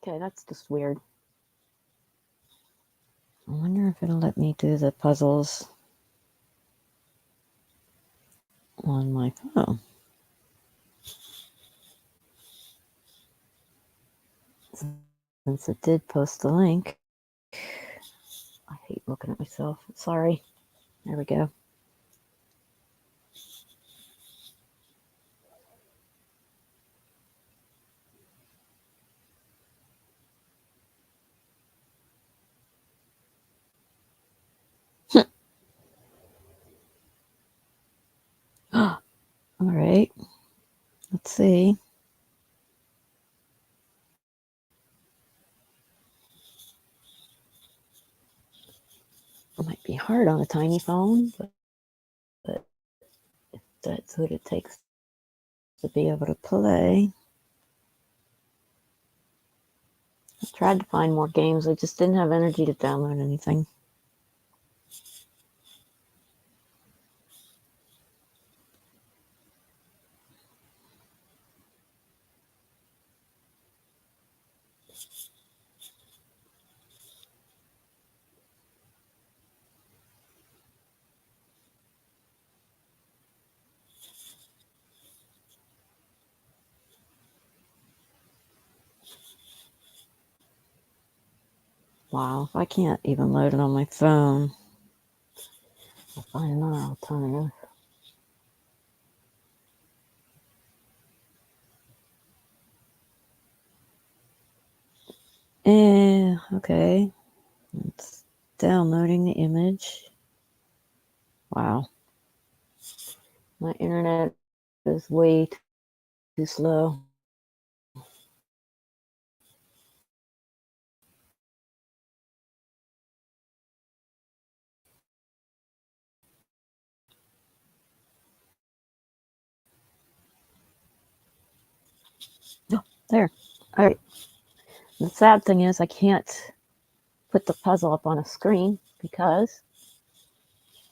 Okay, that's just weird. I wonder if it'll let me do the puzzles on my phone. Since it did post the link. I hate looking at myself. Sorry. There we go. All right. Let's see. It might be hard on a tiny phone, but if that's what it takes to be able to play. I tried to find more games. I just didn't have energy to download anything. Wow, if I can't even load it on my phone, I'll find another alternative. Okay. It's downloading the image. Wow. My internet is way too slow. Oh, there. All right. The sad thing is I can't put the puzzle up on a screen because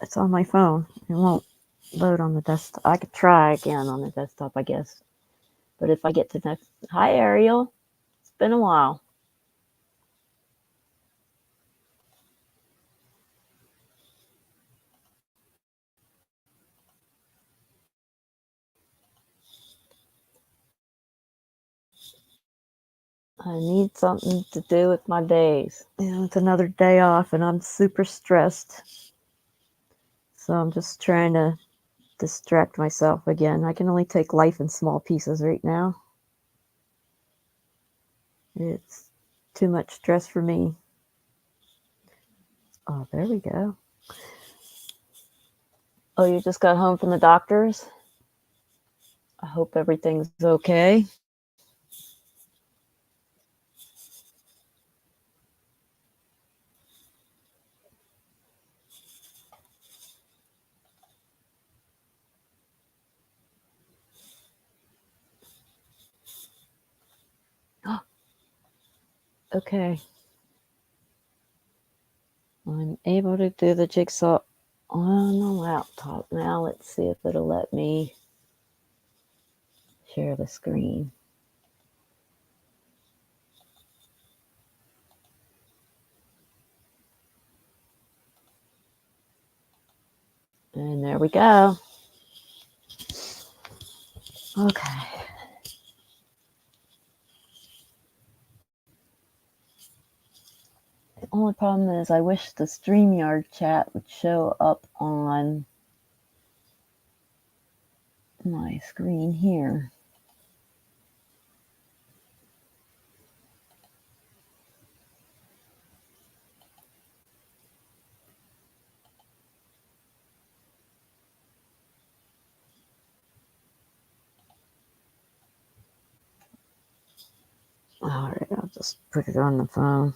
it's on my phone. It won't load on the desktop. I could try again on the desktop, I guess. But if I get to next, hi Ariel, it's been a while. I need something to do with my days. It's another day off and I'm super stressed. So I'm just trying to distract myself again. I can only take life in small pieces right now. It's too much stress for me. Oh, there we go. Oh, you just got home from the doctor's? I hope everything's okay. Okay. I'm able to do the jigsaw on the laptop. Now let's see if it'll let me share the screen. And there we go. Okay. The only problem is I wish the StreamYard chat would show up on my screen here. All right, I'll just put it on the phone.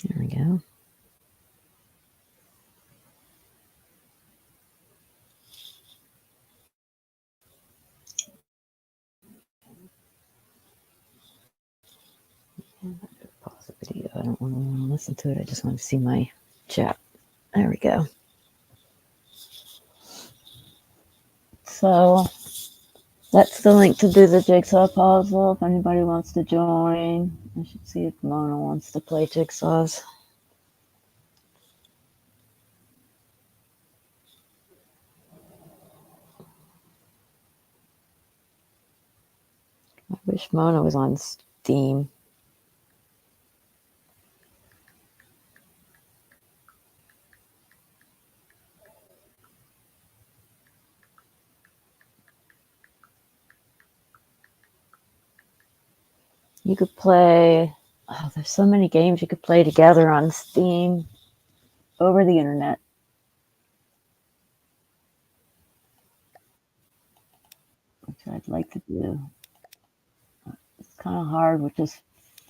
There we go. Pause the video. don't want to listen to it. I just want to see my chat. There we go. So that's the link to do the jigsaw puzzle if anybody wants to join. I should see if Mona wants to play jigsaws. I wish Mona was on Steam. You could play, oh, there's so many games you could play together on Steam over the internet. Which I'd like to do. It's kind of hard with just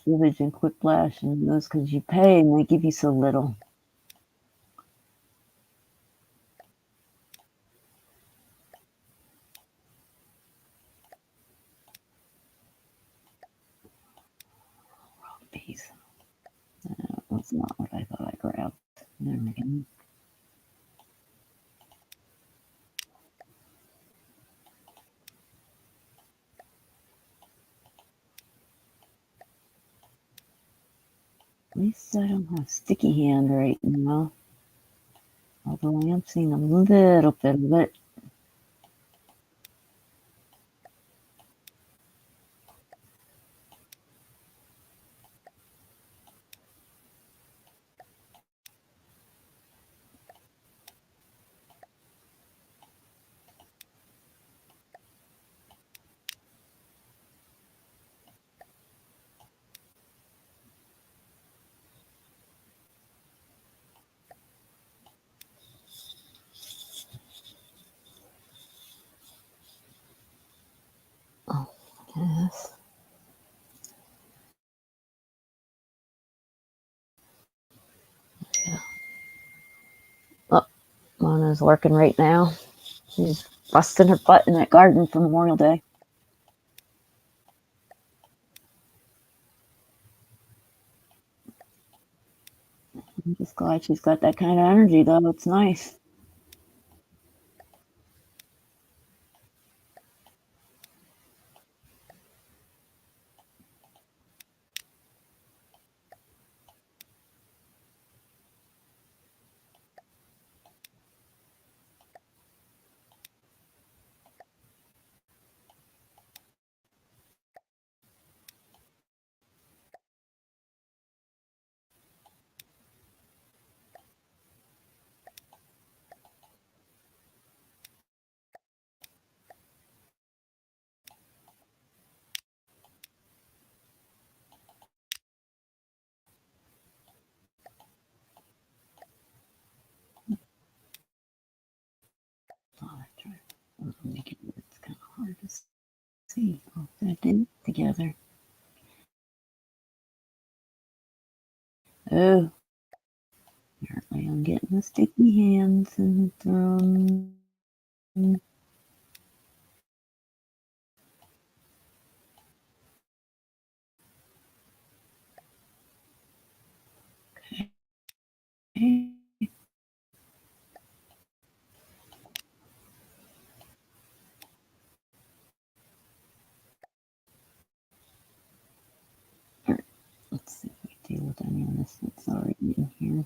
Village and Quiplash and those because you pay and they give you so little. Piece. That's not what I thought I grabbed. There we go. At least I don't have sticky hand right now. Although I am seeing a little bit of it. Oh, yes. Yeah. Oh, Mona's working right now. She's busting her butt in that garden for Memorial Day. I'm just glad she's got that kind of energy, though. It's nice. Oh, that's right. It's kind of hard to see. Oh, that did together. Oh, apparently I'm getting the sticky hands and throwing. Okay. Let's see if we deal with any of this that's already in here.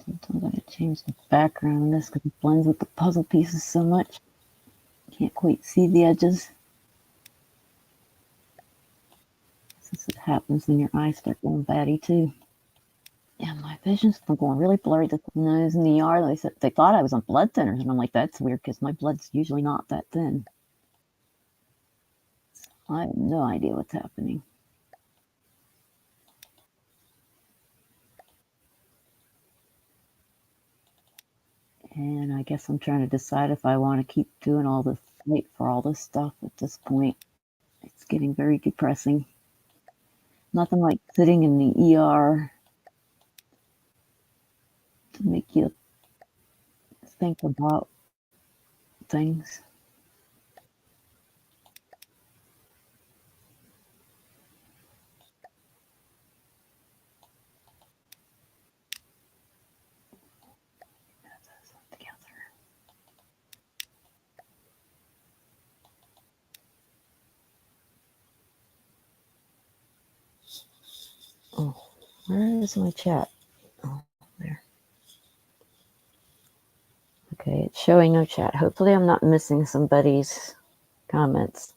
Sometimes I gotta change the background on this because it blends with the puzzle pieces so much. Can't quite see the edges. Since it happens when your eyes start going batty too. Yeah, my vision's been going really blurry. When I was in the ER, they thought I was on blood thinners, and I'm like, that's weird because my blood's usually not that thin. So I have no idea what's happening. And I guess I'm trying to decide if I want to keep doing all the fight for all this stuff at this point. It's getting very depressing. Nothing like sitting in the ER to make you think about things. Oh, where is my chat? Oh, there. Okay, it's showing no chat. Hopefully I'm not missing somebody's comments.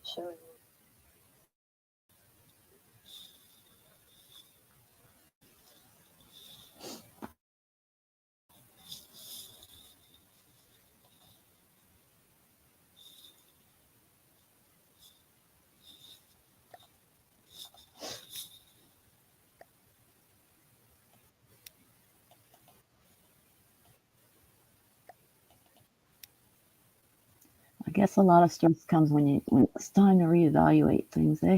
Showing. I guess a lot of stress comes when it's time to reevaluate things, eh?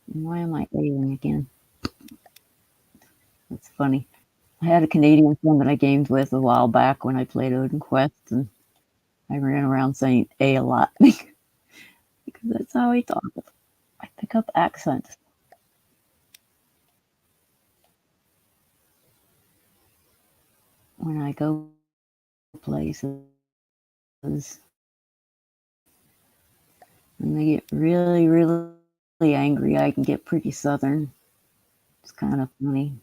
Why am I ailing again? That's funny. I had a Canadian friend that I gamed with a while back when I played Odin Quest, and I ran around saying A lot because that's how he talks. I pick up accents. When I go places and they get really, really angry, I can get pretty southern. It's kind of funny.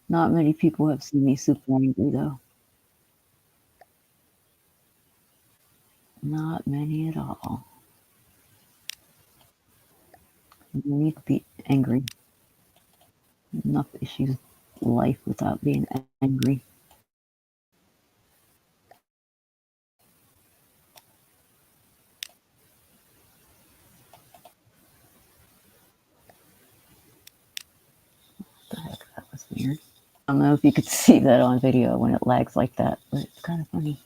Not many people have seen me super angry, though. Not many at all. You need to be angry. Enough issues life without being angry. What the heck? That was weird. I don't know if you could see that on video when it lags like that, but it's kind of funny.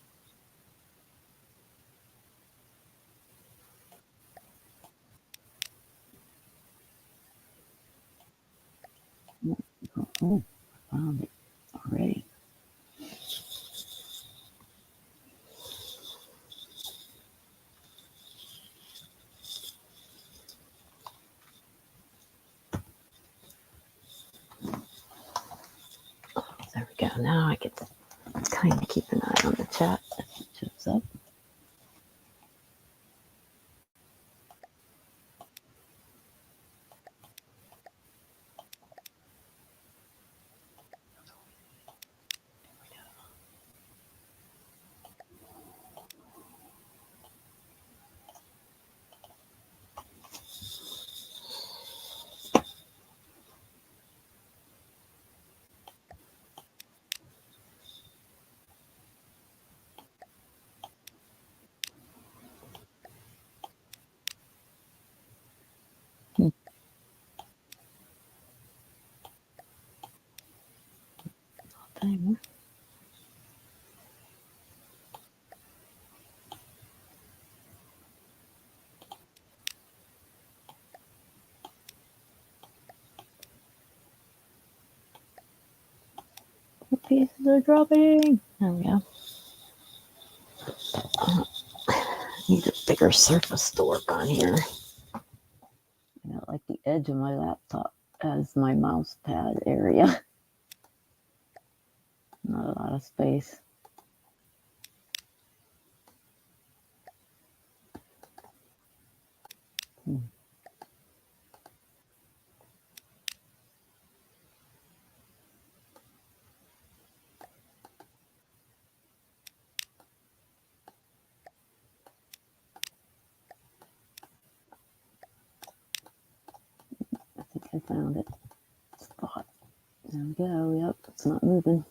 Oh, I found it already. There we go. Now I get to kind of keep an eye on the chat as it shows up. Dang. The pieces are dropping. There we go. Need a bigger surface to work on here. I got like the edge of my laptop as my mouse pad area. Not a lot of space. found it. Spot. There we go. Yep, it's not moving.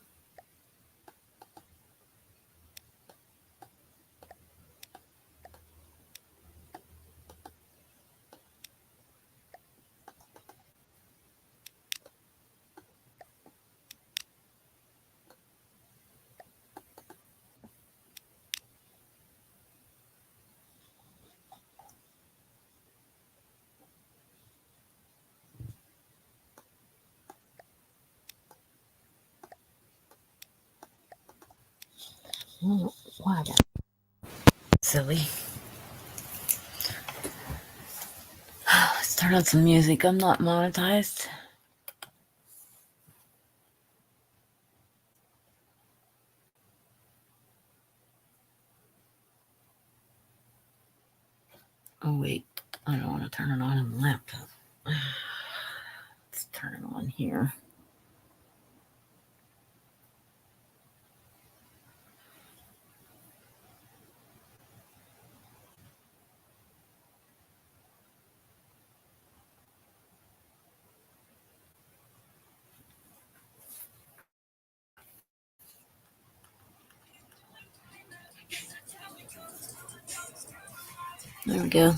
Oh, why? Silly. Let's turn on some music. I'm not monetized. Oh, wait. I don't want to turn it on the laptop. Let's turn it on here. There we go.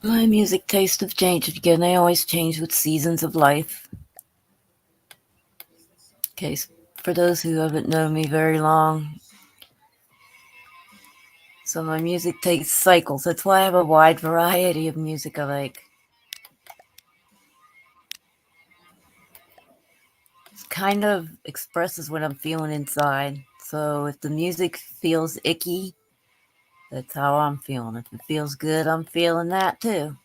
My music tastes have changed again. They always change with seasons of life. Okay, for those who haven't known me very long, so my music takes cycles. That's why I have a wide variety of music I like. It kind of expresses what I'm feeling inside. So if the music feels icky, that's how I'm feeling. If it feels good, I'm feeling that too.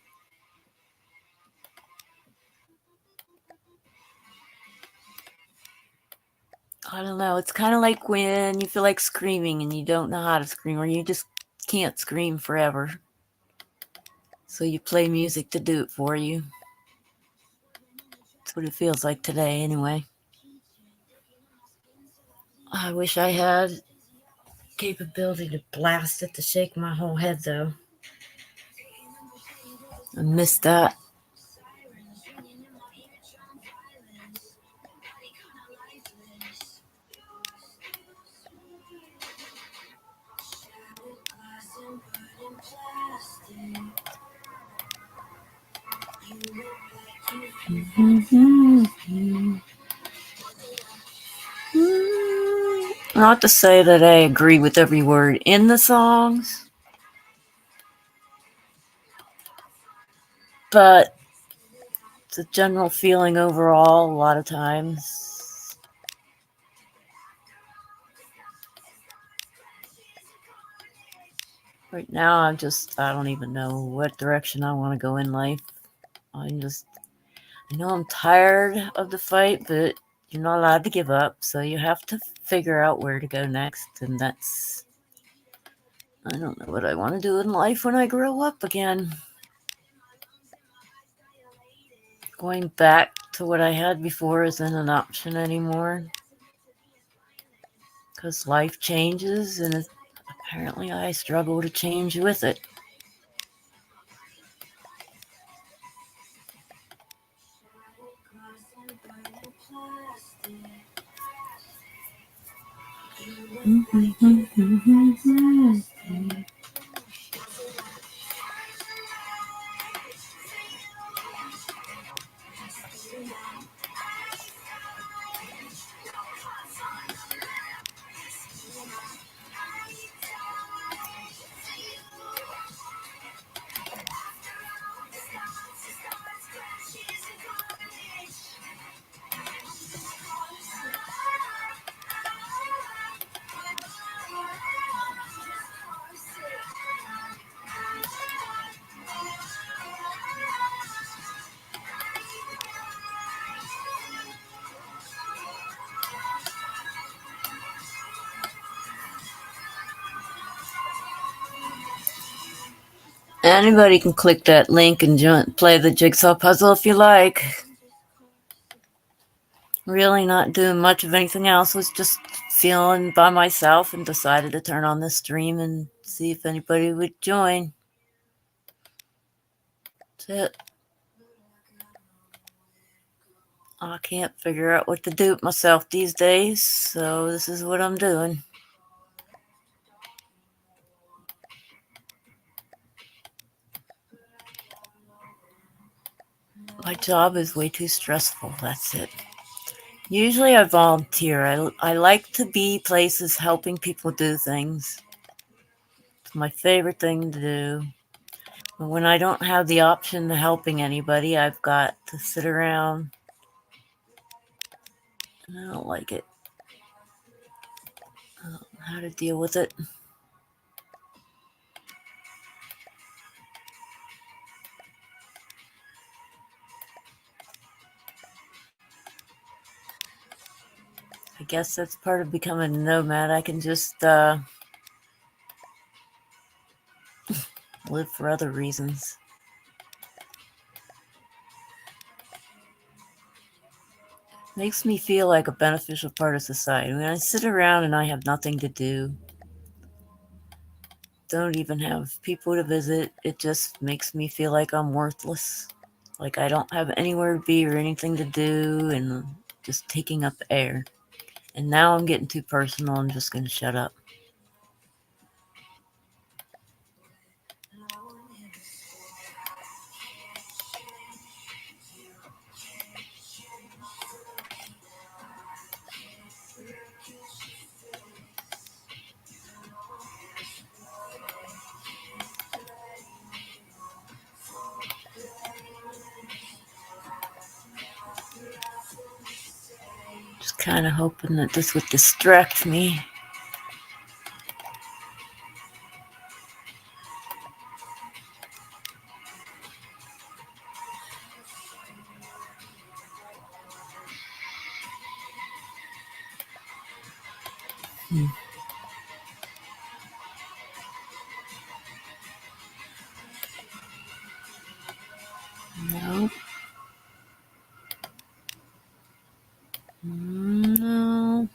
I don't know. It's kind of like when you feel like screaming and you don't know how to scream, or you just can't scream forever. So you play music to do it for you. That's what it feels like today, anyway. I wish I had capability to blast it to shake my whole head, though. I missed that. Not to say that I agree with every word in the songs, but it's a general feeling overall a lot of times. Right now, I don't even know what direction I want to go in life. I know I'm tired of the fight, but you're not allowed to give up, so you have to figure out where to go next, and I don't know what I want to do in life when I grow up again. Going back to what I had before isn't an option anymore, because life changes, and apparently I struggle to change with it. Anybody can click that link and play the jigsaw puzzle if you like. Really not doing much of anything else. Was just feeling by myself and decided to turn on this stream and see if anybody would join. That's it. I can't figure out what to do with myself these days, so this is what I'm doing. My job is way too stressful, that's it. Usually I volunteer. I like to be places helping people do things. It's my favorite thing to do. But when I don't have the option of helping anybody, I've got to sit around. And I don't like it. I don't know how to deal with it. I guess that's part of becoming a nomad. I can just live for other reasons. Makes me feel like a beneficial part of society. When I sit around and I have nothing to do, don't even have people to visit, it just makes me feel like I'm worthless. Like I don't have anywhere to be or anything to do and just taking up air. And now I'm getting too personal. I'm just going to shut up. Just kind of hoping that this would distract me. No. No.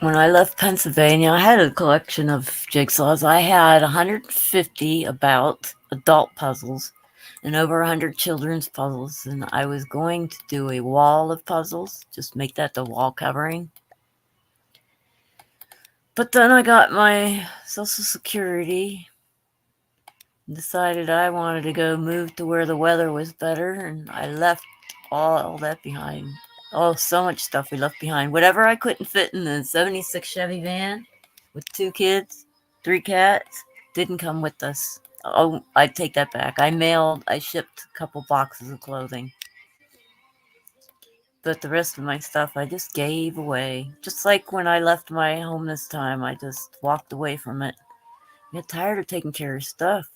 When I left Pennsylvania, I had a collection of jigsaws. I had 150 about adult puzzles and over 100 children's puzzles. And I was going to do a wall of puzzles, just make that the wall covering. But then I got my Social Security and decided I wanted to go move to where the weather was better, and I left all that behind. Oh, so much stuff we left behind. Whatever I couldn't fit in the 76 Chevy van with 2 kids, 3 cats, didn't come with us. Oh, I take that back. I shipped a couple boxes of clothing. But the rest of my stuff I just gave away. Just like when I left my home this time, I just walked away from it. I got tired of taking care of stuff.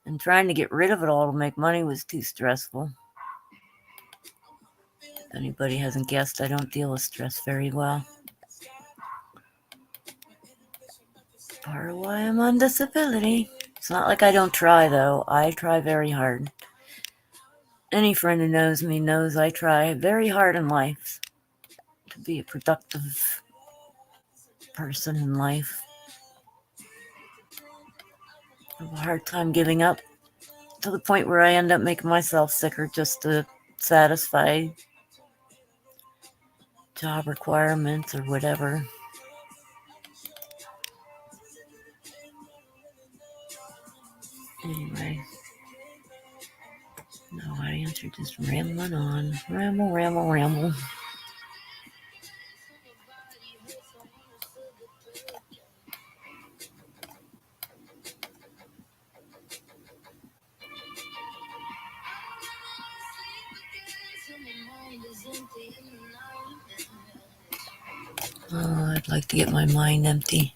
And trying to get rid of it all to make money was too stressful. If anybody hasn't guessed, I don't deal with stress very well. Part of why I'm on disability. It's not like I don't try, though. I try very hard. Any friend who knows me knows I try very hard in life to be a productive person in life. I have a hard time giving up to the point where I end up making myself sicker just to satisfy job requirements or whatever. Anyway. No answer, just rambling on. Ramble, ramble, ramble. Oh, I'd like to get my mind empty.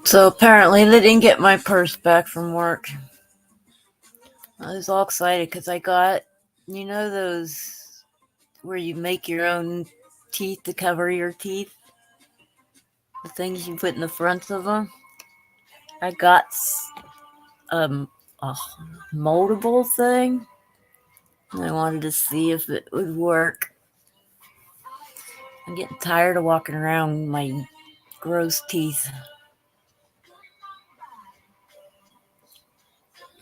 So apparently they didn't get my purse back from work. I was all excited because I got, those where you make your own teeth to cover your teeth? The things you put in the front of them? I got a moldable thing. And I wanted to see if it would work. I'm getting tired of walking around with my gross teeth.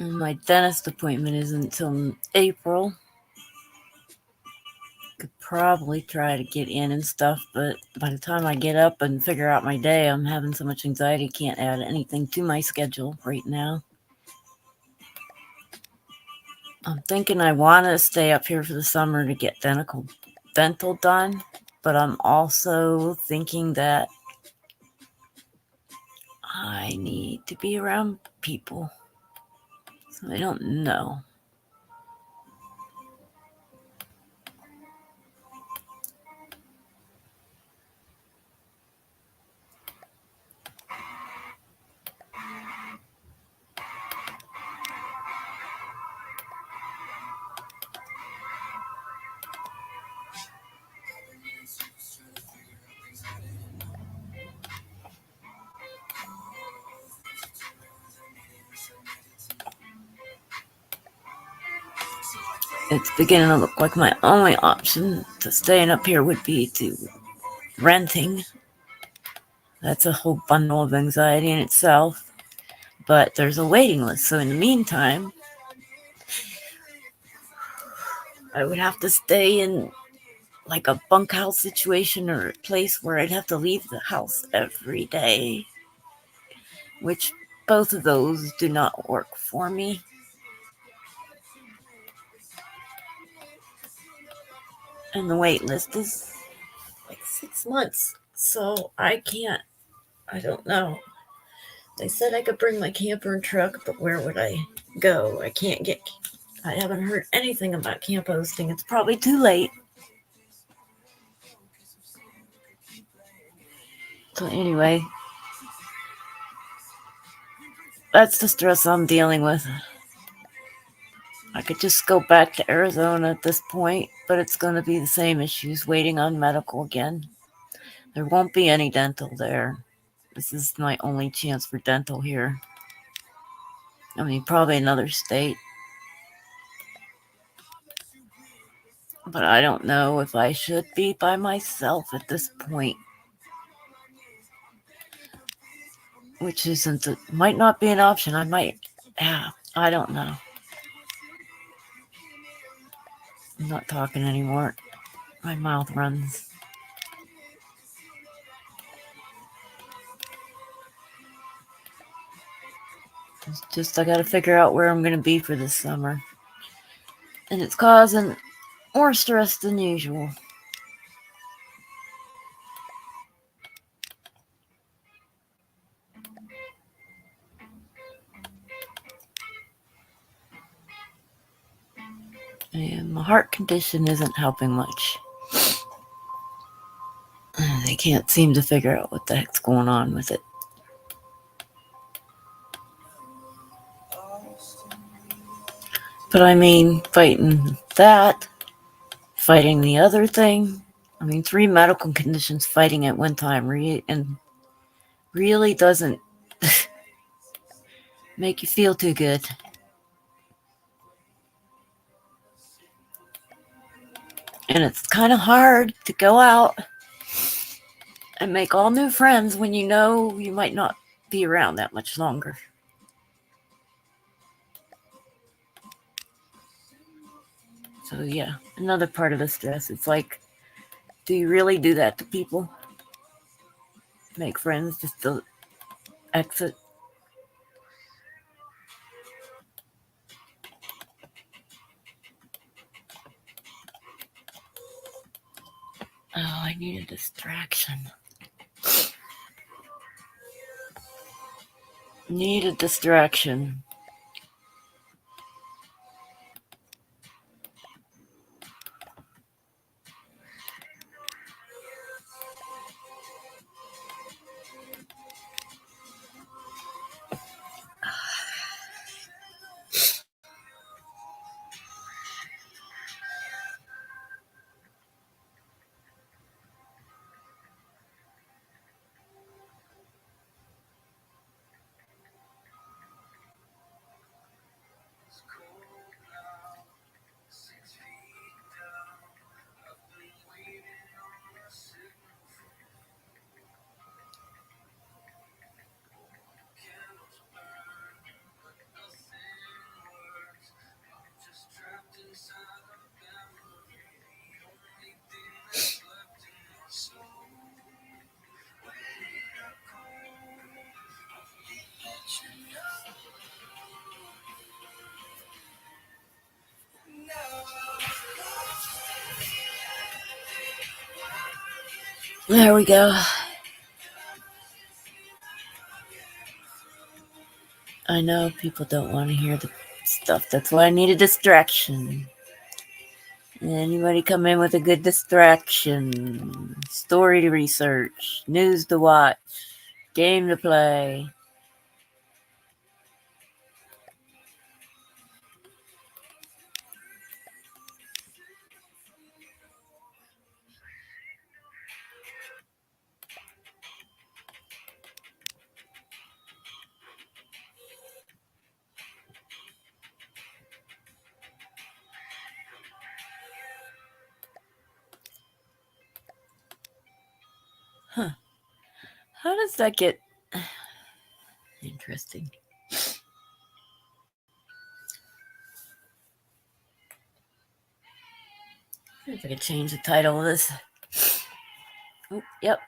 And my dentist appointment isn't until April. Could probably try to get in and stuff, but by the time I get up and figure out my day, I'm having so much anxiety, can't add anything to my schedule right now. I'm thinking I want to stay up here for the summer to get dental done, but I'm also thinking that I need to be around people. So I don't know. It's beginning to look like my only option to staying up here would be to renting. That's a whole bundle of anxiety in itself. But there's a waiting list. So in the meantime, I would have to stay in like a bunkhouse situation or a place where I'd have to leave the house every day, which both of those do not work for me. And the wait list is like 6 months. So I don't know. They said I could bring my camper and truck, but where would I go? I haven't heard anything about camp hosting. It's probably too late. So anyway, that's the stress I'm dealing with. I could just go back to Arizona at this point, but it's going to be the same issues, waiting on medical again. There won't be any dental there. This is my only chance for dental here. I mean, probably another state. But I don't know if I should be by myself at this point. Which might not be an option. I don't know. I'm not talking anymore. My mouth runs. It's just I gotta figure out where I'm gonna be for this summer. And it's causing more stress than usual. And my heart condition isn't helping much. They can't seem to figure out what the heck's going on with it. But I mean, fighting the other thing. I mean, 3 medical conditions fighting at one time and really doesn't make you feel too good. And it's kind of hard to go out and make all new friends when you know you might not be around that much longer. So yeah, another part of the stress. It's like, do you really do that to people? Make friends just to exit? Oh, I need a distraction. Need a distraction. There we go. I know people don't want to hear the stuff. That's why I need a distraction. Anybody come in with a good distraction? Story to research, news to watch, game to play. Huh. How does that get interesting? If I could change the title of this. Oh, yep.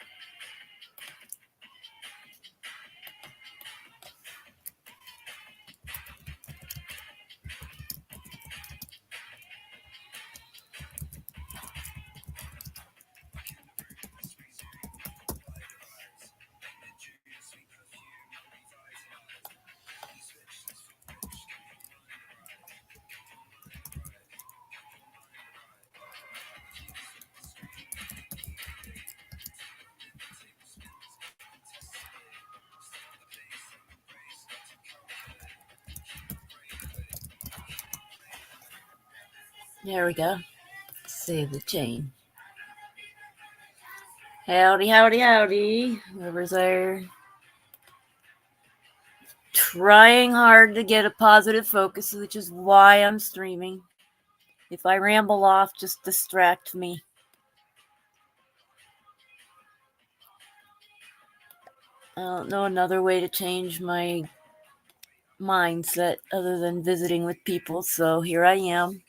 There we go. Save the chain. Howdy, howdy, howdy. Whoever's there. Trying hard to get a positive focus, which is why I'm streaming. If I ramble off, just distract me. I don't know another way to change my mindset other than visiting with people, so here I am.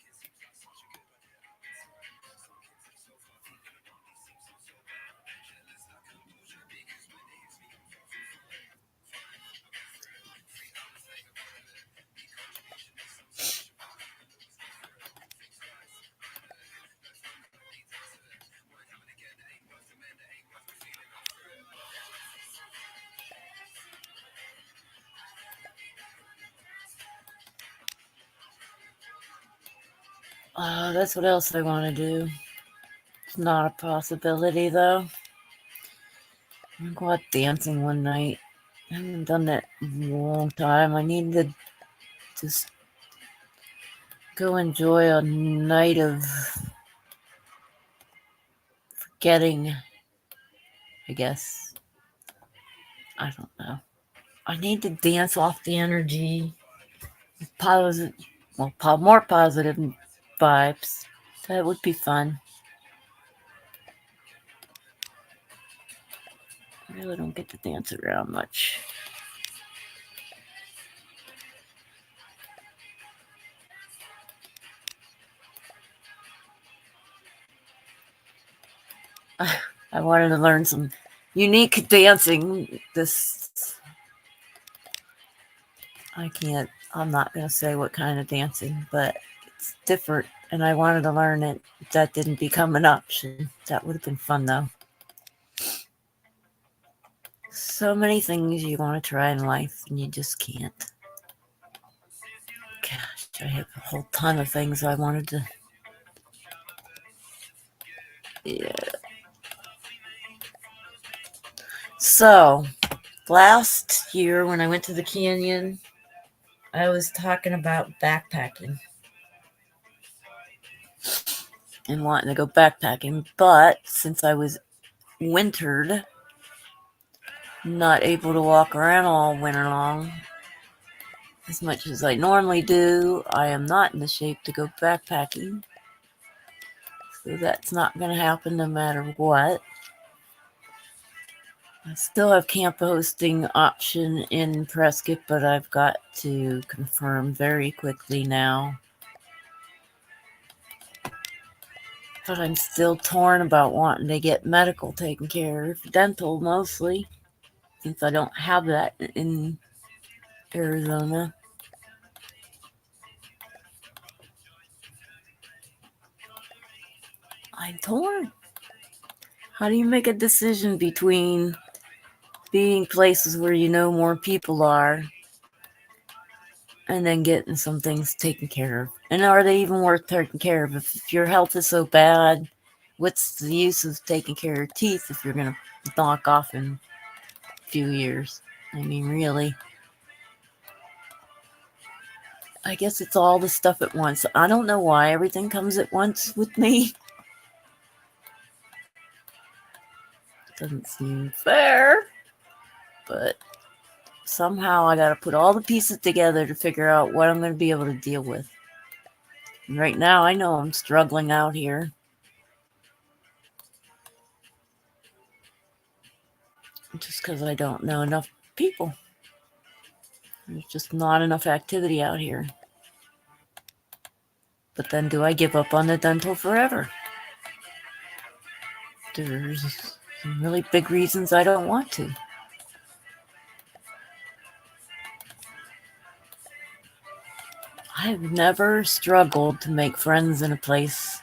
That's what else I want to do. It's not a possibility, though. I'm going out dancing one night. I haven't done that in a long time. I need to just go enjoy a night of forgetting, I guess. I don't know. I need to dance off the energy. Positive, well, more positive vibes. That would be fun. I really don't get to dance around much. I wanted to learn some unique dancing. I'm not going to say what kind of dancing, but it's different, and I wanted to learn it. That didn't become an option. That would have been fun, though. So many things you want to try in life, and you just can't. Gosh, I have a whole ton of things I wanted to. Yeah. So, last year when I went to the canyon, I was talking about backpacking and wanting to go backpacking, but since I was wintered, not able to walk around all winter long as much as I normally do, I am not in the shape to go backpacking. So that's not going to happen no matter what. I still have camp hosting option in Prescott, but I've got to confirm very quickly now. But I'm still torn about wanting to get medical taken care of, dental mostly, since I don't have that in Arizona. I'm torn. How do you make a decision between being places where you know more people are and then getting some things taken care of? And are they even worth taking care of? If your health is so bad, what's the use of taking care of your teeth if you're going to knock off in a few years? I mean, really. I guess it's all the stuff at once. I don't know why everything comes at once with me. Doesn't seem fair, but somehow I got to put all the pieces together to figure out what I'm going to be able to deal with. And right now, I know I'm struggling out here. Just because I don't know enough people. There's just not enough activity out here. But then do I give up on the dental forever? There's some really big reasons I don't want to. I've never struggled to make friends in a place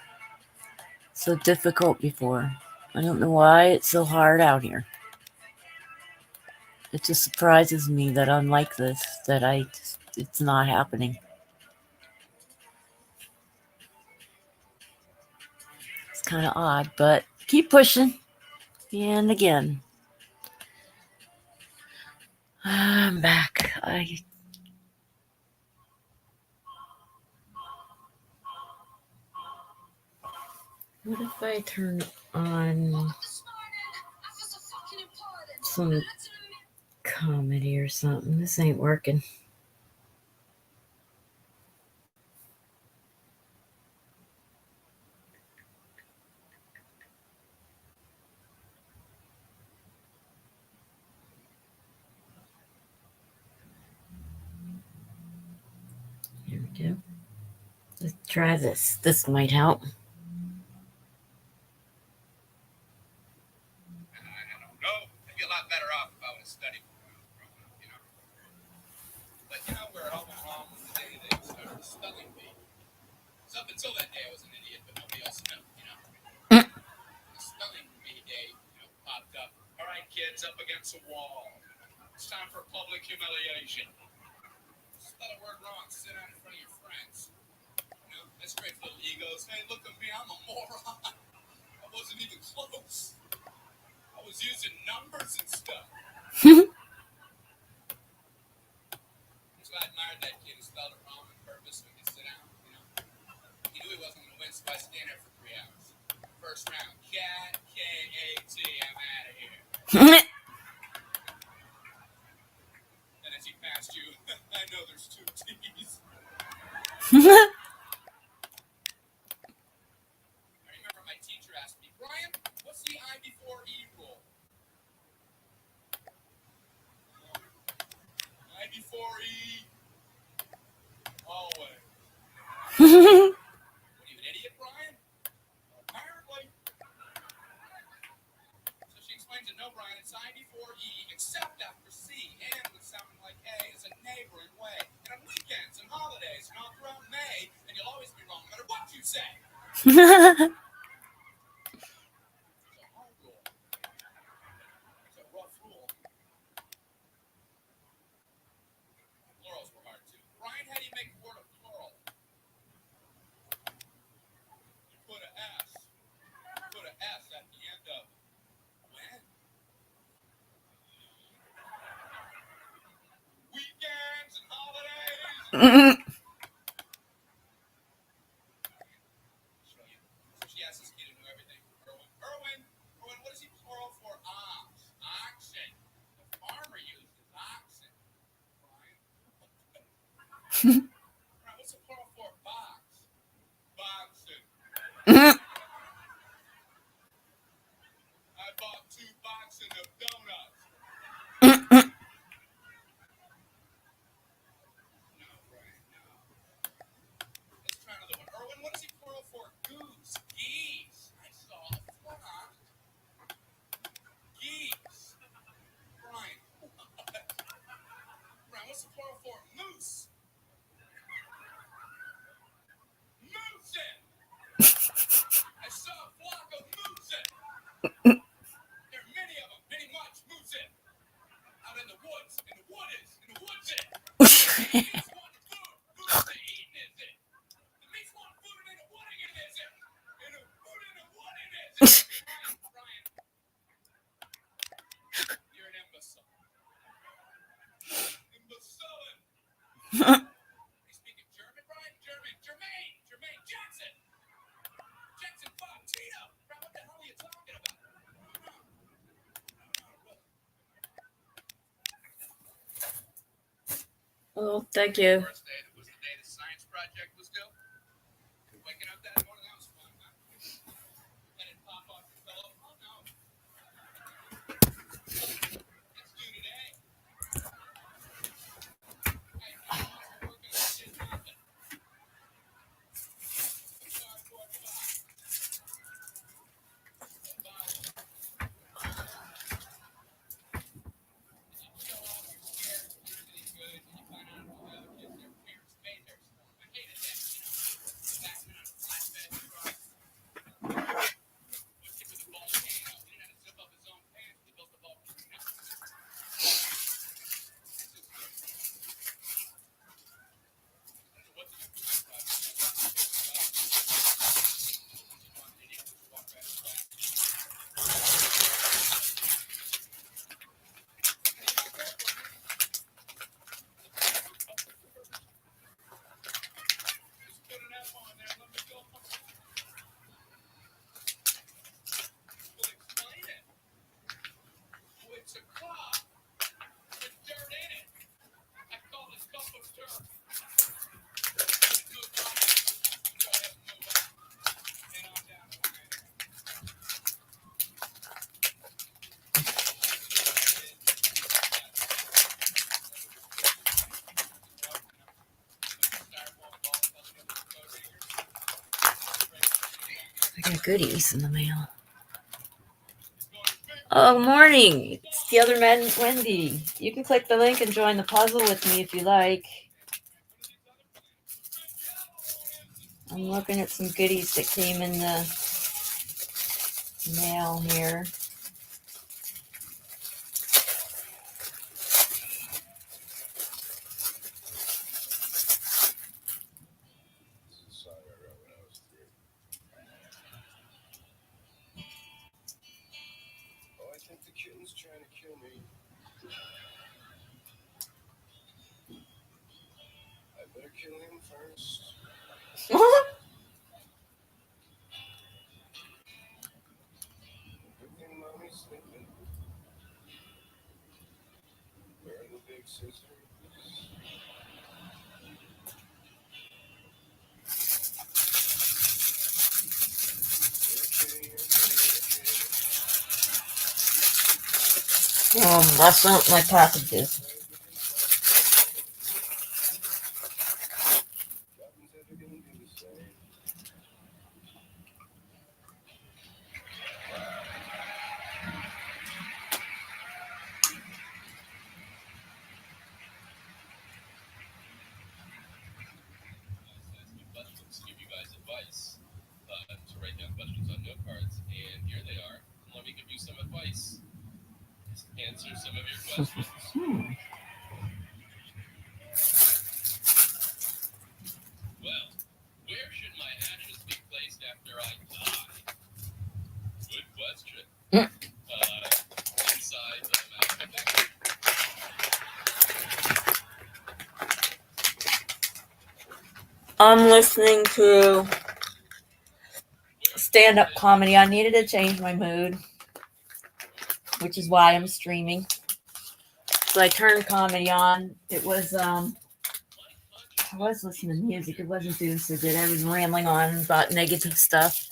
so difficult before. I don't know why it's so hard out here. It just surprises me that I'm like this, that it's not happening. It's kind of odd, but keep pushing. And again, I'm back. What if I turn on some comedy or something? This ain't working. Here we go. Let's try this. This might help. I don't know. I'd be a lot better off if I would have studied growing up, you know. But you know where it all went wrong was the day they started the spelling bee. So up until that day, I was an idiot, but nobody else knew, you know. The spelling bee day, popped up. All right, kids, up against a wall. It's time for public humiliation. Spell a word wrong, sit down in front of your friends. That's great for little egos. Hey, look at me, I'm a moron. I wasn't even close. I was using numbers and stuff. So I admired that kid who spelled it wrong on purpose so he could sit down, He knew he wasn't going to win, so I stand there for 3 hours. First round, cat, K-A-T, I'm out of here. And as he passed you, I know there's 2 T's. I remember my teacher asked me, Brian, what's the I before E rule? I before E, always. What are you, an idiot, Brian? Apparently. So she explained to no, Brian, it's I before E, except after C, and with sounding like A is a neighboring way. And on weekends and holidays and all throughout May, and you'll always be wrong no matter what you say. It's a hard rule. It's a rough rule. Plurals were hard too. Brian, how do you make the word a plural? You put a S. You put a S at the end of when? Weekends and holidays. So she asked this kid who knew everything. Erwin, what is he plural for? Ox. Oxen. The farmer uses oxen. Brian. Brian, what's the plural for box? Boxen. I bought 2 boxes of donuts. No, Brian, no. Let's try another one. Erwin, what is he plural for? Goose. Geese. I saw a flock. Geese. Brian. Brian, what's the plural for? Moose. Moosin. Oh, thank you. First day was the day the science project was due. Waking up that morning, that was fun, huh? And it pop off your pillow. Oh no. It's due today. Hey, I'm working on shit, nothing. Cardboard box. Show off, you're scared, you're really good, and you find out all the other kids, their parents made theirs for them. I hated that, Backing on a flatbed truck. One kid with a volcano. He didn't have to zip up his own pants. He built the volcano. What to do for my Just put an F on there. Let me go. We'll explain it. Oh, it's a cup with dirt in it. I call it cup of dirt. Move on. Go ahead and move on. And on down the line. I got goodies in the mail. Oh, morning. It's the other man, Wendy. You can click the link and join the puzzle with me if you like. I'm looking at some goodies that came in the mail here. Oh, I think the kitten's trying to kill me. I better kill him first. Good thing mommy's sleeping. Where are the big scissors? That's not my packages. Give you guys advice to write down questions on note cards, and here they are. Let me give you some advice. Just answer some of your questions. Well, where should my ashes be placed after I die? Good question. Inside the mouth effect. I'm listening to stand-up comedy. I needed to change my mood, which is why I'm streaming. So I turned comedy on. It was I was listening to music. It wasn't doing so good. I was rambling on about negative stuff,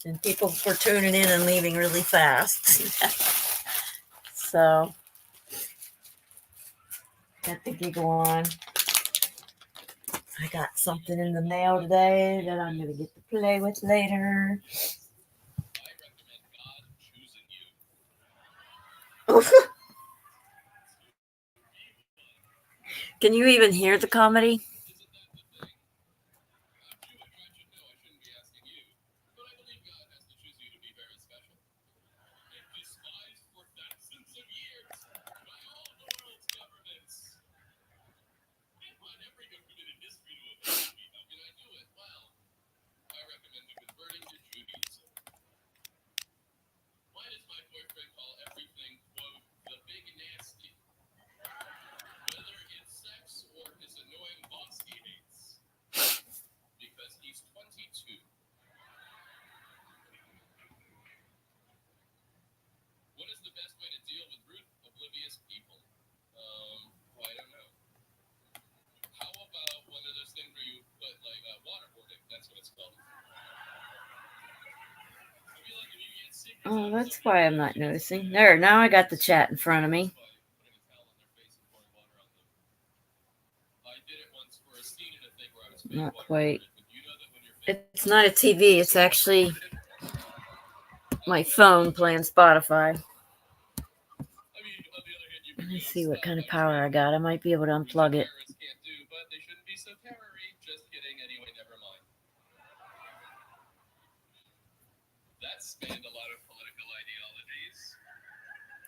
and people were tuning in and leaving really fast. So got the giggle on. I got something in the mail today that I'm going to get to play with later. I recommend God choosing you. Can you even hear the comedy? Isn't that the thing? I'm Jewish. I should know. I shouldn't be asking you. But I believe God has to choose you to be very special. And despised for thousands of years by all the world's governments. I want every government in history to obey me. How can I do it? Well, I recommend you converting to Judaism. Why does my boyfriend call everything, quote, the big nasty? Whether it's sex or his annoying boss Oh, that's why I'm not noticing. There, now I got the chat in front of me. Not quite. It's not a TV, it's actually my phone playing Spotify. Let me see what kind of power I got. I might be able to unplug it. That spanned a lot of political ideologies.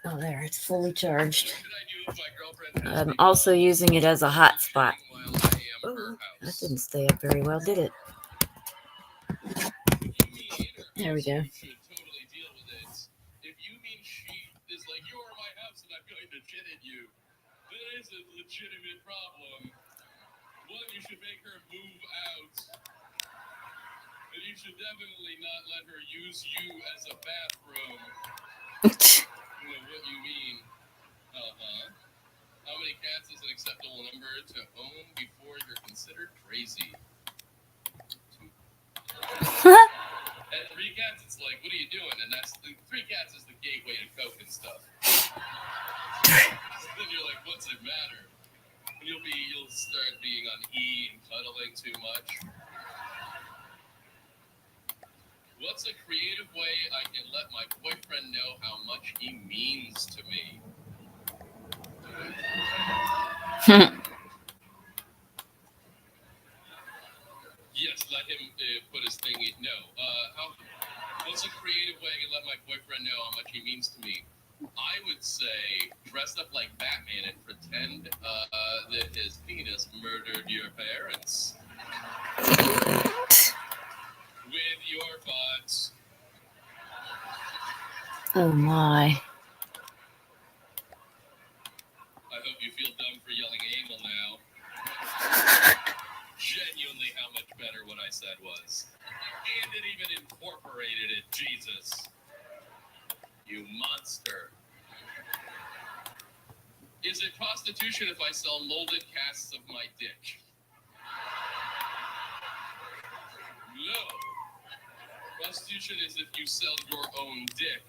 Oh, there, it's fully charged. What should I do if my girlfriend has I'm me also using it as a hotspot. while I am at Oh, her that house? didn't stay up very well, did it? If you mean her There we house, go. you should totally deal with it. If you mean she is like, you are my house and I'm going to shit at you, there is a legitimate problem. One, you should make her move out. And you should definitely not let her use you as a bathroom. You know what you mean. Uh-huh. How many cats is an acceptable number to own before you're considered crazy? At 3 cats, it's like, what are you doing? And that's 3 cats is the gateway to coke and stuff. Then you're like, what's it matter? And you'll start being on E and cuddling too much. What's a creative way I can let my boyfriend know how much he means to me? Yes, let him put his thing in. No. What's a creative way I can let my boyfriend know how much he means to me? I would say dress up like Batman and pretend that his penis murdered your parents. With your butt. Oh my. I hope you feel dumb for yelling anal now. Genuinely how much better what I said was. And it even incorporated it, Jesus. You monster. Is it prostitution if I sell molded casts of my dick? No. Prostitution is if you sell your own dick,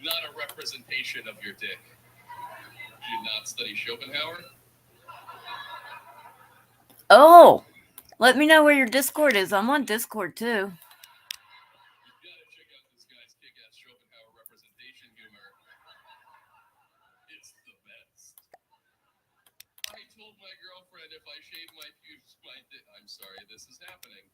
not a representation of your dick. Do you not study Schopenhauer? Oh, let me know where your Discord is. I'm on Discord too. You gotta check out this guy's kick-ass Schopenhauer representation humor. It's the best. I told my girlfriend if I shave my pubes, my dick. I'm sorry, this is happening.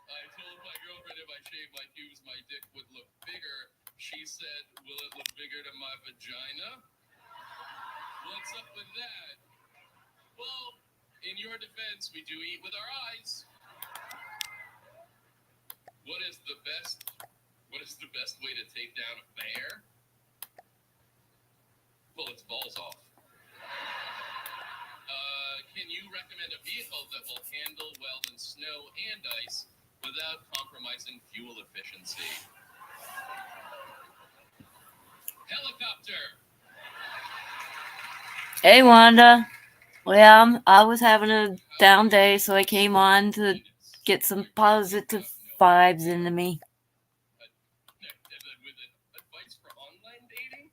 I told my girlfriend if I shave my pubes, my dick would look bigger. She said, will it look bigger to my vagina? What's up with that? Well, in your defense, we do eat with our eyes. What is the best way to take down a bear? Pull its balls off. Can you recommend a vehicle that will handle well in snow and ice without compromising fuel efficiency? Helicopter. Hey, Wanda. Well, I was having a down day, so I came on to get some positive vibes into me. With advice for online dating?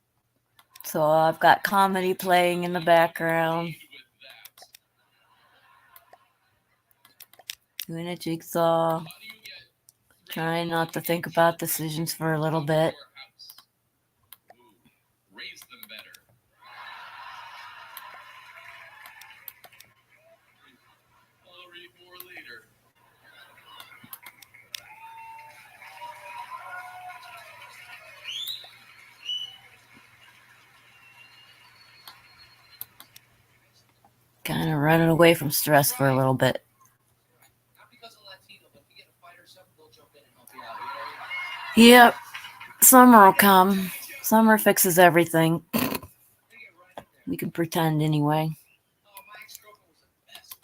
So I've got comedy playing in the background, Lead with that. doing a jigsaw, How do you get trying not to think about decisions for a little bit. your house? Ooh, raise them better. I'll read more later. Kind of running away from stress for a little bit. Not because of Latino, but if you get a fight or something, they'll jump in and help you out. You know? Yep, summer will come. Summer fixes everything. They get right in there. We can pretend anyway. Oh, my ex-girlfriend was the best.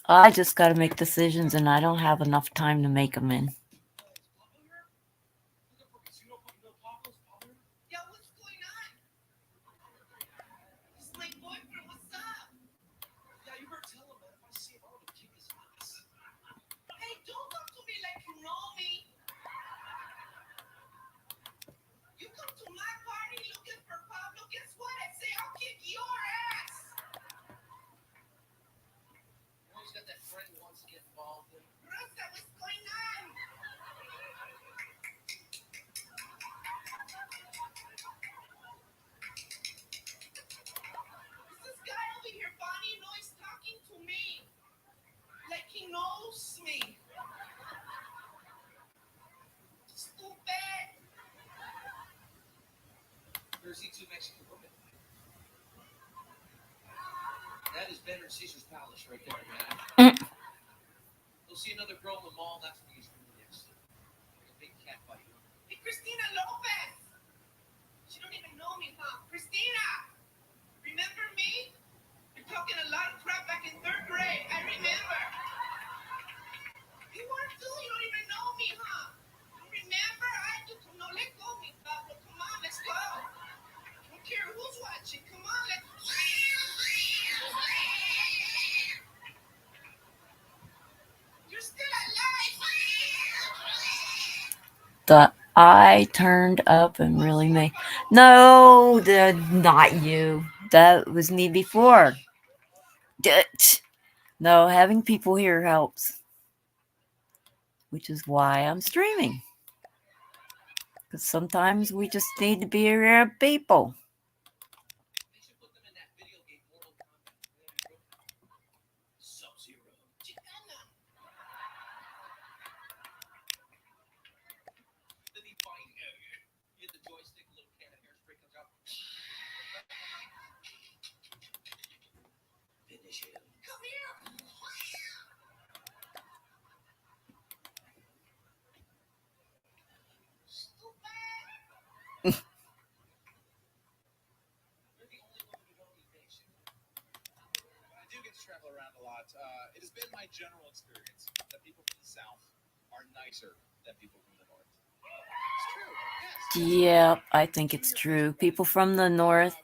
I just got to make decisions, and I don't have enough time to make them in. Yeah, what's going on? This is my boyfriend. What's up? Yeah, you better tell him, man. If I see him, I'm gonna kick his ass. Hey, don't talk to me like you know me. pasa? What's going on? This guy over here, Bonnie, no, he's talking to me. Like he knows me. Stupid. You ever see two Mexican women? That is better than Caesar's Palace right there, man. You'll see another girl in the mall, that's when he's really next. Like a big cat fight. Hey, Christina Lopez! She don't even know me, huh? Christina! Remember me? You're talking a lot of crap back in 3rd grade. I remember. You are too? You don't even know me, huh? You remember? I do. No, let go of me, Pablo. Come on, let's go. I don't care who's watching. Come on, let's... You're still alive! The eye turned up and really made. No, not you. That was me before. No, having people here helps, which is why I'm streaming. Because sometimes we just need to be around people. They should put them in that video game, Mortal Kombat. Sub-Zero. Chicana. Then he fight. Hit the joystick, a little can of hairspray comes out. Finish him. Come here. Stupid. You're the only one who don't need patience. I do get to travel around a lot. It has been my general experience that people from the South are nicer than people from the North. It's true. Yes. Yeah, I think it's true. People from the North,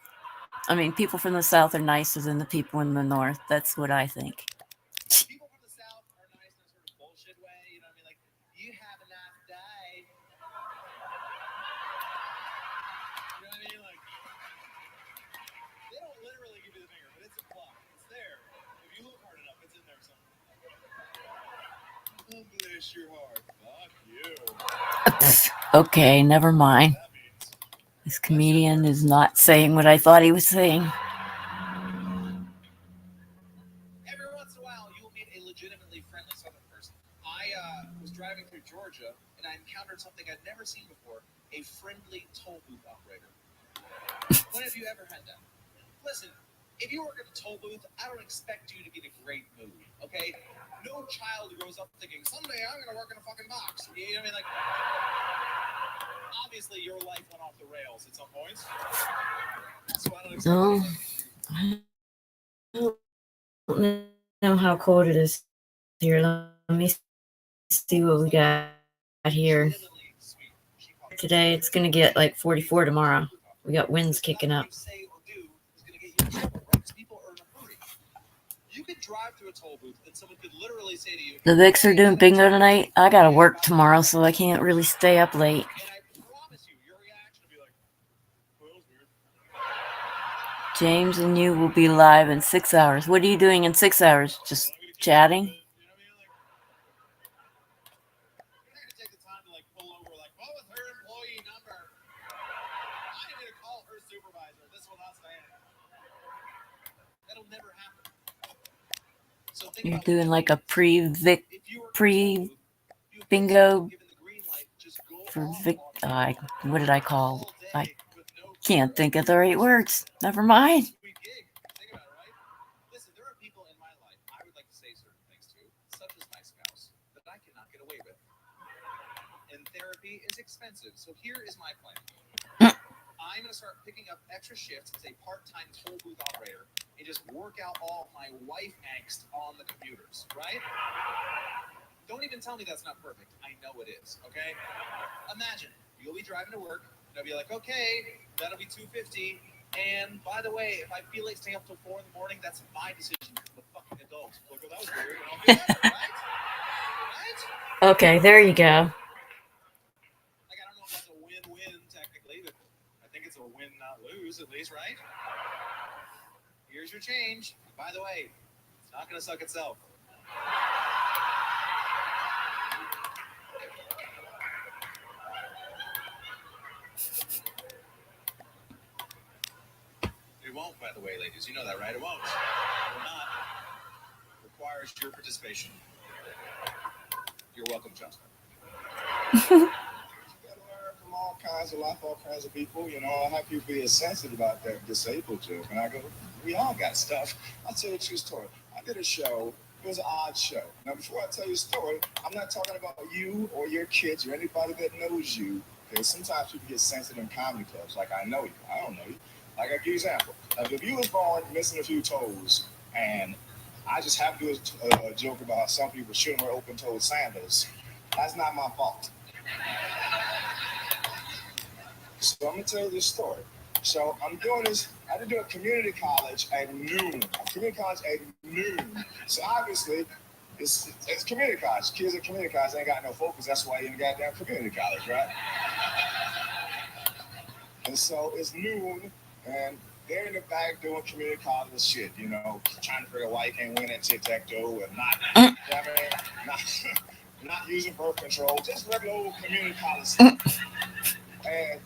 people from the South are nicer than the people in the North. That's what I think. People from the South are nice in a sort of bullshit way. You know what I mean? Like, you have a nice day. You know what I mean? Like, they don't literally give you the finger, but it's implied. It's there. If you look hard enough, it's in there somewhere. Oh, bless your heart. Fuck you. Okay, never mind. That means This comedian is not saying what I thought he was saying. every once in a while you will meet a legitimately friendly Southern person. I was driving through Georgia and I encountered something I'd never seen before: a friendly toll booth operator. When have you ever had that? Listen, if you work at a toll booth, I don't expect you to be in a great mood, okay? No child grows up thinking, someday I'm gonna work in a fucking box. You know what I mean? Like, obviously your life went off the rails at some points. So I don't expect No. anything. I don't know how cold it is here. Let me see what we got here. Legitimately sweet. She called me. Today it's going to get like 44 tomorrow. We got winds kicking up. Nothing you say or do is gonna get you in trouble, right? 'Cause people are in a hurry. You could drive through a toll booth and someone could literally say to you, The Vicks are doing bingo tonight. I got to work tomorrow, so I can't really stay up late. and I promise you, your reaction will be like, well, that was weird. James and you will be live in 6 hours. What are you doing in 6 hours? Just chatting? You know what I mean? Like, you're not gonna take the time to like pull over, like, what was her employee number? I need to call her supervisor. This will not stand. That'll never happen. So think You're about doing what like that a means. pre-Vic If you were pre- you bingo given the green light, just go for off Vic. on What did I call? all I day with no can't fear think of the right words. Never mind. Sweet gig. Think about it, right? Listen, there are people in my life I would like to say certain things to, such as my spouse, that I cannot get away with. And therapy is expensive, so here is my plan. I'm going to start picking up extra shifts as a part-time toll booth operator and just work out all my wife angst on the computers, right? Don't even tell me that's not perfect. I know it is, okay? Imagine, you'll be driving to work, and I'll be like, okay, that'll be $250. And by the way, if I feel like staying up till 4 in the morning, that's my decision. I'm a fucking adult. Like, well, that was weird. And I'll be better, right? Right? Okay, there you go. Like, I don't know if that's a win-win technically, but I think it's a win not lose at least, right? Here's your change. By the way, it's not gonna suck itself. won't, by the way, ladies. You know that, right? It won't. It will not. Requires your participation. You're welcome, Justin. You gotta learn from all kinds of life, all kinds of people. You know, I have people be sensitive about that disabled joke. And I go, we all got stuff. I'll tell you a true story. I did a show. It was an odd show. Now, before I tell you a story, I'm not talking about you or your kids or anybody that knows you. Because sometimes people get sensitive in comedy clubs. Like, I know you. I don't know you. Like, I'll give you an example. Like, if you was born missing a few toes, and I just have to do a joke about how some people shouldn't wear open-toed sandals, that's not my fault. So I'm going to tell you this story. So I'm doing this. I had to do a community college at noon. So obviously, it's community college. Kids at community college ain't got no focus. That's why you're in goddamn community college, right? And so it's noon, and they're in the back doing community college shit, you know, trying to figure out why you can't win at tic-tac-toe and not using birth control, just regular old community college stuff. And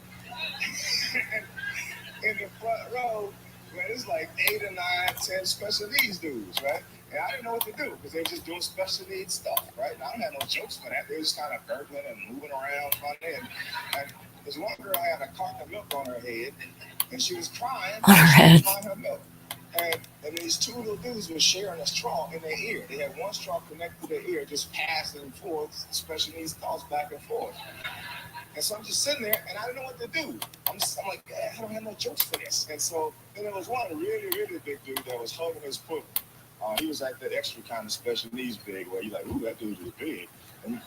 in the front row, man, it's like 8 or 9, 10 special needs dudes, right? And I didn't know what to do because they were just doing special needs stuff, right? And I don't have no jokes for that. They were just kind of gurgling and moving around funny. And there's one girl had a carton of milk on her head, and she was crying. On her head. She was crying her milk. And these two little dudes were sharing a straw in their ear. They had one straw connected to their ear, just passing forth special needs thoughts back and forth. And so I'm just sitting there, and I didn't know what to do. I'm like, I don't have no jokes for this. And so then there was one really, really big dude that was hugging his pudding. He was like that extra kind of special needs big, where you're like, ooh, that dude is big. And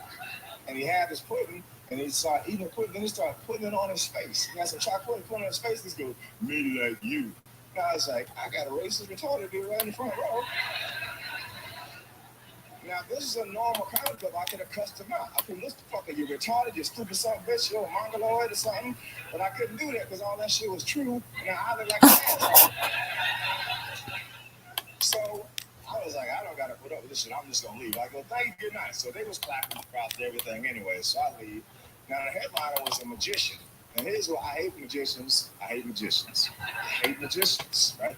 he had his pudding, and he started eating the pudding, then he started putting it on his face. He had some chocolate put on his face, and he goes, me like you. And I was like, I got a racist retarded dude right in the front row. Now, this is a normal comedy club. I could have cussed him out. I couldn't listen to fucker, you retarded, you stupid son of a bitch, you're a mongoloid or something. But I couldn't do that because all that shit was true. And I looked like an asshole. So I was like, I don't got to put up with this shit. I'm just going to leave. I go, thank you, good night. So they was clapping across everything anyway. So I leave. Now, the headliner was a magician. And here's what I hate magicians. I hate magicians, right?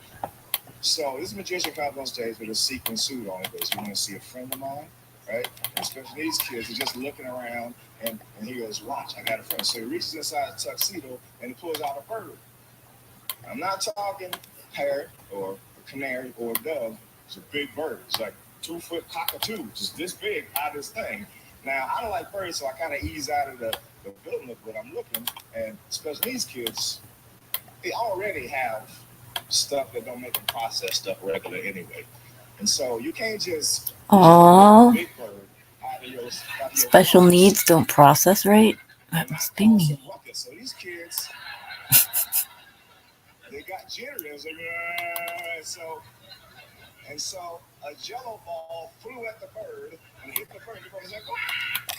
So this magician comes on stage with a sequin suit on. He goes, you want to see a friend of mine? Right? And especially these kids are just looking around, and he goes, watch, I got a friend. So he reaches inside a tuxedo, and he pulls out a bird. I'm not talking parrot or a canary or a dove. It's a big bird. It's like 2-foot cockatoo, just this big out of this thing. Now, I don't like birds, so I kind of ease out of the building of what I'm looking. And especially these kids, they already have stuff that don't make them process stuff regular anyway. And so you can't just Aww. big bird out of your Special needs don't process right. That must be me. So these kids, they got jitters, and so a jello ball flew at the bird and hit the bird. The bird was like, oh,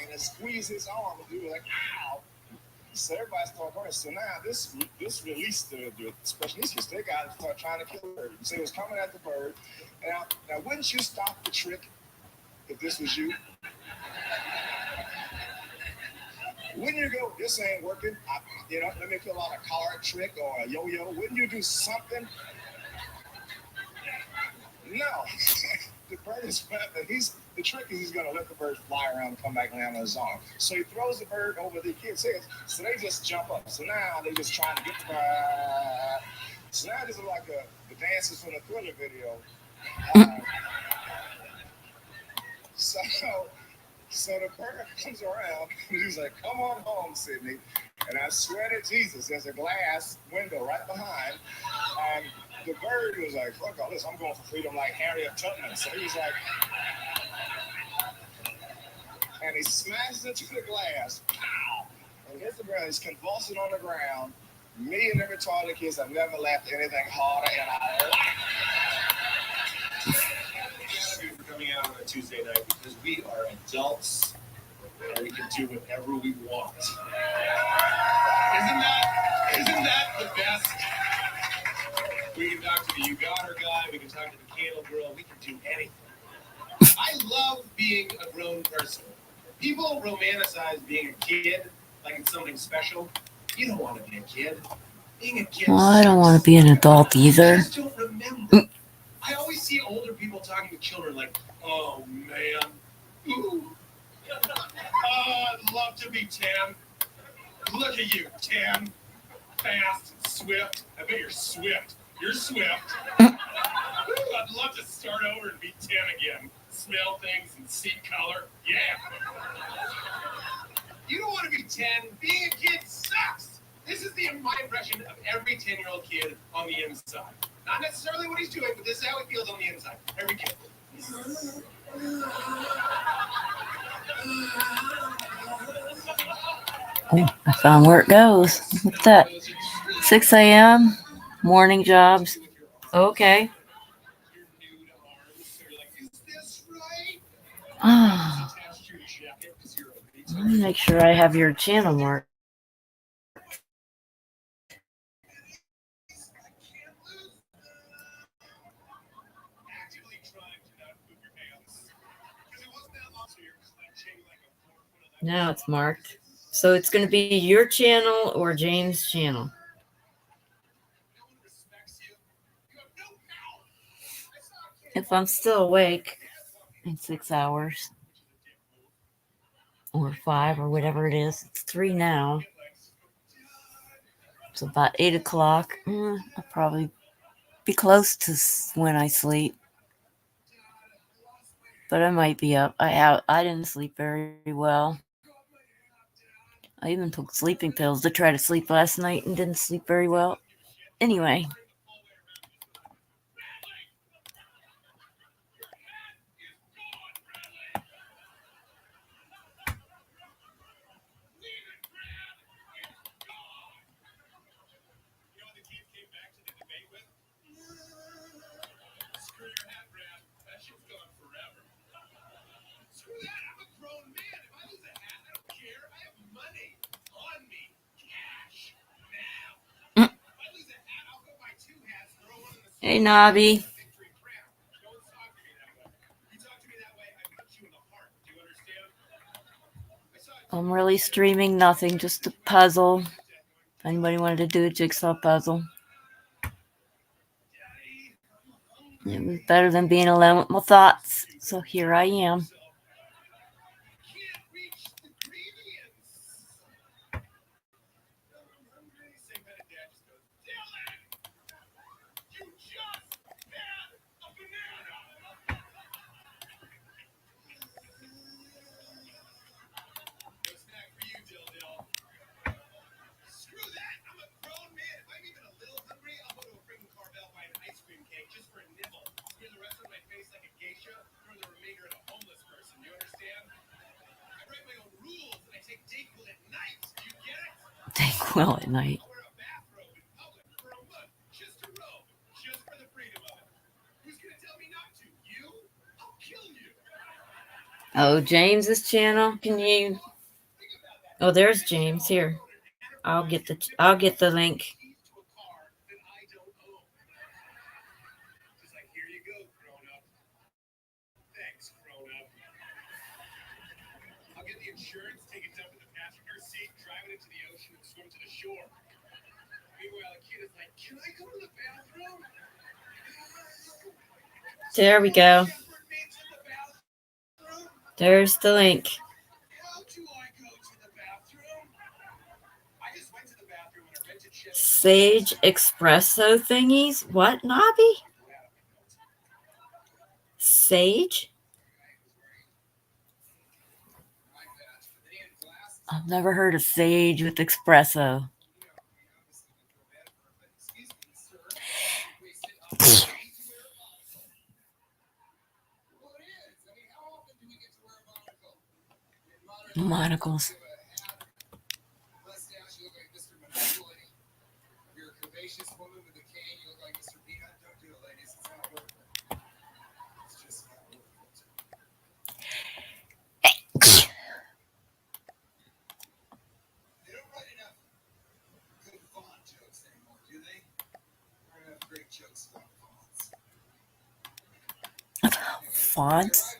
and it squeezed his arm, and he was like, ow. So everybody started running. So now this released the special needs kids. They got to start trying to kill the bird. So it was coming at the bird. Now wouldn't you stop the trick if this was you? Wouldn't you go, this ain't working? Let me pull out a card trick or a yo-yo. Wouldn't you do something? No. The bird is flipping. The trick is he's going to let the bird fly around and come back and land on his arm. So he throws the bird over the kids' heads. So they just jump up. So now they're just trying to get the bird. So now this is like the dances from the Thriller video. So the bird comes around and he's like, come on home, Sydney. And I swear to Jesus, there's a glass window right behind. And the bird was like, fuck all this, I'm going for freedom like Harriet Tubman. So he was like, and he smashes into the glass, pow, and hits the ground. He's convulsing on the ground. Me and the retarded kids have never laughed anything harder in our life. Thank you for coming out on a Tuesday night because we are adults and we can do whatever we want. Isn't that the best? We can talk to the You Got Her guy, we can talk to the Candle Girl, we can do anything. I love being a grown person. People romanticize being a kid like it's something special. You don't want to be a kid. Being a kid. Well, I don't want to be an adult I either. just don't remember. I always see older people talking to children like, oh man, ooh. Oh, I'd love to be 10. Look at you, 10. Fast, swift. I bet you're swift. You're swift. Ooh, I'd love to start over and be 10 again. Smell things and see color. Yeah. You don't want to be 10. Being a kid sucks. This is my impression of every 10-year-old kid on the inside. Not necessarily what he's doing, but this is how it feels on the inside. Every kid. Oh, I found where it goes. What's that? 6 a.m. Morning jobs. Okay. Ah, let me make sure I have your channel marked. Now it's marked. So it's going to be your channel or James' channel. If I'm still awake in 6 hours or 5 or whatever it is, it's 3 now. It's about 8 o'clock. I'll probably be close to when I sleep. But I might be up. I didn't sleep very well. I even took sleeping pills to try to sleep last night and didn't sleep very well. Anyway. Hey, Nobby. I'm really streaming nothing, just a puzzle. If anybody wanted to do a jigsaw puzzle. It was better than being alone with my thoughts. So here I am. Dayquil at night. Oh, James's channel. Can you? Oh, there's James here. I'll get the link. I'll get the insurance, take a dump in the passenger seat, drive it into the ocean, and swim to the shore. Meanwhile, the kid is like, can I go to the bathroom? There we go. There's the link. How do I go to the bathroom? I just went to the bathroom and I rented shit. Sage Espresso thingies? What, Nobby? Sage? I've never heard of Sage with espresso. Monocles. Fonts?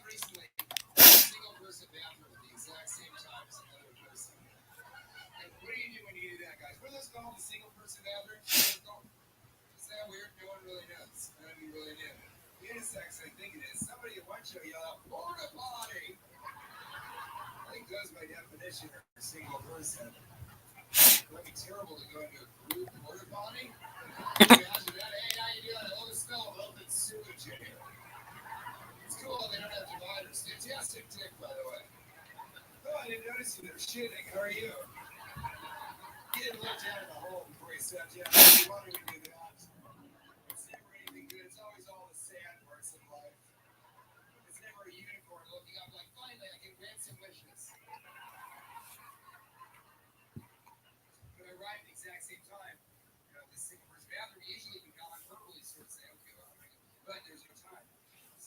it's called? The single person bathroom? Is that weird? No one really knows. None of you really knew. Unisex, I think it is. Somebody at one show yelled out, porta potty! I think those by definition are single person. It would be terrible to go into a group porta potty. Imagine that. Hey, how you doing? I love the smell of open sewage in here. It's cool. They don't have dividers. Fantastic tick, by the way. Oh, I didn't notice you there shitting. How are you? You didn't look down in the hole before you sat down. You wanted to do that. It's never anything good. It's always all the sad parts of life. It's never a unicorn looking up like, finally, I can grant some wishes. But I arrived at the exact same time. You know, this single person bathroom, usually you can non-verbally sort of say, okay, well, but there's no time.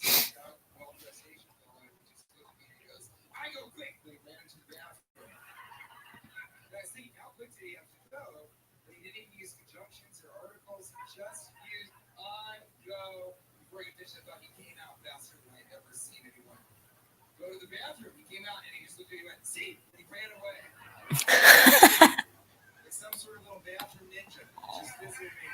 So, well-dressed Asian fellow just goes to me and he goes, I go quickly, ran into the bathroom. And I was thinking, how quick did he have to go? But he didn't even use conjunctions or articles. He just used on, go. Before he finished, I thought he came out faster than I'd ever seen anyone go to the bathroom. He came out and he just looked at me and went, see? And he ran away. It's some sort of little bathroom ninja. Just visited me.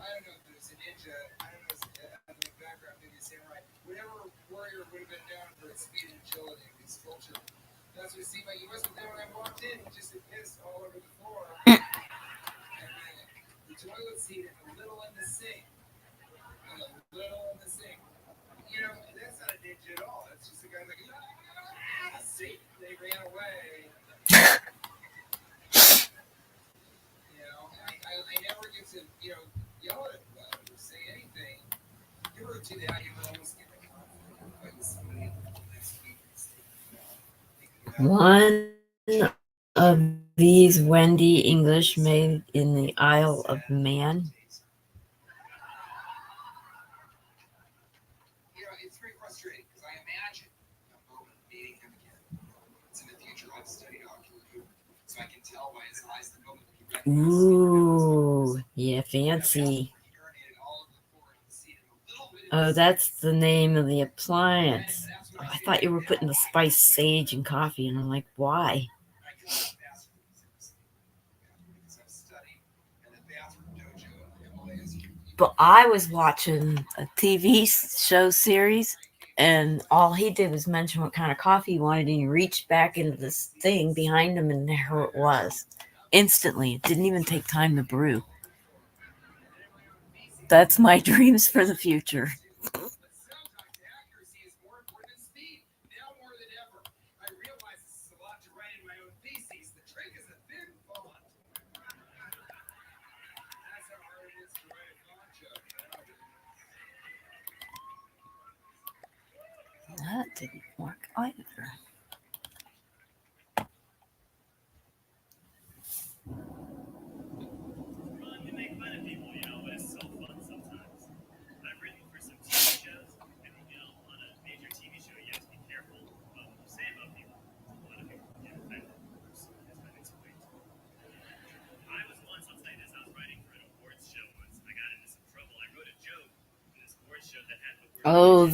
I don't know if it was a ninja. I don't know if it was in the background, maybe a samurai. Whatever warrior would have been known for its speed and agility in his culture. That's what it seemed like. He wasn't there when I walked in. He just had pissed all over the floor. And the toilet seat and a little in the sink. And a little in the sink. You know, that's not a ninja at all. That's just a guy like, see? They ran away. You know, I never get to, you know, yell at him about it or say anything. You ever do that? You would almost get a conflict with somebody next week. One of these Wendy English made in the Isle of Man. You know, it's very frustrating because I imagine a moment meeting him again. It's in the future. I've studied ocular humor, so I can tell by his eyes the moment he recognizes. Ooh, yeah, fancy. Oh, that's the name of the appliance. I thought you were putting the spiced sage in coffee, and I'm like, why? But I was watching a TV show series, and all he did was mention what kind of coffee he wanted, and he reached back into this thing behind him, and there it was. Instantly. It didn't even take time to brew. That's my dreams for the future. That didn't work either. Oh,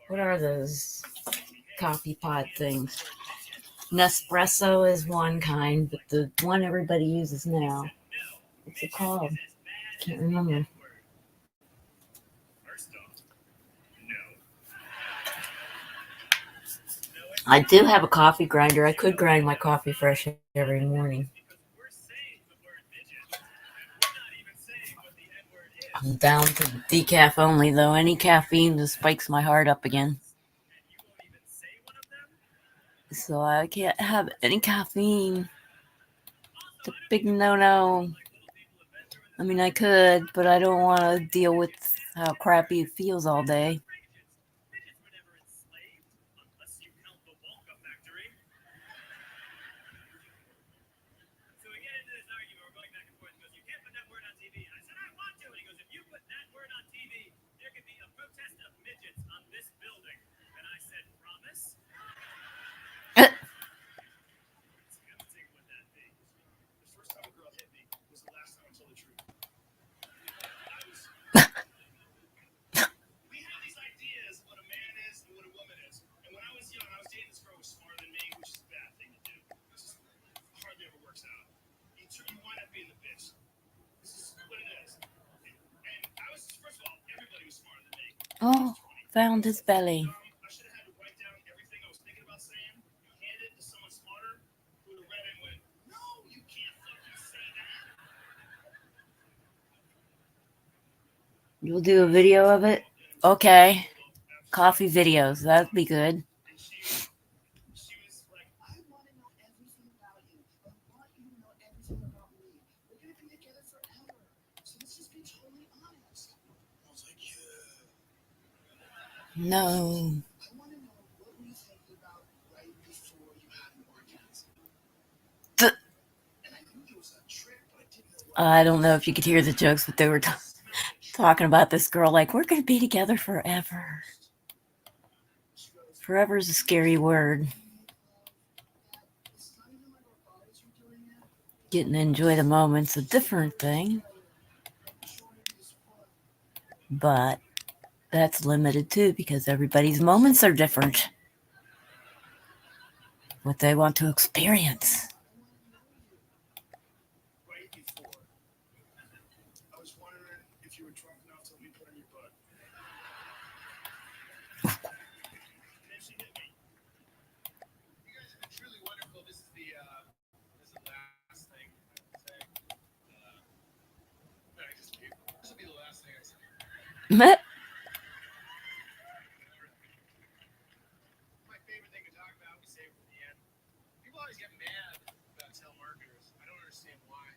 what are those coffee pod things? Nespresso is one kind, but the one everybody uses now, what's it called? Can't remember. I do have a coffee grinder. I could grind my coffee fresh every morning. I'm down to decaf only, though. Any caffeine just spikes my heart up again. So I can't have any caffeine. It's a big no-no. I mean, I could, but I don't want to deal with how crappy it feels all day. being the bitch. This is what it is. And I was, first of all, everybody was smarter than me. Oh, found his belly. I should have had to write down everything I was thinking about saying. You hand it to someone smarter who would have read it and went, no, you can't fucking say that. You'll do a video of it? Okay. Coffee videos. That'd be good. And she was like, I want to know everything about you. I want you to know everything about me. We're going to be together forever. So let's just be totally honest. I was like, yeah. No. I want to know what were you thinking about right before you had an orgasm. And I knew there was a trick, but I didn't know what. I don't know if you could hear the jokes, but they were talking about this girl like, we're going to be together forever. Forever is a scary word. It's not even like our bodies are doing it. Getting to enjoy the moment's a different thing, Enjoying is fun. but that's limited too because everybody's moments are different. What they want to experience. Right before, I was wondering if you were drunk enough to let me put on your butt. And then she hit me. You guys have been truly wonderful. This is the last thing I say. No, just leave. This will be the last thing I say. Meh. My favorite thing to talk about, we save it for the end. People always get mad about telemarketers. I don't understand why.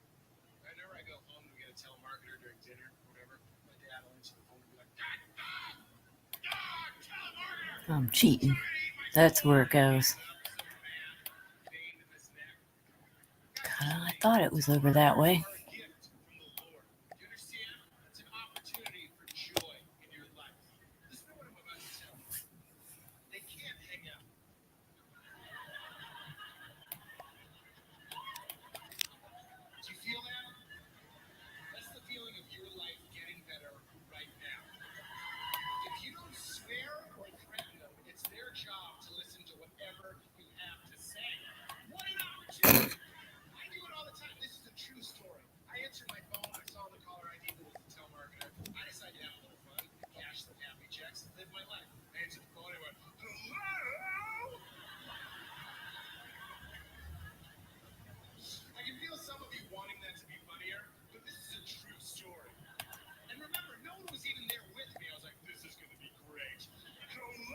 Whenever I go home and we get a telemarketer during dinner or whatever, my dad will answer the phone and be like, "Dad, telemarketer! I'm cheating. That's where it goes. Pain in this neck." God, I thought it was over that way. Are a gift from the Lord. Do you understand? It's an opportunity for joy in your life. Listen to what I'm about to tell you. They can't hang out. Do you feel that? That's the feeling of your life getting better right now. If you don't swear or threaten them, it's their job to listen to whatever you have to say. What an opportunity! I do it all the time. This is a true story. I answered my phone. I saw the caller ID that was the telemarketer. I decided to have a little fun, cash some happy checks, and live my life. I answered the phone and I went, hello? I can feel some of you wanting that to be funnier, but this is a true story. And remember, no one was even there with me. I was like, this is going to be great. Hello?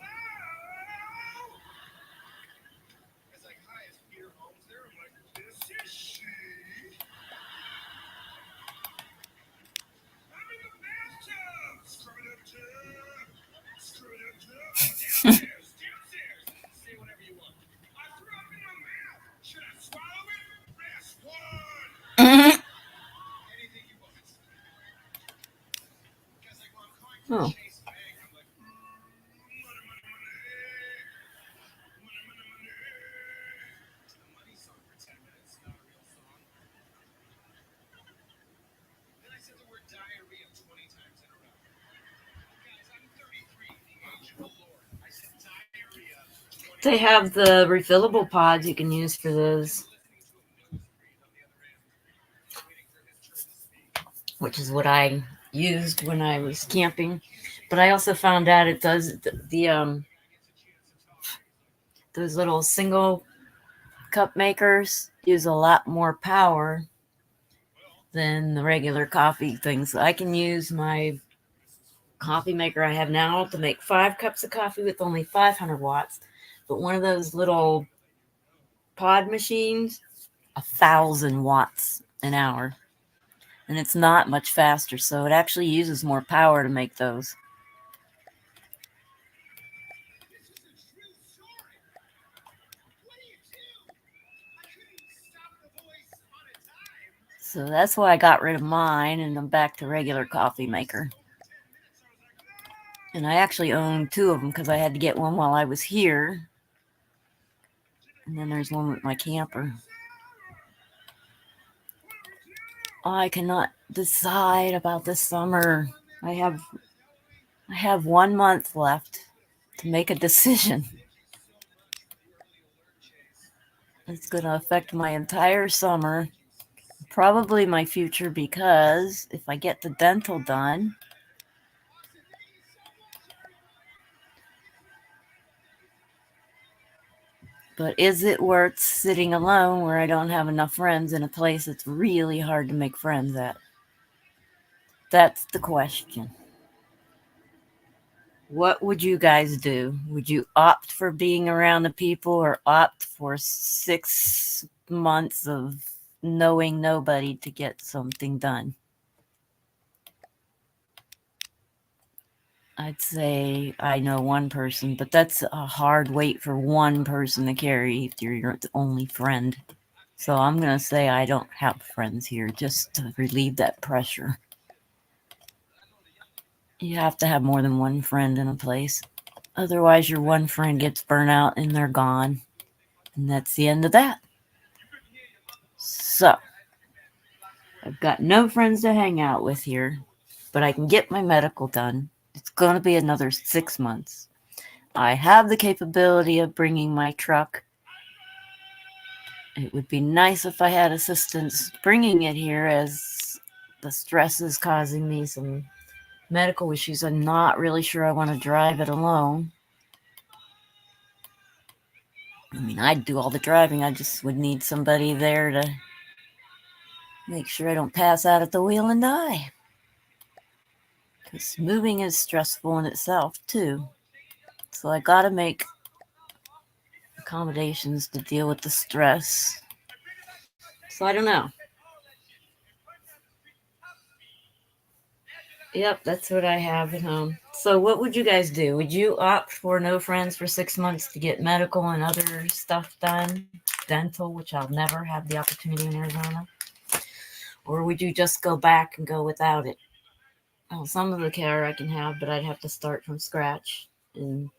As like, hi, is Peter Holmes there? I'm like, this is she. I'm in the bathtub. Scrub it up, tub. Scrub it up, tub. Downstairs, downstairs. Say whatever you want. I threw up in my mouth. Should I swallow it? Press one. Anything you want. Because like when I'm calling for Oh. Chase Bank, I'm like, money, money, money. Money, money, money. It's the money song for 10 minutes, not a real song. Then I said the word diarrhea 20 times in a row. Guys, I'm 33, the age of the Lord. I said diarrhea 20 They have the refillable pods you can use for those, listening to a nose breathe on the other end, waiting for his turn to speak. which is what I used when I was camping. But I also found out it does those little single cup makers use a lot more power than the regular coffee things. I can use my coffee maker I have now to make 5 cups of coffee with only 500 watts. But one of those little pod machines, 1,000 watts an hour. And it's not much faster, so it actually uses more power to make those. This is a true story. What do you do? I couldn't stop the voice on a dime. So that's why I got rid of mine and I'm back to regular coffee maker. And I actually own 2 of them because I had to get one while I was here. And then there's one with my camper. I cannot decide about this summer. I have 1 month left to make a decision. It's going to affect my entire summer. probably my future, because if I get the dental done, but is it worth sitting alone where I don't have enough friends in a place that's really hard to make friends at? That's the question. What would you guys do? Would you opt for being around the people or opt for 6 months of knowing nobody to get something done? I'd say I know one person, but that's a hard weight for one person to carry if you're your only friend. So I'm going to say I don't have friends here, just to relieve that pressure. You have to have more than one friend in a place. Otherwise, your one friend gets burnt out and they're gone. And that's the end of that. So, I've got no friends to hang out with here, but I can get my medical done. It's going to be another 6 months. I have the capability of bringing my truck. It would be nice if I had assistance bringing it here, as the stress is causing me some medical issues. I'm not really sure I want to drive it alone. I mean, I'd do all the driving. I just would need somebody there to make sure I don't pass out at the wheel and die. Because moving is stressful in itself, too. So I gotta make accommodations to deal with the stress. So I don't know. Yep, that's what I have at home. So what would you guys do? Would you opt for no friends for 6 months to get medical and other stuff done? Dental, which I'll never have the opportunity in Arizona? Or would you just go back and go without it? Well, some of the care I can have, but I'd have to start from scratch. And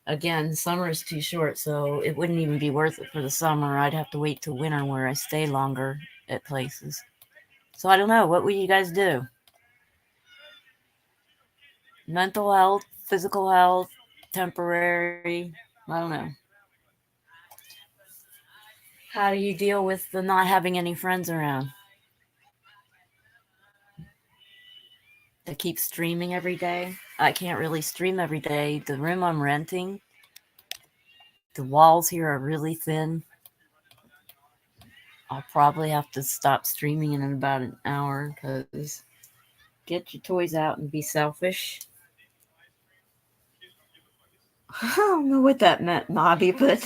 again, summer is too short, so it wouldn't even be worth it for the summer. I'd have to wait till winter where I stay longer at places. So I don't know. What would you guys do? Mental health, physical health, temporary, I don't know. How do you deal with the not having any friends around? To keep streaming every day? I can't really stream every day. The room I'm renting, the walls here are really thin. I'll probably have to stop streaming in about an hour, because get your toys out and be selfish. I don't know what that meant, Bobby, but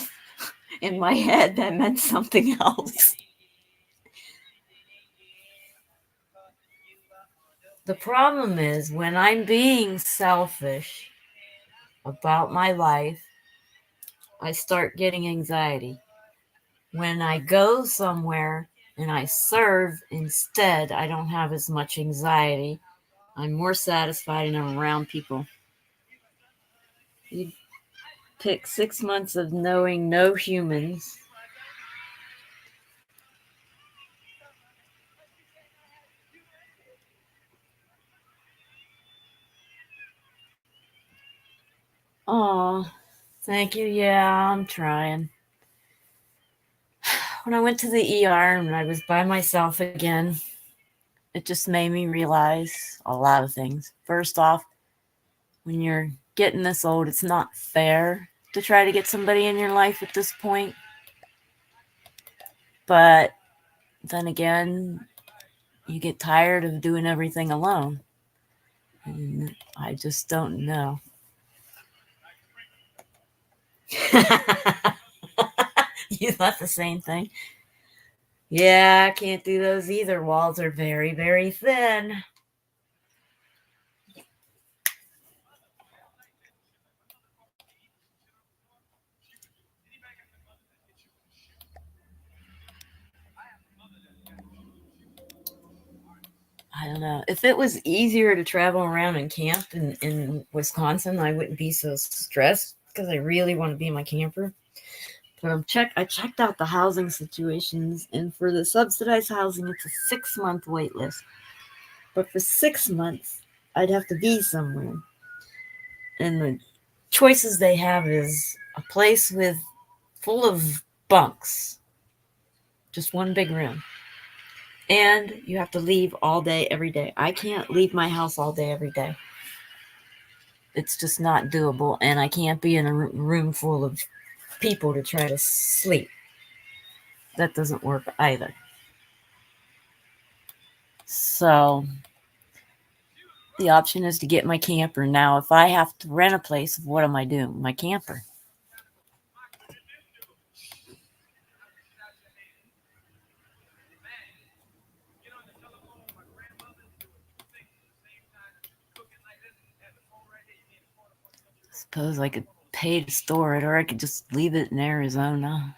in my head that meant something else. The problem is when I'm being selfish about my life, I start getting anxiety. When I go somewhere and I serve instead, I don't have as much anxiety. I'm more satisfied and I'm around people. You pick 6 months of knowing no humans. Oh, thank you. Yeah, I'm trying. When I went to the ER and I was by myself again, it just made me realize a lot of things. First off, when you're getting this old, it's not fair to try to get somebody in your life at this point. But then again, you get tired of doing everything alone. And I just don't know. You thought the same thing? Yeah, I can't do those either. Walls are very, very thin. I don't know. If it was easier to travel around and camp in Wisconsin, I wouldn't be so stressed, because I really want to be in my camper. But I checked out the housing situations, and for the subsidized housing, it's a 6-month wait list. But for 6 months, I'd have to be somewhere. And the choices they have is a place full of bunks, just one big room. And you have to leave all day, every day. I can't leave my house all day, every day. It's just not doable. And I can't be in a room full of people to try to sleep. That doesn't work either. So the option is to get my camper. Now, if I have to rent a place, what am I doing with my camper? Suppose I could pay to store it, or I could just leave it in Arizona.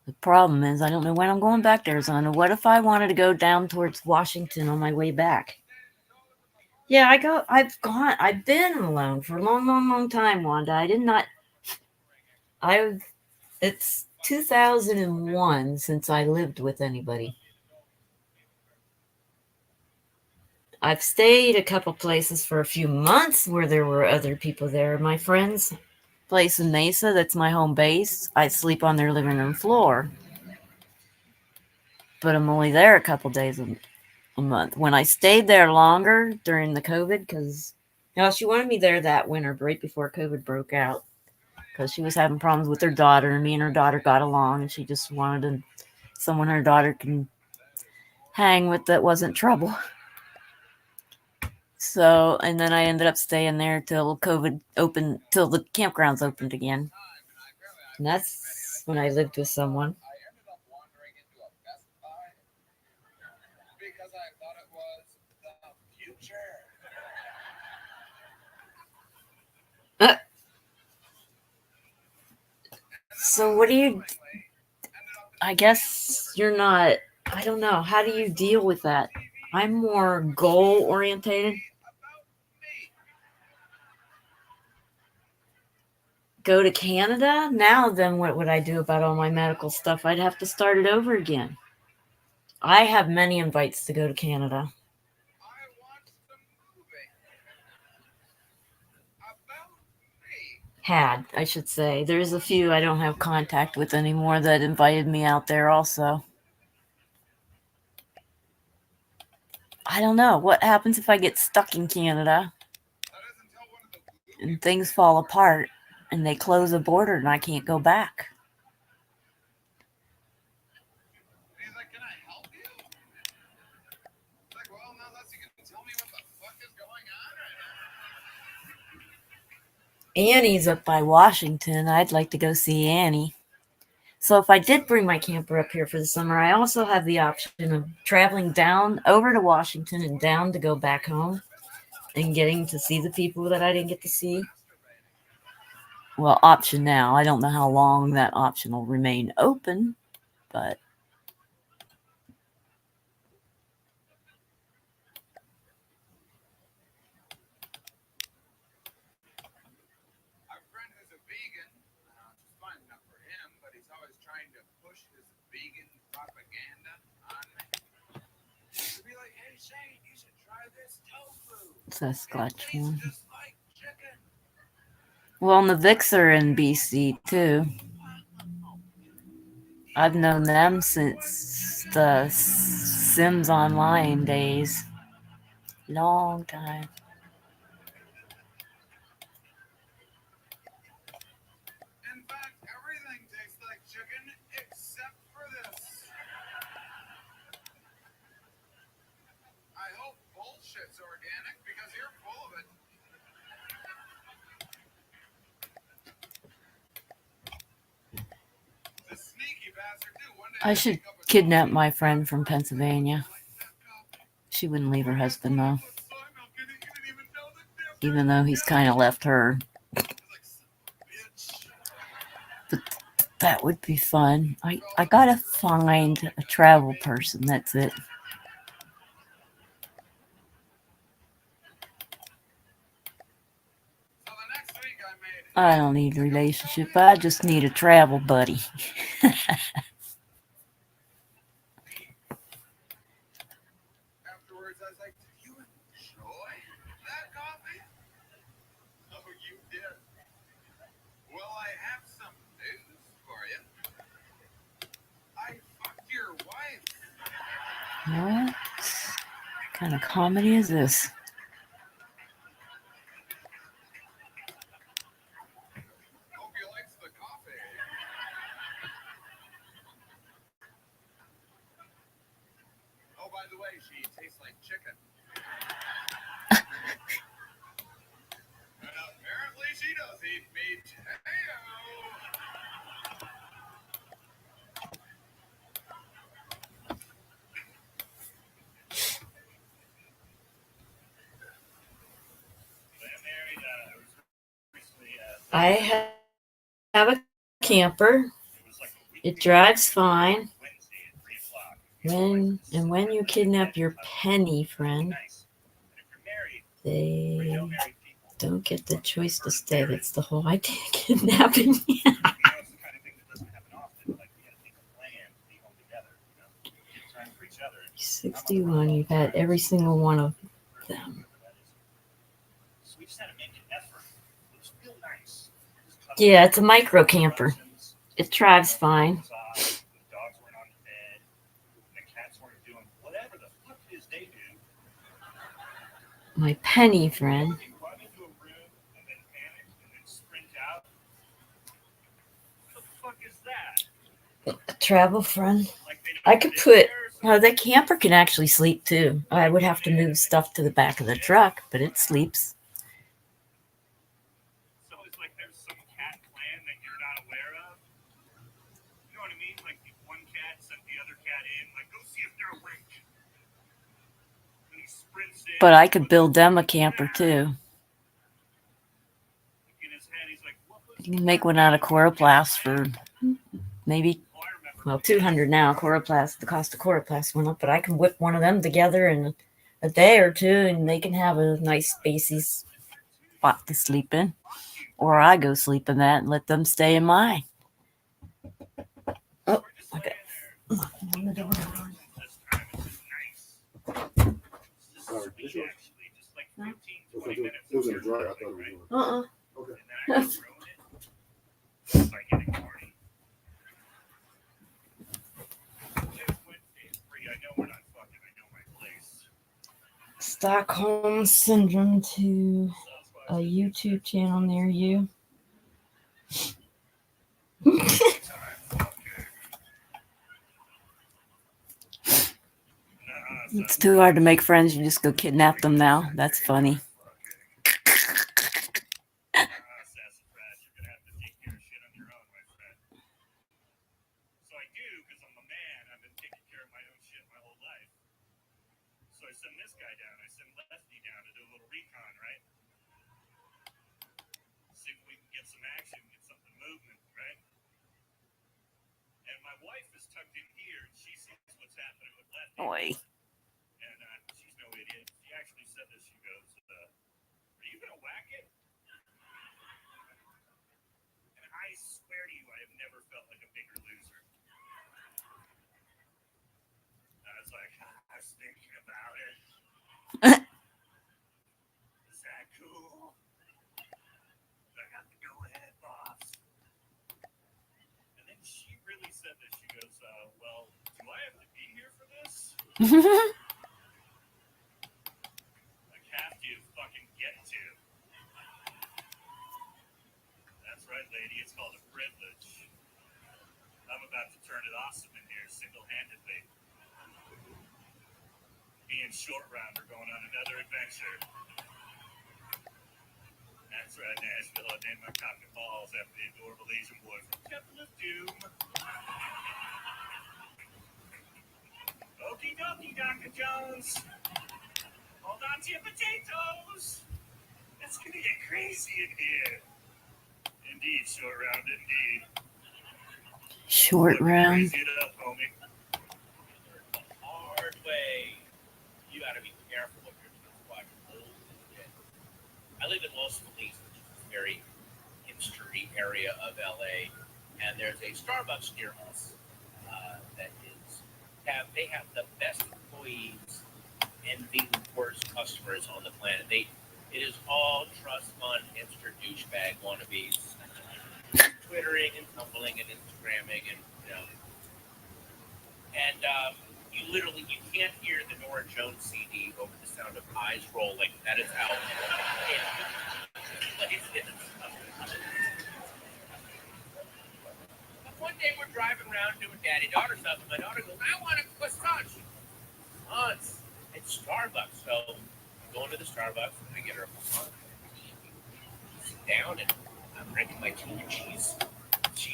The problem is I don't know when I'm going back to Arizona. What if I wanted to go down towards Washington on my way back? Yeah, I've been alone for a long time, Wanda. It's 2001 since I lived with anybody. I've stayed a couple places for a few months where there were other people there. My friend's place in Mesa, that's my home base, I sleep on their living room floor. But I'm only there a couple days a month. When I stayed there longer during the COVID, because she wanted me there that winter, right before COVID broke out, because she was having problems with her daughter, and me and her daughter got along, and she just wanted someone her daughter can hang with that wasn't trouble. So, and then I ended up staying there till COVID opened, till the campgrounds opened again. And that's when I lived with someone. I ended up wandering into a Best Buy because I thought it was the future. So what do you, I guess you're not, I don't know, how do you deal with that? I'm more goal orientated. Go to Canada? Now then what would I do about all my medical stuff? I'd have to start it over again. I have many invites to go to Canada. I watched the movie about me. Had, I should say. There's a few I don't have contact with anymore that invited me out there also. I don't know. What happens if I get stuck in Canada and things fall apart and they close the border and I can't go back? He's like, can I help you? It's like, well, not unless you can tell me what the fuck is going on right now. Annie's up by Washington. I'd like to go see Annie. So if I did bring my camper up here for the summer, I also have the option of traveling down over to Washington and down to go back home and getting to see the people that I didn't get to see. Well, option now. I don't know how long that option will remain open, but Our friend who's a vegan, it's fine enough for him, but he's always trying to push his vegan propaganda on me. To be like, hey Shane, you should try this tofu. Saskatchewan. It tastes just like chicken. Well, and the Vicks are in BC too. I've known them since the Sims Online days. Long time. In fact, everything tastes like chicken except for this. I hope bullshit's organic because you're full of it. The sneaky bastard too. One day I should kidnap my friend from Pennsylvania. She wouldn't leave her husband though, even though he's kind of left her. But that would be fun. I gotta find a travel person. That's it. I don't need a relationship. I just need a travel buddy. Afterwards, I was like, did you enjoy that coffee? Oh, you did. Well, I have some news for you. I fucked your wife. What kind of comedy is this? Hope you likes the coffee. Oh, by the way, she tastes like chicken. And apparently she does eat meat. Hey-o. I have a camper. It drives fine. When you kidnap your penny friend, they don't get the choice to stay. That's the whole idea of kidnapping. 61. You've had every single one of them. Yeah, it's a micro camper. It drives fine. My penny friend. A travel friend. I could put. The camper can actually sleep too. I would have to move stuff to the back of the truck, but it sleeps. So it's like there's some cat clan that you're not aware of. You know what I mean? Like one cat sent the other cat in, like, go see if they're awake. And he sprints in. But I could build them a camper too. In his head, he's like, what was You can make one out of Coroplast for maybe, well, $200 now. Coroplast, the cost of Coroplast went up, but I can whip one of them together in a day or two, and they can have a nice spacey spot to sleep in. Or I go sleep in that and let them stay in mine. Oh, okay. this time? It's nice. Actually, just like 15, 20 minutes. It was in the dryer. I thought it was in the Uh-uh. Okay. And then I can ruin it by getting horny. Today's Wednesday is free. I know we're not fucking. I know my place. Stockholm Syndrome to a YouTube channel near you. It's too hard to make friends. You just go kidnap them now. That's funny. Sassafras, you're gonna have to take care of shit on your own, my friend. So I do, because I'm a man. I've been taking care of my own shit my whole life. So I send this guy down. I send Lefty down to do a little recon, right? See if we can get some action, get something movement, right? And my wife is tucked in here, and she sees what's happening with Lefty. Boy. And she's no idiot. She actually said this. She goes, are you going to whack it? And I swear to you, I have never felt like a bigger loser. I was like, I was thinking about it. Is that cool? I got the go-ahead, boss. And then she really said this. She goes, well, do I have to be here for this? Like, have to fucking get to. That's right, lady. It's called a privilege. I'm about to turn it awesome in here single-handedly. Me and Short Round are going on another adventure. That's right, Nashville. I named my cock and balls after the adorable Asian boy from Temple of Doom. Okie dokie, Dr. Jones. Hold on to your potatoes. It's gonna get crazy in here. Indeed, Short Round, indeed. Short round. Crazy it up, homie. The hard way. You gotta be careful if you're too fucking old and shit. I live in Los Feliz, which is a very hipstery area of LA, and there's a Starbucks near us that they have the best employees and the worst customers on the planet. It is all trust fund hipster douchebag wannabes, twittering and tumbling and Instagramming and you can't hear eyes rolling. That is how it is. But one day we're driving around doing daddy-daughter stuff, and my daughter goes, I want a croissant. Oh, it's Starbucks. So I go into the Starbucks, and I get her a croissant. Sit down, and I'm drinking my tea, and she's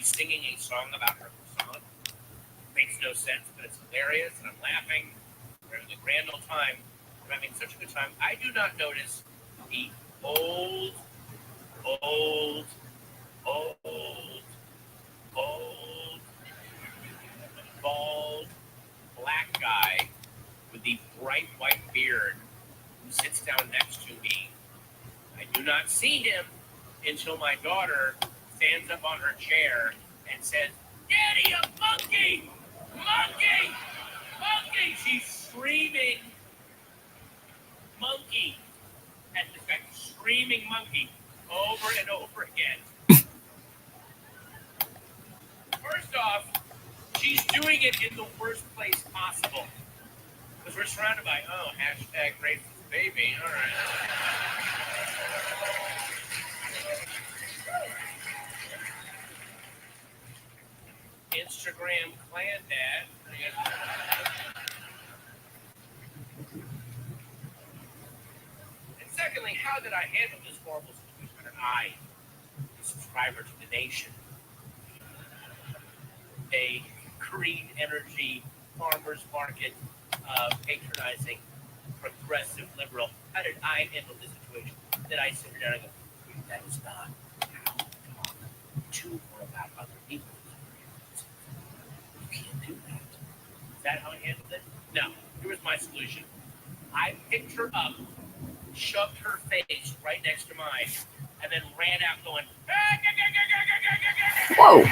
singing a song about her croissant. Makes no sense, but it's hilarious, and I'm laughing. We're having a grand old time. I'm having such a good time. I do not notice the old, bald, black guy with the bright white beard who sits down next to me. I do not see him until my daughter stands up on her chair and says, Daddy, a monkey! Monkey! Monkey! She's screaming monkey at this guy, screaming monkey over and over again. First off, she's doing it in the worst place possible. Because we're surrounded by, hashtag racist baby. All right. Instagram clan dad. And secondly, how did I handle this horrible situation? I, a subscriber to the nation, a green energy farmers market patronizing progressive liberal. How did I handle this situation? Did I sit down and go, that is not how to talk to or about other people? You can't do that. Is that how I handled it? No. Here was my solution. I picked her up, shoved her face right next to mine, and then ran out going, Whoa.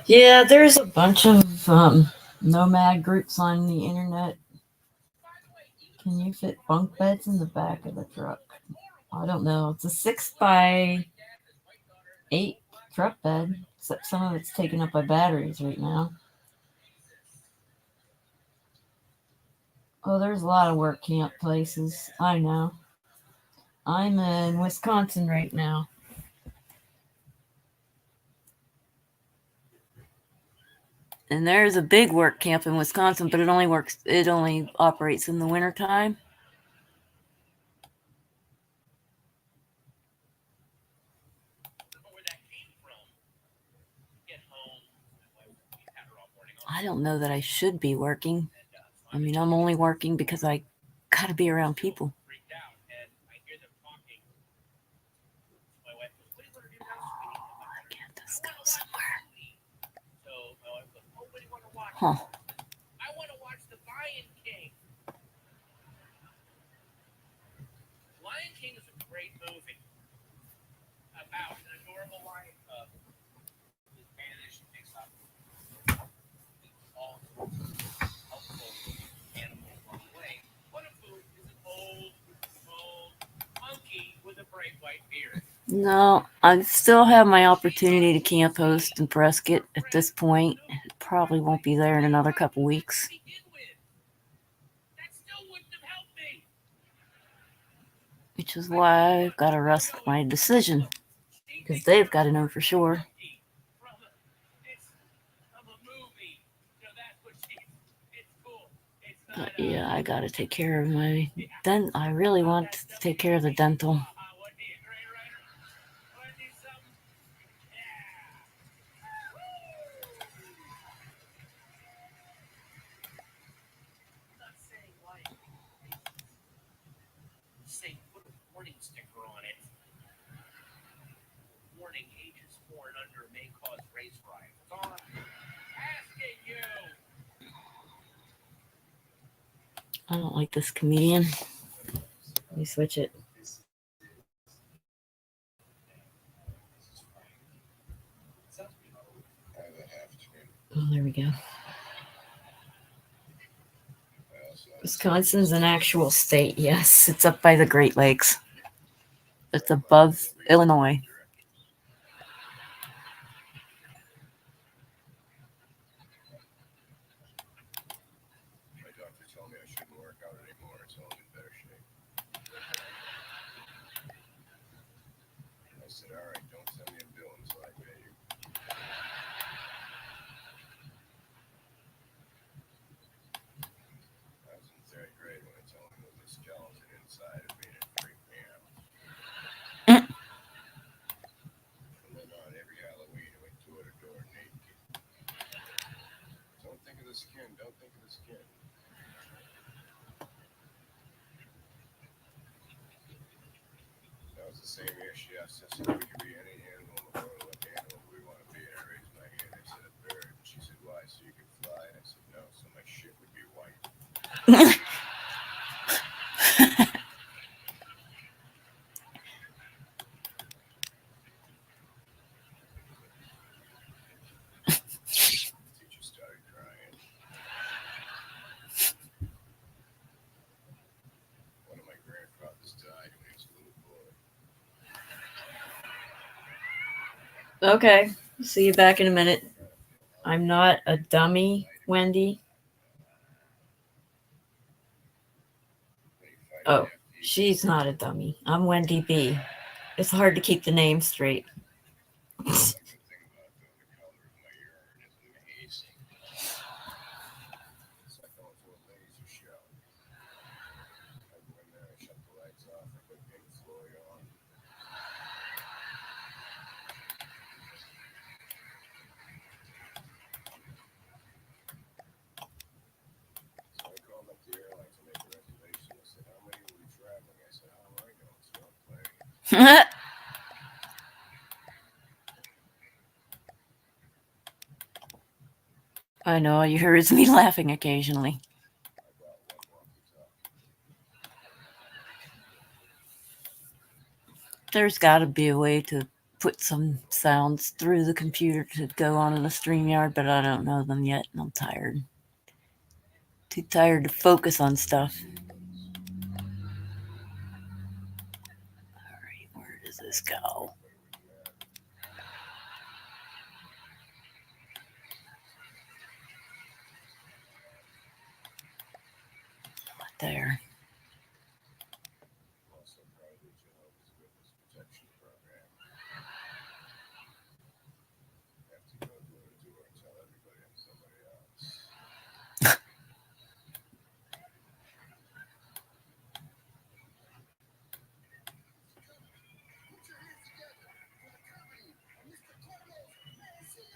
Yeah, there's a bunch of nomad groups on the internet. Can you fit bunk beds in the back of the truck? I don't know. It's a 6x8 truck bed, except some of it's taken up by batteries right now. Oh, there's a lot of work camp places. I know. I'm in Wisconsin right now. And there's a big work camp in Wisconsin, but it only operates in the wintertime. I don't know that I should be working. I mean, I'm only working because I gotta be around people. Why can't this go somewhere? Huh. I want to watch The Lion King. Lion King is a great movie about an adorable lion cub who's banished and picks up all helpful animals on the way. One of whom is an old monkey with a bright white beard. No, I still have my opportunity to camp host in Prescott at this point. It probably won't be there in another couple weeks. That still wouldn't have helped me. Which is why I've got to rest my decision. Because they've got to know for sure. But yeah, I got to take care of my... I really want to take care of the dental. Say put a warning sticker on it. Warning: ages 4 and under may cause race riots. That's all I'm asking you. I don't like this comedian. Let me switch it. Oh, there we go. Wisconsin's an actual state, yes. It's up by the Great Lakes. It's above Illinois. the skin. Don't think of the skin. That was the same year she asked us if we could be any animal in the world, what animal we want to be. And I raised my hand. I said a bird. And she said, why? So you can fly? And I said, no, so my shit would be white. The teacher started crying. One of my grandfathers died when he was a little boy. Okay. See you back in a minute. I'm not a dummy, Wendy. Oh, she's not a dummy. I'm Wendy B. It's hard to keep the name straight. The good thing about it, though, the color of my urine is amazing. It's like going to a laser show. I go in there, I shut the lights off, I put Pink Floyd on. So I called up the airline to make a reservation. I said, how many will be traveling? I said, how am I going? So I'm playing. I know all you hear is me laughing occasionally. I bought one walkie-talkie. There's got to be a way to put some sounds through the computer to go onto the StreamYard, but I don't know them yet, and I'm tired. Too tired to focus on stuff. All right, where does this go? There. Also, private Jehovah's Witness protection program. You have to go door to door and tell everybody I'm somebody else. Put your hands together for the comedy of Mr. Carlos Mencia.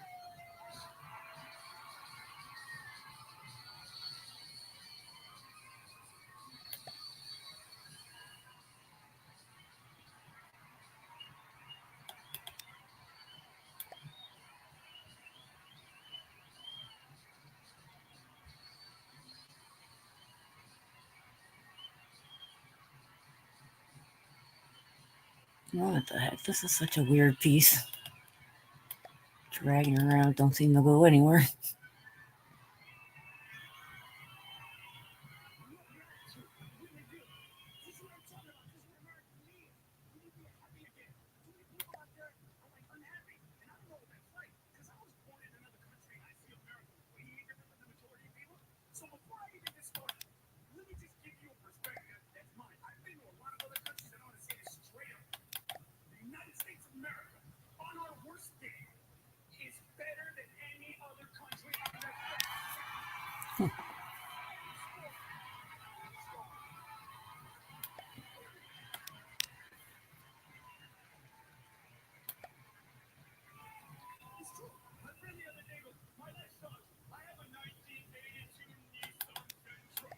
What the heck? This is such a weird piece. Dragging around, don't seem to go anywhere. So before I even get started, let me just give you a perspective that's mine. I've been to a lot of other countries and I want to say this straight up. The United States of America, on our worst day, is better than any other country on the planet. It's true. My friend the other day goes, my life sucks. I have a 1982 Nissan Sentra.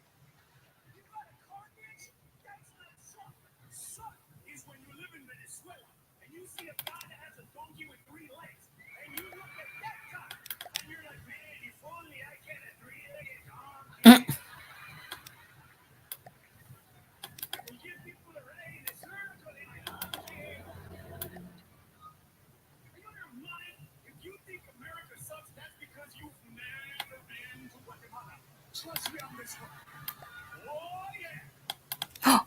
You got a car, bitch? That's not suck. Suck is when you live in Venezuela and you see a guy that has a donkey with 3 legs, and you look at that guy and you're like, man, if only I get a 3-legged donkey. We give people a ride in a circle in a donkey. Are you out of your mind? If you think America sucks, that's because you've never been to Guatemala. Trust me on this one. Oh, yeah. Oh,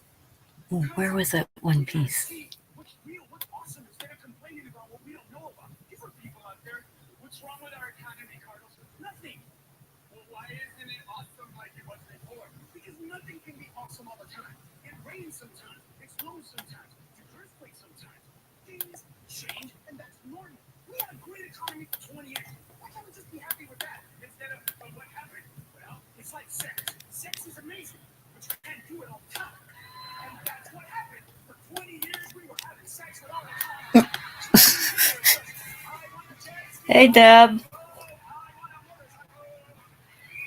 where was that one piece? See what's real, what's awesome, instead of complaining about what we don't know about. Different people out there. What's wrong with our economy, Carlos? Nothing. Well, why isn't it awesome like it was before? Because nothing can be awesome all the time. It rains sometimes. It snows sometimes. There's earthquakes sometimes. Things change, and that's normal. We had a great economy for 20 years. Why can't we just be happy with that instead of what happened? Well, it's like sex. Sex is amazing, but you can't do it all the time. And that's what happened. For 20 years, we were having sex with all the time. Hey, Deb.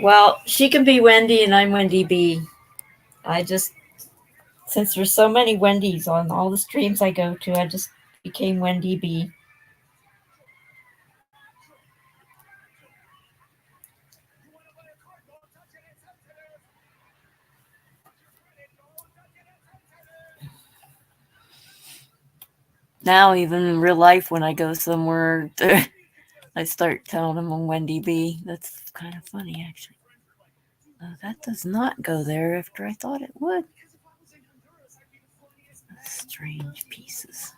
Well, she can be Wendy and I'm Wendy B. I just, since there's so many Wendy's on all the streams I go to, I just became Wendy B. Now, even in real life, when I go somewhere, I start telling them I'm Wendy B. That's kind of funny, actually. That does not go there after I thought it would. Strange pieces.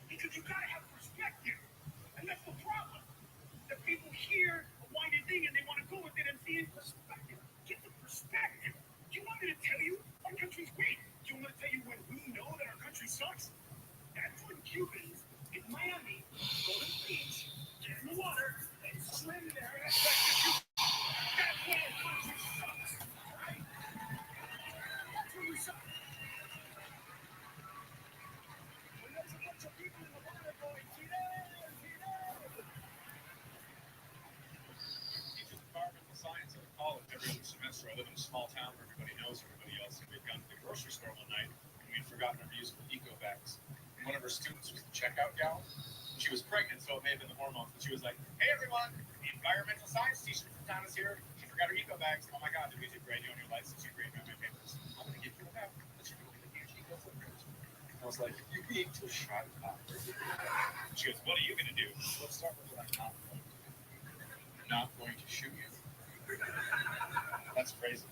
Because you gotta have perspective. And that's the problem. The people hear a whiny thing and they want to go with it and see in perspective. Get the perspective. Do you want me to tell you our country's great? Do you want me to tell you when we know that our country sucks? That's when Cubans in Miami go to the beach, get in the water, and swim there and expect to Cuba. That's when our country sucks. Right? That's when we suck. When there's a bunch of people in the water going, Fidel, Fidel. Teaches environmental science at a college every other semester. I live in a small town where everybody knows everybody else. And we'd gone to the grocery store one night and we'd forgotten our reusable eco bags. And one of her students was the checkout gal. She was pregnant, so it may have been the hormones, but she was like, "Hey everyone, the environmental science teacher from town is here. She forgot her eco bags. Oh my god, did we do great on your license? You grade my papers. I'm gonna give you a bag. Let you go get a huge eco footprint." I was like, "You're being too shy about it." She goes, "What are you gonna do?" Let's start with what I'm not going to do. I'm not going to shoot you. That's crazy.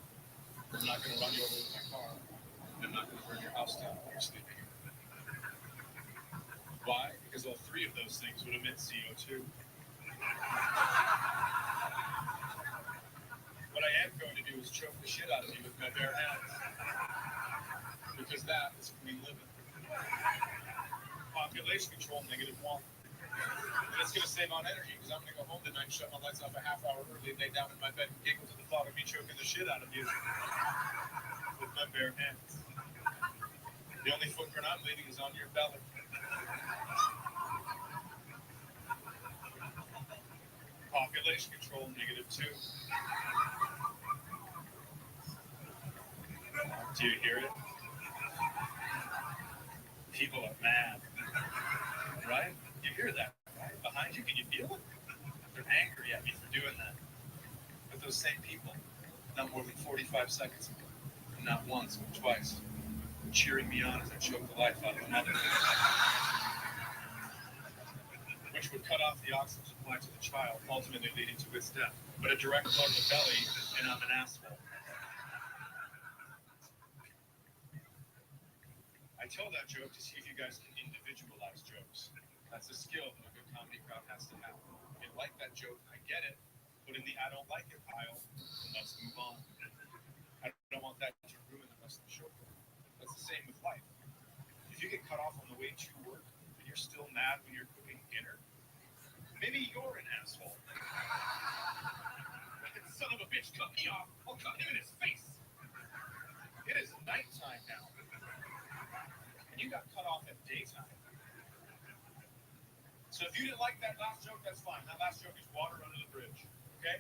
I'm not going to run you over with my car. I'm not going to burn your house down while you're sleeping. Why? Because all three of those things would emit CO2. What I am going to do is choke the shit out of you with my bare hands. Because that is who we live in. Population control -1. And it's going to save on energy because I'm going to go home tonight and shut my lights off a half hour early, lay down in my bed and giggle to the thought of me choking the shit out of you with my bare hands. The only footprint I'm leaving is on your belly. Population control -2. Do you hear it? People are mad. Right? You hear that, right? Behind you, can you feel it? They're angry at me for doing that. But those same people, not more than 45 seconds ago, not once, but twice, cheering me on as I choke the life out of another. Which would cut off the oxygen supply to the child, ultimately leading to its death. But a direct blow to the belly, and I'm an asshole. I tell that joke to see if you guys can individualize jokes. That's a skill that a good comedy crowd has to have. If you like that joke, I get it. But in the I don't like it pile, let's move on. I don't want that to ruin the rest of the show. That's the same with life. If you get cut off on the way to work, and you're still mad when you're cooking dinner, maybe you're an asshole. That son of a bitch cut me off. I'll cut him in his face. It is nighttime now. And you got cut off at daytime. So So if you didn't like that last joke, that's fine. That last joke is water under the bridge. Okay?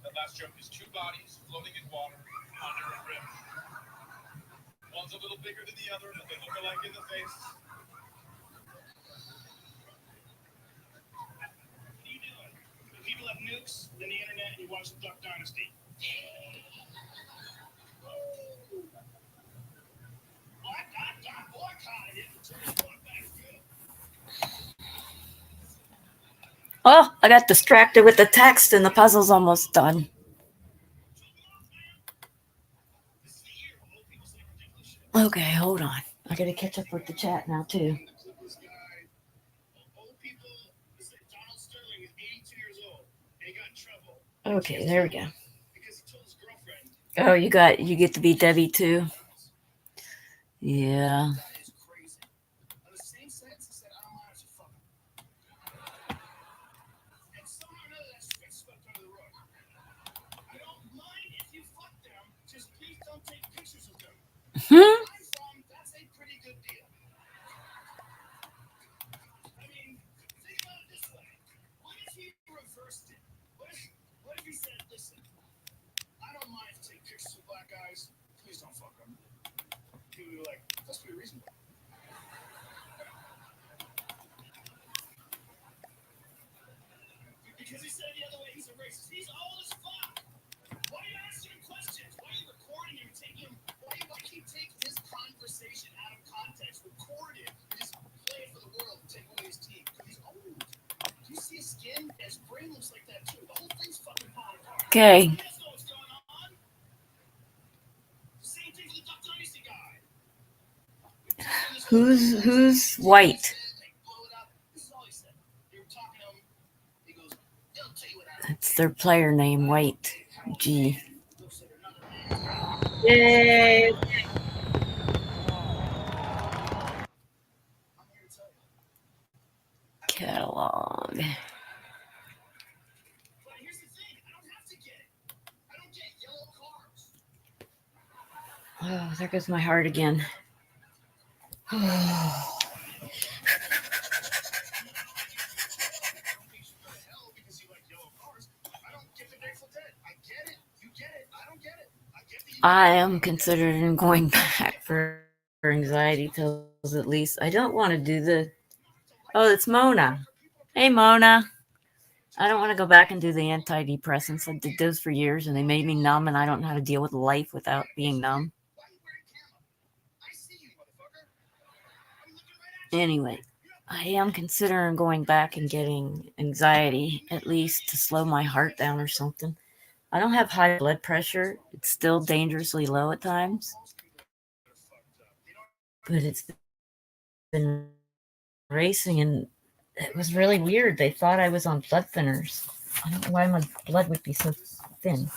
That last joke is two bodies floating in water under a bridge. One's a little bigger than the other, but they look alike in the face. What are you doing? When people have nukes, then the internet, and you watch the Duck Dynasty. I boycotted it until they brought back good. Oh, I got distracted with the text and the puzzle's almost done. Okay, hold on. I gotta catch up with the chat now, too. This guy, old people, Donald Sterling is 82 years old, and he got in trouble Okay, there we go. because he told his girlfriend. Oh, you get to be Debbie, too? Yeah. That is crazy. On the same sentence, he said, I don't mind if you fuck him. And somehow or another, that's gets swept under the rug. I don't mind if you fuck them, just please don't take pictures of them. Hmm? Where I'm from, that's a pretty good deal. I mean, think about it this way. What if he reversed it? What if he said, listen, I don't mind if you take pictures of black guys, please don't fuck them. He would be like, that's pretty reasonable. Because he said it the other way, he's a racist. He's old as fuck. Why are you asking him questions? Why are you recording him? Why keep taking his conversation out of context? Record it and just play it for the world and take away his teeth. Because he's old. Do you see his skin? His brain looks like that too. The whole thing's fucking falling apart. Okay. You guys know what's going on? Same thing for the Duck Dynasty guy. Who's white? That's their player name, White. G. Yay! Catalog. But here's the thing, I don't have to get it. I don't get yellow cars. Oh, there goes my heart again. Because you like yellow cars. I don't get the Grateful Dead. I get it. You get it. I don't get it. I get the I am considering going back for anxiety pills at least. I don't want to do the... Oh, it's Mona. Hey, Mona. I don't want to go back and do the antidepressants. I did those for years, and they made me numb, and I don't know how to deal with life without being numb. Why are you wearing camo? I see you, motherfucker. I'm looking right at you. Anyway, I am considering going back and getting anxiety, at least to slow my heart down or something. I don't have high blood pressure. It's still dangerously low at times. But it's been racing, and it was really weird. They thought I was on blood thinners. I don't know why my blood would be so thin.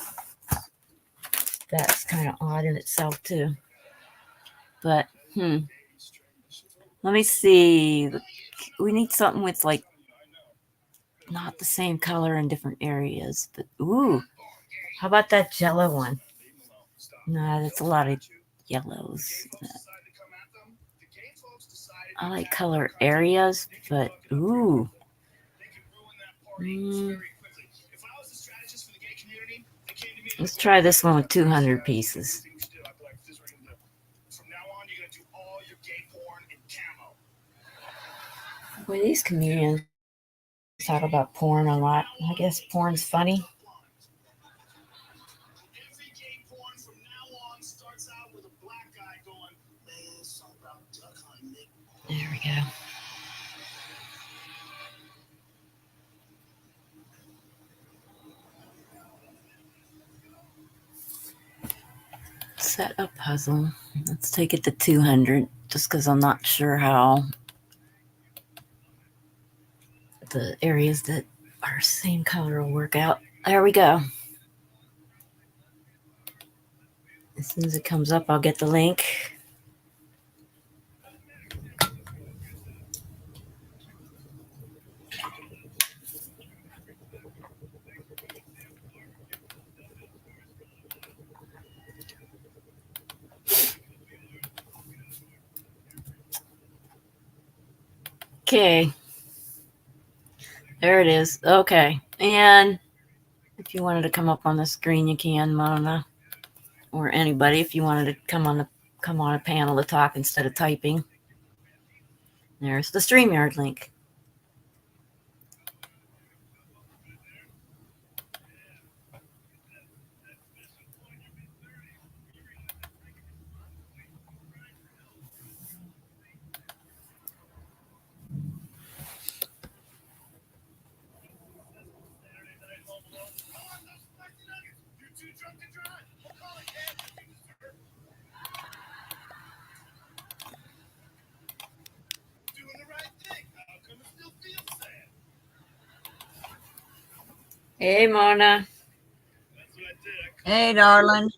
That's kind of odd in itself, too. But, let me see. We need something with, like, not the same color in different areas. But, ooh, how about that Jello one? Nah, that's a lot of yellows. I like color areas, but, ooh. Let's try this one with 200 pieces. Boy, these comedians talk about porn a lot. I guess porn's funny. Every gay porn from now on starts out with a black guy going, man, something about duck hunting. There we go. Set a puzzle. Let's take it to 200, just because I'm not sure how the areas that are same color will work out. There we go. As soon as it comes up, I'll get the link. Okay. There it is. Okay. And if you wanted to come up on the screen, you can, Mona, or anybody. If you wanted to come on a panel to talk instead of typing, there's the StreamYard link. You're too drunk to drive. We'll call a cab for you, sir. Doing the right thing. How come it still feels sad? Hey, Mona. That's what I did. Hey, darling.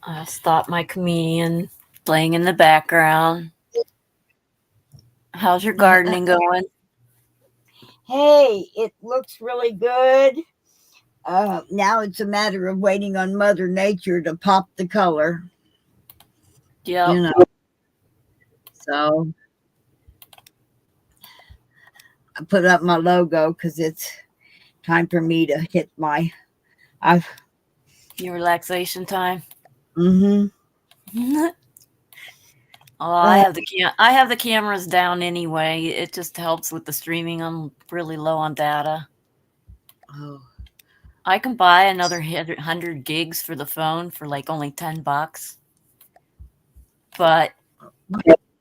I stopped my comedian playing in the background. How's your gardening going? Hey, it looks really good. Now it's a matter of waiting on Mother Nature to pop the color, Yep. you know. So I put up my logo because it's time for me to hit my. Your relaxation time. Mm-hmm. Oh, I have the cameras down anyway. It just helps with the streaming. I'm really low on data. Oh, I can buy another 100 gigs for the phone for like only $10, but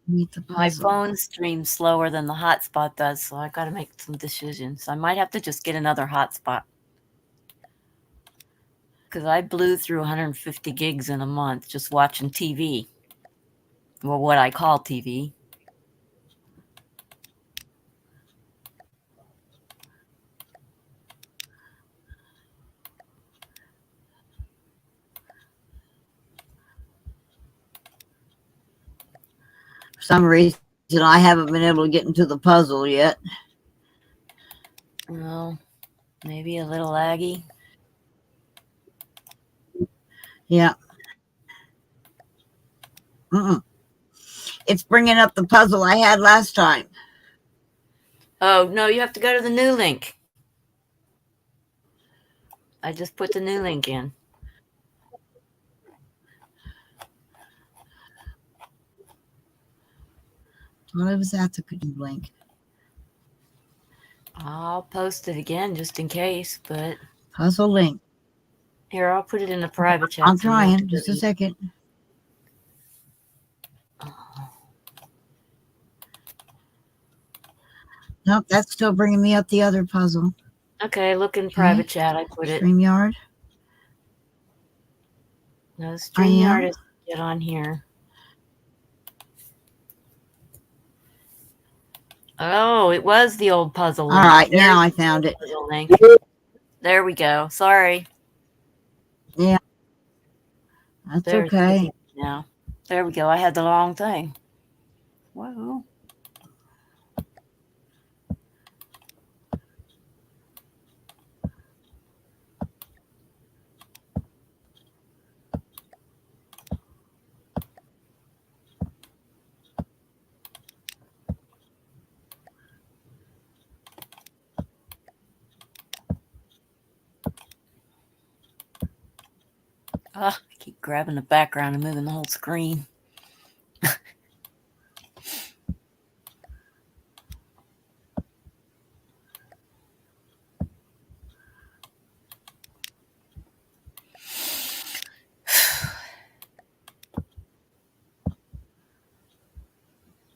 meet the my puzzle. phone streams slower than the hotspot does, so I got to make some decisions. I might have to just get another hotspot because I blew through 150 gigs in a month just watching TV. Well, what I call TV. For some reason, I haven't been able to get into the puzzle yet. Well, maybe a little laggy. Yeah. It's bringing up the puzzle I had last time. Oh, no, you have to go to the new link. I just put the new link in. Well, it was at the new link. I'll post it again just in case, but Puzzle link. here, I'll put it in the private chat. I'm so you don't have trying. to Just a delete. second. Nope, that's still bringing me up the other puzzle. Okay, look in private chat. I put it. StreamYard. No, I am. StreamYard is get on here. Oh, it was the old puzzle All link. right, There's now I the found old it. puzzle link. There we go. Sorry. Yeah, that's There's the okay. link now. There we go. I had the wrong thing. Whoa. I keep grabbing the background and moving the whole screen.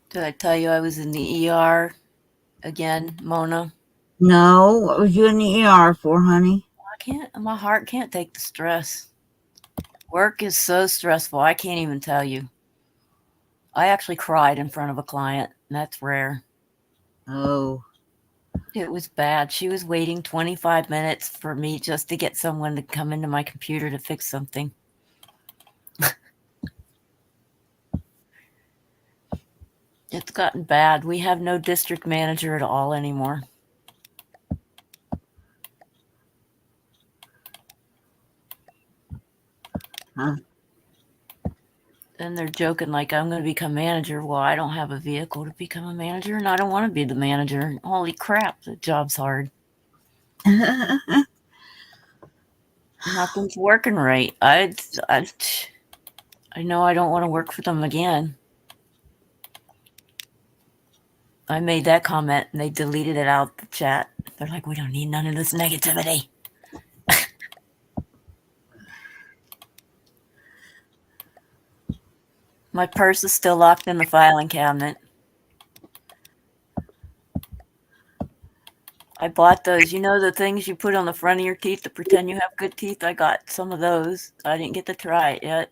Did I tell you I was in the ER again, Mona? No, what was you in the ER for, honey? My heart can't take the stress. Work is so stressful. I can't even tell you. I actually cried in front of a client, and that's rare. Oh, It was bad. She was waiting 25 minutes for me just to get someone to come into my computer to fix something. It's gotten bad. We have no district manager at all anymore. huh? then they're joking like I'm going to become manager. Well, I don't have a vehicle to become a manager, and I don't want to be the manager. Holy crap, the job's hard. Nothing's working right. I know I don't want to work for them again. I made that comment and they deleted it out the chat. They're like, we don't need none of this negativity. My purse is still locked in the filing cabinet. I bought those, the things you put on the front of your teeth to pretend you have good teeth. I got some of those. I didn't get to try it yet.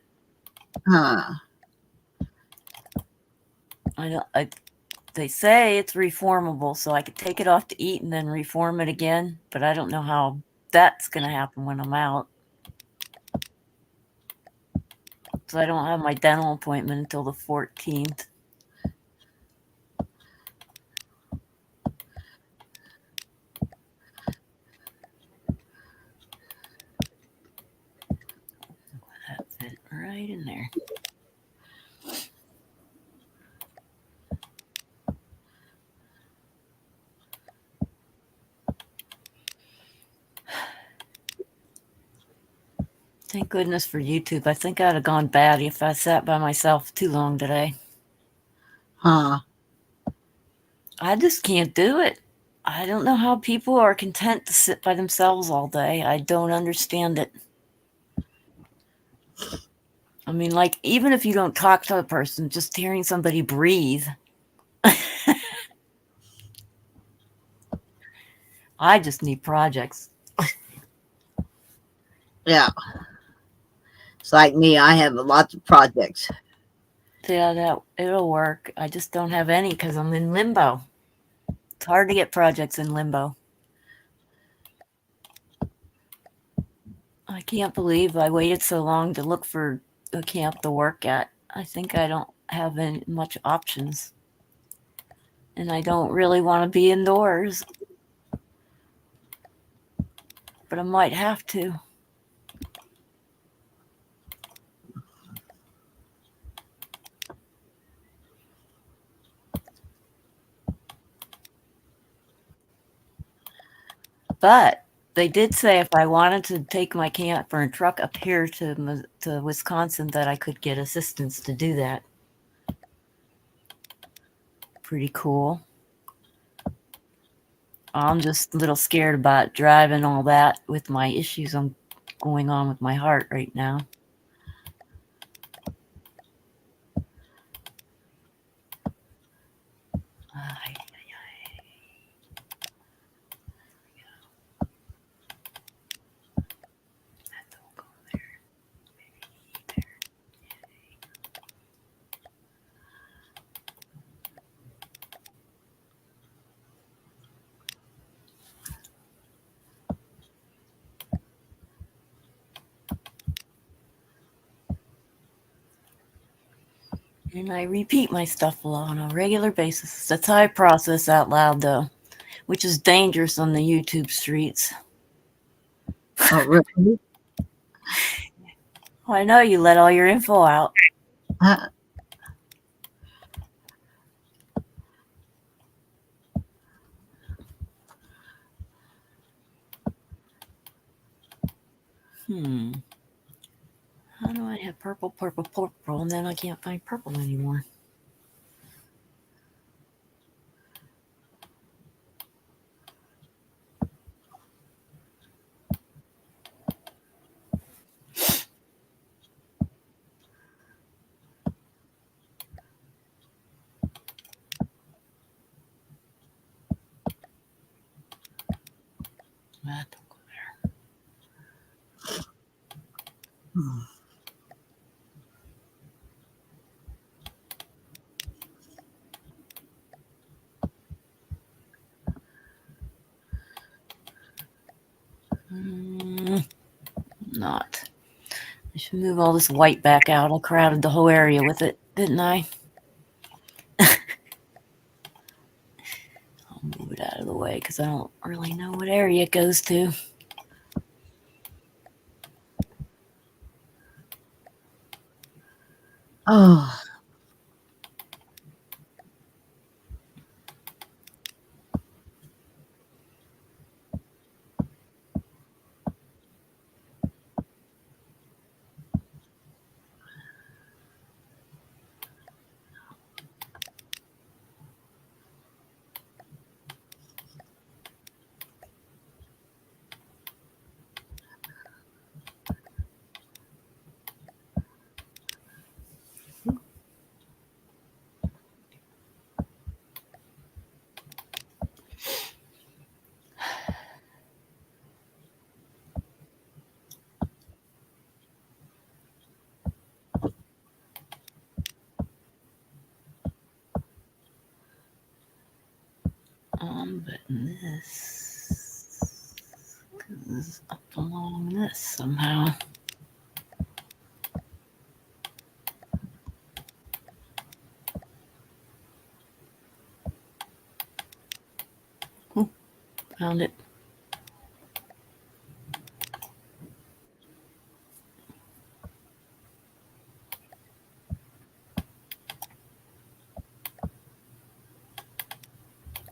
They say it's reformable, so I could take it off to eat and then reform it again, but I don't know how that's going to happen when I'm out. So I don't have my dental appointment until the 14th. That fit right in there. Thank goodness for YouTube. I think I'd have gone bad if I sat by myself too long today. I just can't do it. I don't know how people are content to sit by themselves all day. I don't understand it. I mean, like, even if you don't talk to a person, just hearing somebody breathe. I just need projects. Yeah. It's like me. I have lots of projects. Yeah, it'll work. I just don't have any because I'm in limbo. It's hard to get projects in limbo. I can't believe I waited so long to look for a camp to work at. I think I don't have much options. And I don't really want to be indoors. But I might have to. But they did say if I wanted to take my camper and truck up here to Wisconsin that I could get assistance to do that. Pretty cool. I'm just a little scared about driving all that with my issues going on with my heart right now. And I repeat my stuff on a regular basis. That's how I process out loud, though, which is dangerous on the YouTube streets. Oh, really? Well, I know you let all your info out. How do I have purple, and then I can't find purple anymore? That don't go there. Not. I should move all this white back out. I crowded the whole area with it, didn't I? I'll move it out of the way because I don't really know what area it goes to. Oh, But this goes up along this somehow. Oh, found it.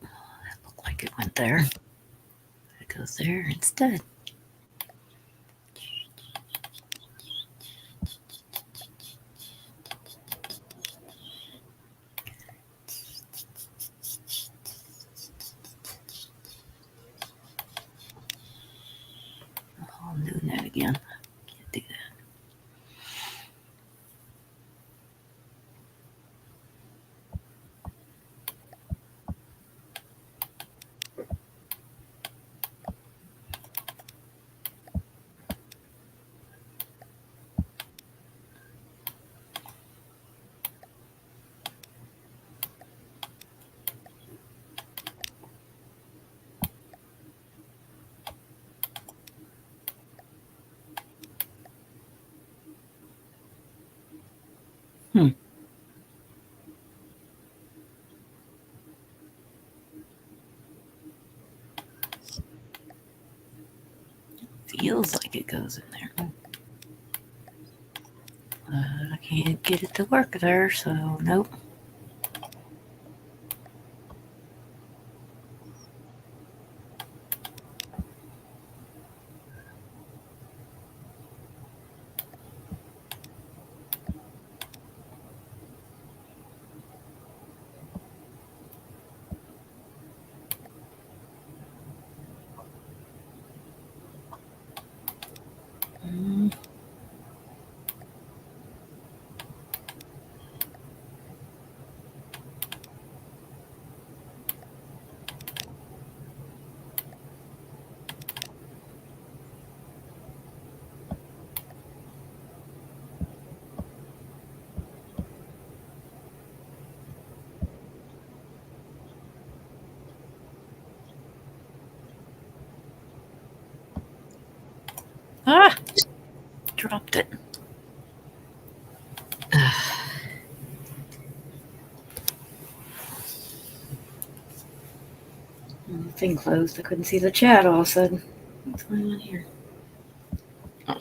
That looked like it went there. It goes there instead. Oh, I'm doing that again. Can't do that. Feels like it goes in there. I can't get it to work there, so nope. Mm. Ah! Dropped it. The thing closed. I couldn't see the chat all of a sudden. What's going on here? Oh.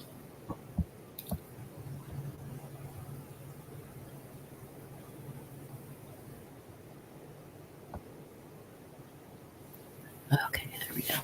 Okay, there we go.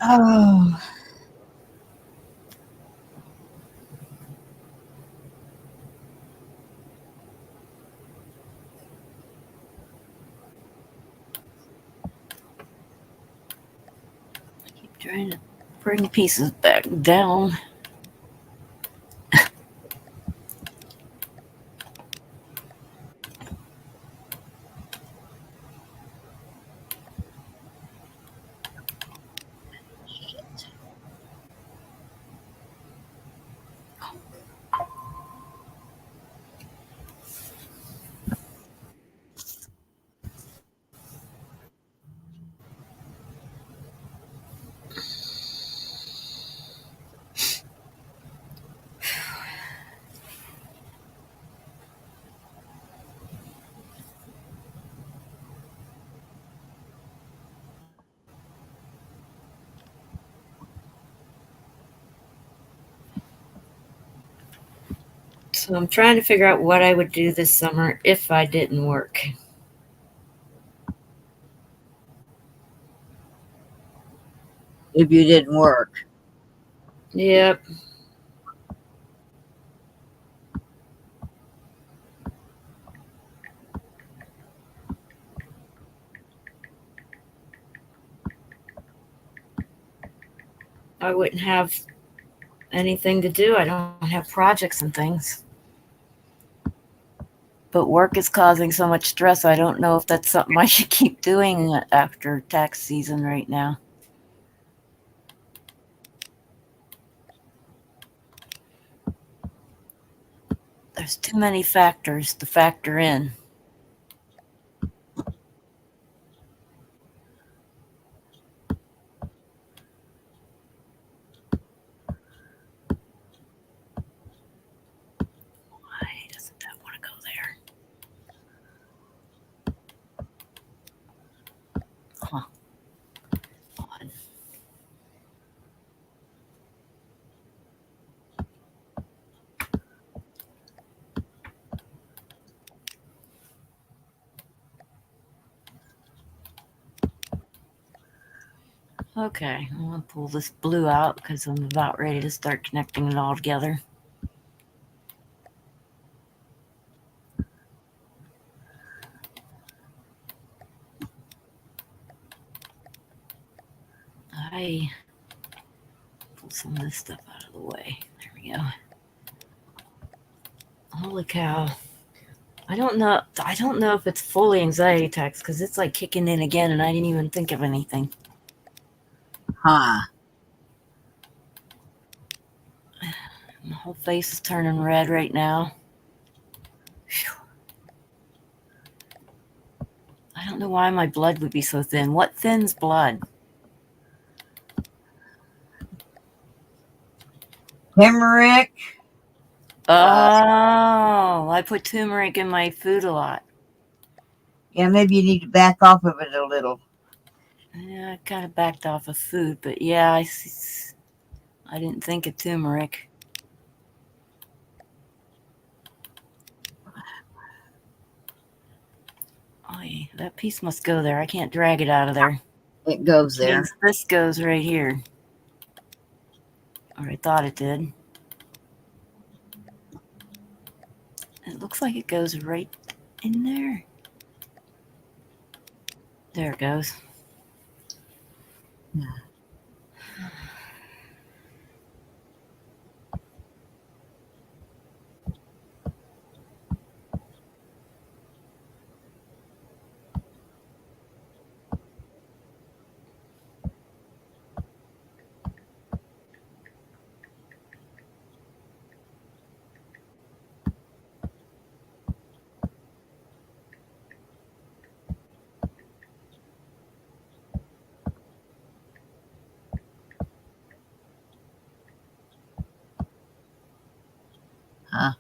oh. I keep trying to bring pieces back down. So I'm trying to figure out what I would do this summer if I didn't work. If you didn't work. Yep. I wouldn't have anything to do. I don't have projects and things. But work is causing so much stress. I don't know if that's something I should keep doing after tax season right now. There's too many factors to factor in. Why doesn't that want to go there? Huh. Odd. Okay, I'm going to pull this blue out because I'm about ready to start connecting it all together. I pull some of this stuff out of the way. There we go. Holy cow. I don't know if it's fully anxiety attacks because it's like kicking in again and I didn't even think of anything. Huh. My whole face is turning red right now. Whew. I don't know why my blood would be so thin. What thins blood? Turmeric. Oh, I put turmeric in my food a lot. Yeah, maybe you need to back off of it a little. Yeah, I kind of backed off of food, but yeah, I didn't think of turmeric. Oh, yeah, that piece must go there. I can't drag it out of there. It goes there. Means this goes right here. Or I thought it did. It looks like it goes right in there. There it goes. Yeah. Huh.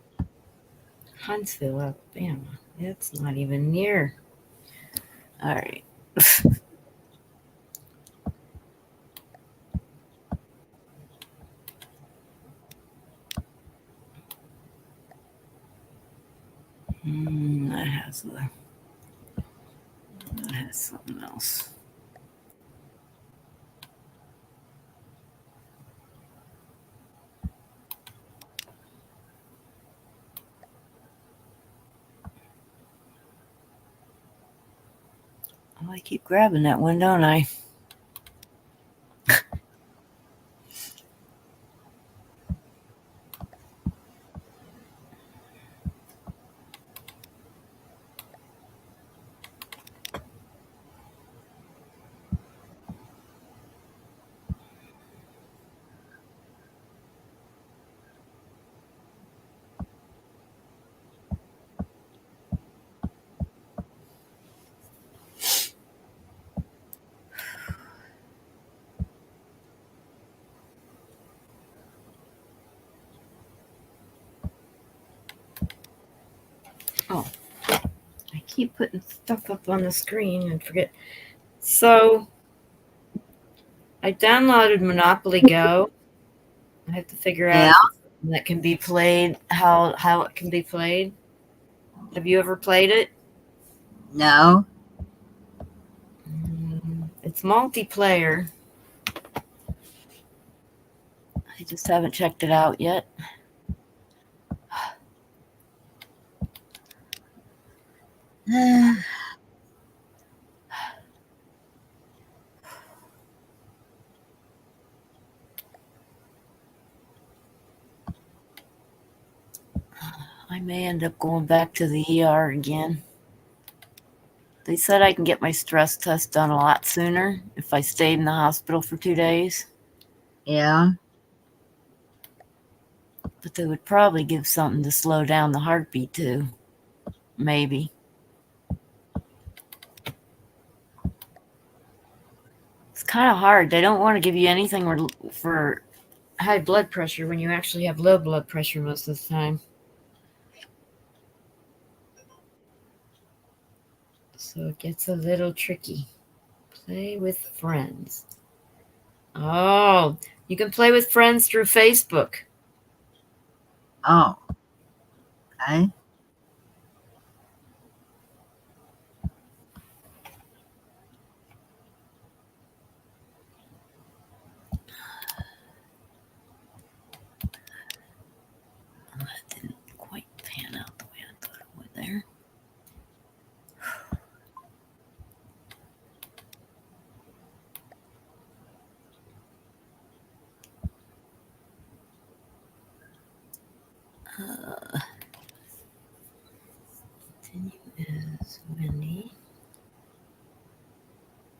Huntsville, Alabama. It's not even near. All right. That has something else. Oh, I keep grabbing that one, don't I? Oh, I keep putting stuff up on the screen and forget. So, I downloaded Monopoly Go. I have to figure out Yeah. if it's that can be played. How it can be played? Have you ever played it? No. It's multiplayer. I just haven't checked it out yet. I may end up going back to the ER again. They said I can get my stress test done a lot sooner if I stayed in the hospital for 2 days, Yeah. but they would probably give something to slow down the heartbeat too. Maybe. It's kind of hard. They don't want to give you anything for high blood pressure when you actually have low blood pressure most of the time. So it gets a little tricky. Play with friends. Oh, you can play with friends through Facebook. Oh. Okay. That didn't quite pan out the way I thought it would there. Continue as Wendy.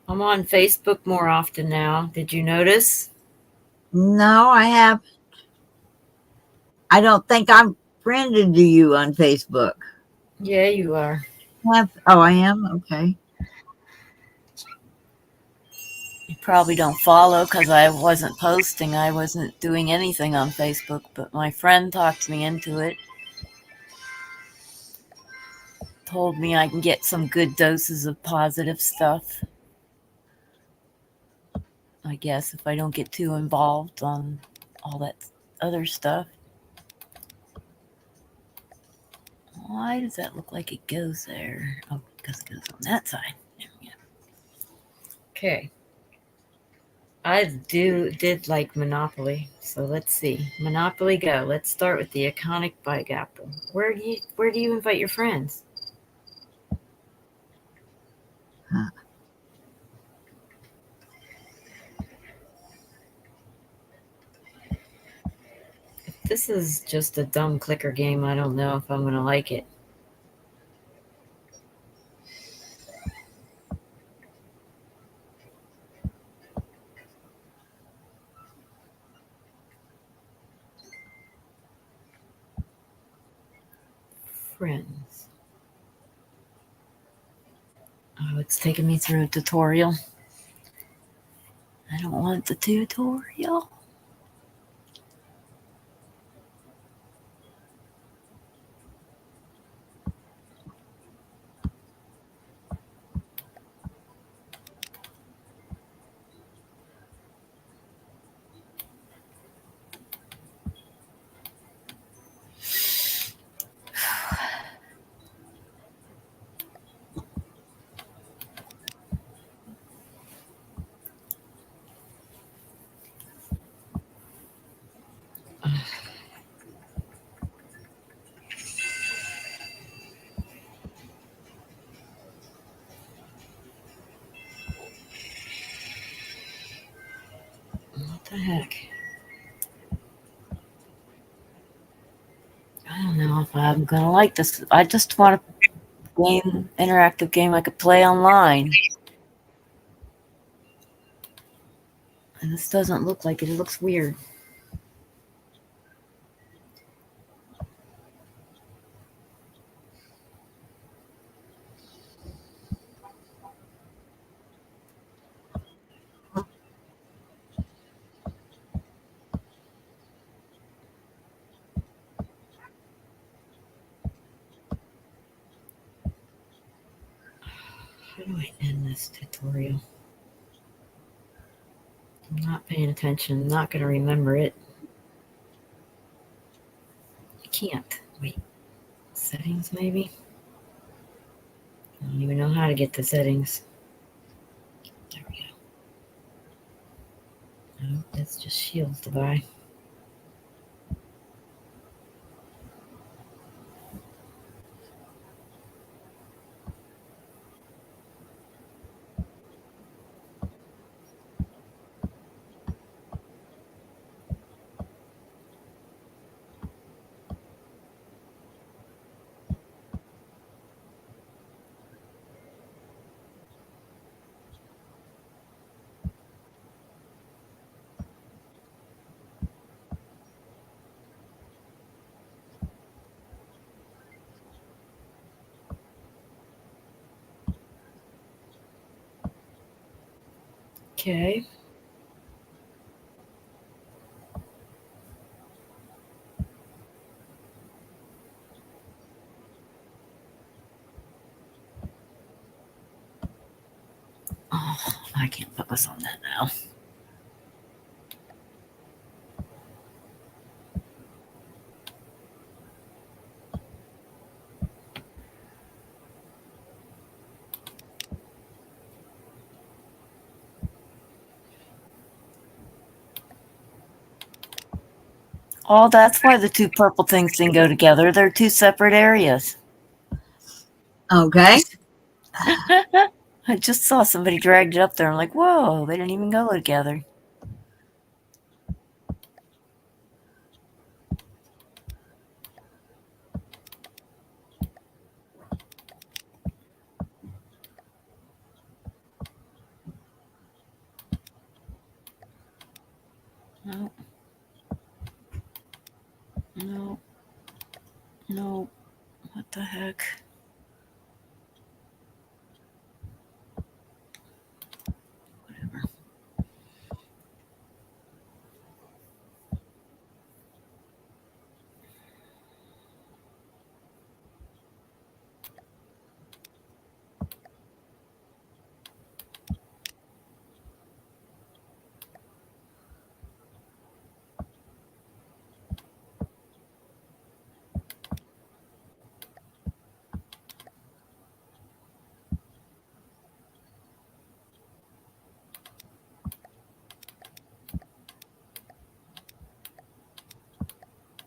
I'm on Facebook more often now. Did you notice? No, I have. I don't think I'm friended to you on Facebook. Yeah, you are. Oh, I am? Okay. You probably don't follow because I wasn't posting. I wasn't doing anything on Facebook, but my friend talked me into it. Told me I can get some good doses of positive stuff. I guess if I don't get too involved on all that other stuff. Why does that look like it goes there? Oh, because it goes on that side. There we go. Okay. I did like Monopoly, so let's see. Monopoly Go. Let's start with the iconic Bike Apple. Where do you invite your friends? Huh. If this is just a dumb clicker game, I don't know if I'm gonna like it. Friends. Oh, it's taking me through a tutorial. I don't want the tutorial. What the heck? I don't know if I'm gonna like this. I just want a interactive game I could play online. And this doesn't look like it. It looks weird. How do I end this tutorial? I'm not paying attention. I'm not going to remember it. can't. Wait. Settings, maybe? I don't even know how to get the settings. There we go. No, that's just Shields to buy. Okay. Oh, I can't focus on that now. Oh, that's why the two purple things didn't go together. They're two separate areas. Okay. I just saw somebody dragged it up there. I'm like, whoa, they didn't even go together. No. No. No. What the heck? Whatever.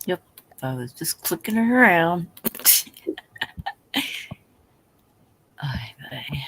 Yep. I was just clicking it around. Ay, vey.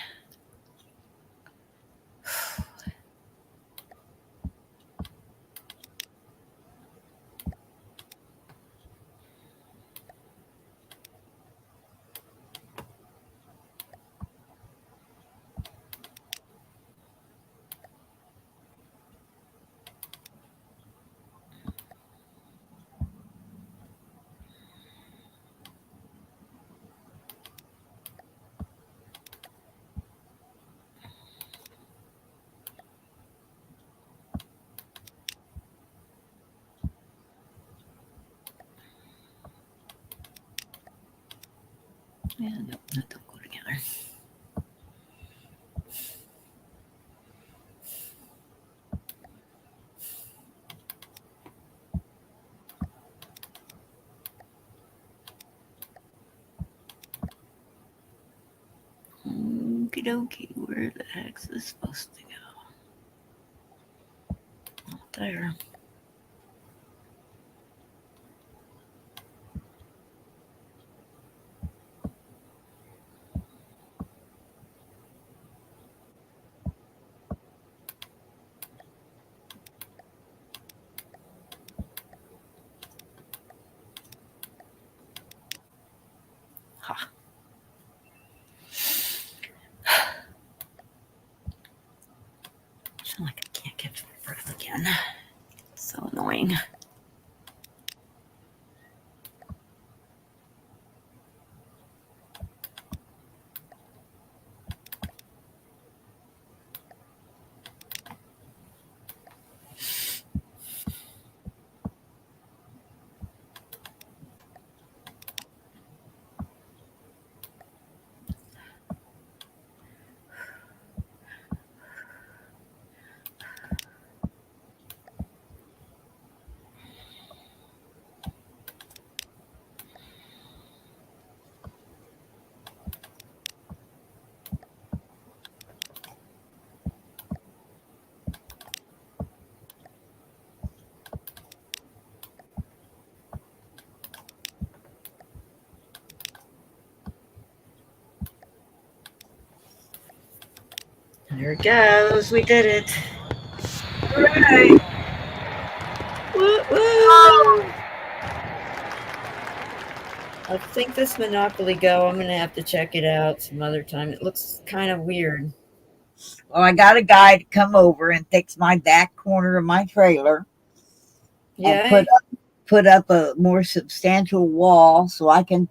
Yeah, no, that don't go together. Okie dokie, where the heck's this supposed to go? Not there. Ha. I feel like I can't catch my breath again. It's so annoying. There it goes. We did it. Right. Woo-woo. I think this Monopoly Go, I'm going to have to check it out some other time. It looks kind of weird. Well, I got a guy to come over and fix my back corner of my trailer and Yeah. put up a more substantial wall so I can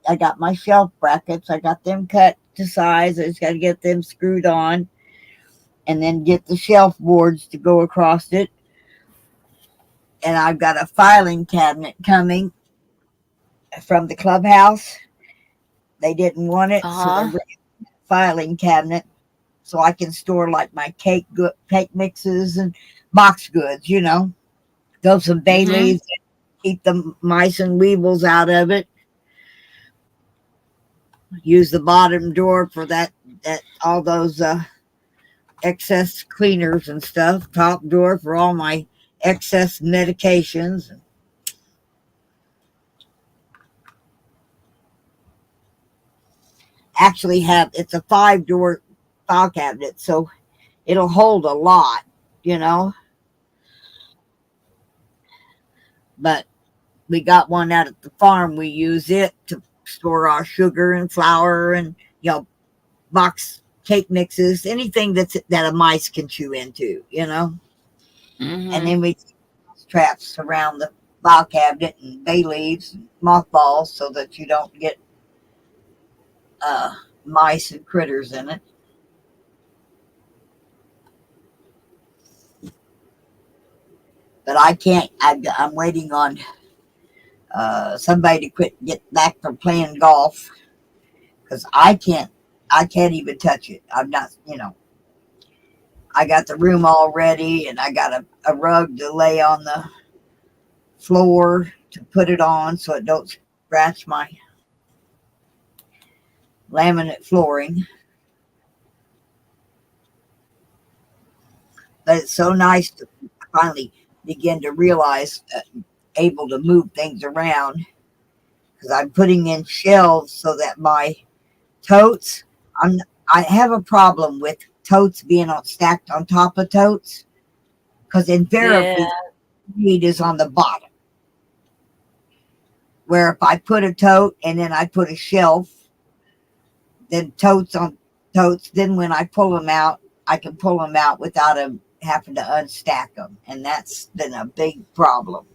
I got my shelf brackets. I got them cut to size. I just got to get them screwed on and then get the shelf boards to go across it. And I've got a filing cabinet coming from the clubhouse. They didn't want it, so they're bringing a filing cabinet so I can store like my cake mixes and box goods, throw some bay leaves, keep the mice and weevils out of it. Use the bottom drawer for that all those excess cleaners and stuff. Top drawer for all my excess medications. Actually it's a 5-drawer file cabinet, so it'll hold a lot, but we got one out at the farm. We use it to store our sugar and flour and box cake mixes, anything that a mice can chew into, and then we traps around the file cabinet and bay leaves and mothballs so that you don't get mice and critters in it. But I can't. I'm waiting on somebody to get back from playing golf because I can't even touch it. I'm not. I got the room all ready and I got a rug to lay on the floor to put it on so it don't scratch my laminate flooring. But it's so nice to finally begin to realize able to move things around because I'm putting in shelves so that my totes, I have a problem with totes being stacked on top of totes because invariably meat is on the bottom. Where if I put a tote and then I put a shelf, then totes on totes, then when I pull them out, I can pull them out without them having to unstack them. And that's been a big problem.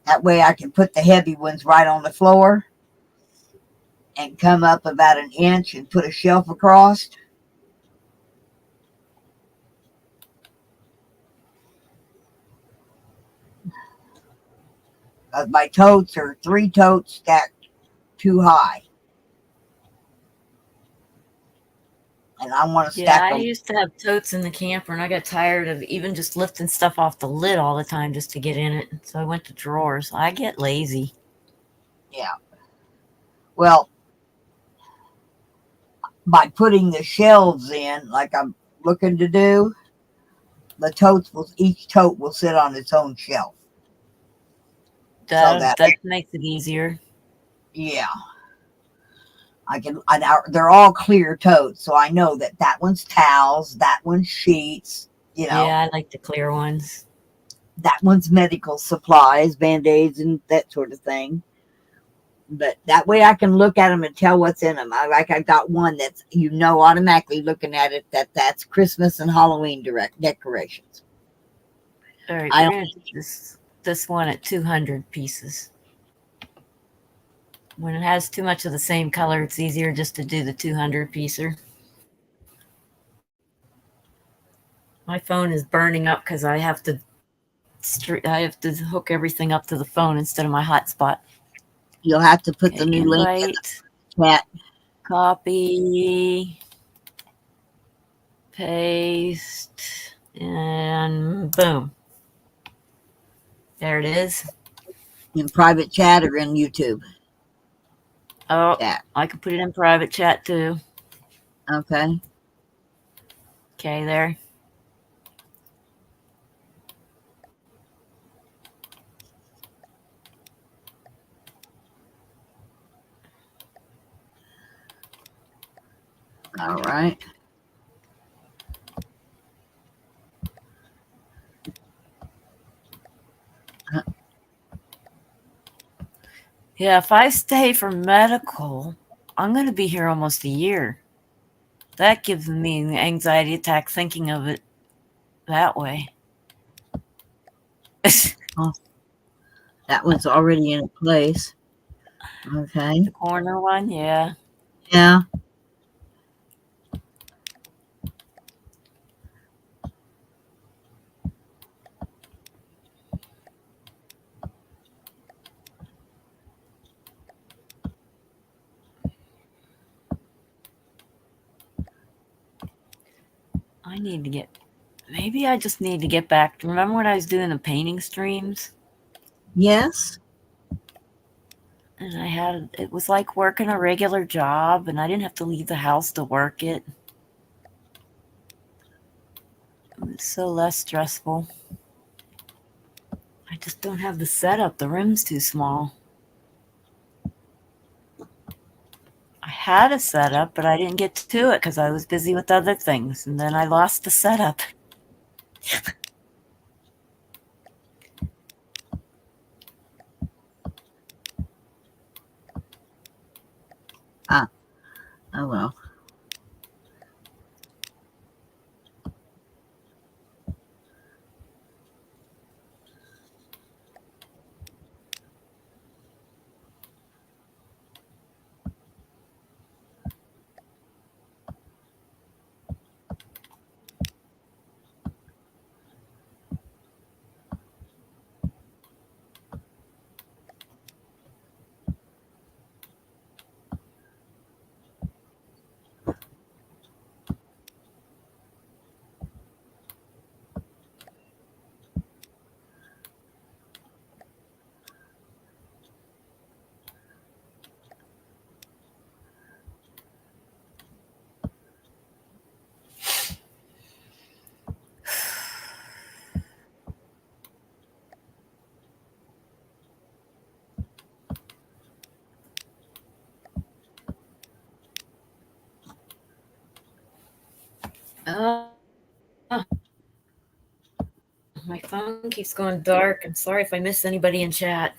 That way I can put the heavy ones right on the floor and come up about an inch and put a shelf across. My totes are 3 totes stacked too high. And I want to stack I them. used to have totes in the camper, and I got tired of even just lifting stuff off the lid all the time just to get in it. So I went to drawers. I get lazy. Yeah. Well, by putting the shelves in, like I'm looking to do, each tote will sit on its own shelf. That makes it easier. Yeah. They're all clear totes, so I know that one's towels, that one's sheets, Yeah, I like the clear ones. That one's medical supplies, Band-Aids and that sort of thing. But that way I can look at them and tell what's in them. I've got one that's, automatically looking at it, that's Christmas and Halloween decorations. All right, we're going to do this one at 200 pieces. When it has too much of the same color, it's easier just to do the 200 piecer. My phone is burning up because I have to hook everything up to the phone instead of my hotspot. You'll have to put the new link in the chat. Copy, paste, and boom. There it is. In private chat or in YouTube? Oh, yeah. I can put it in private chat too. Okay. Okay, there. All right. Yeah, if I stay for medical, I'm going to be here almost a year. That gives me an anxiety attack thinking of it that way. That one's already in place. Okay. The corner one, yeah. Yeah. Maybe I just need to get back. Remember when I was doing the painting streams? Yes. And it was like working a regular job, and I didn't have to leave the house to work it. It was so less stressful. I just don't have the setup. The room's too small. I had a setup, but I didn't get to it because I was busy with other things, and then I lost the setup. Oh well. My phone keeps going dark. I'm sorry if I miss anybody in chat.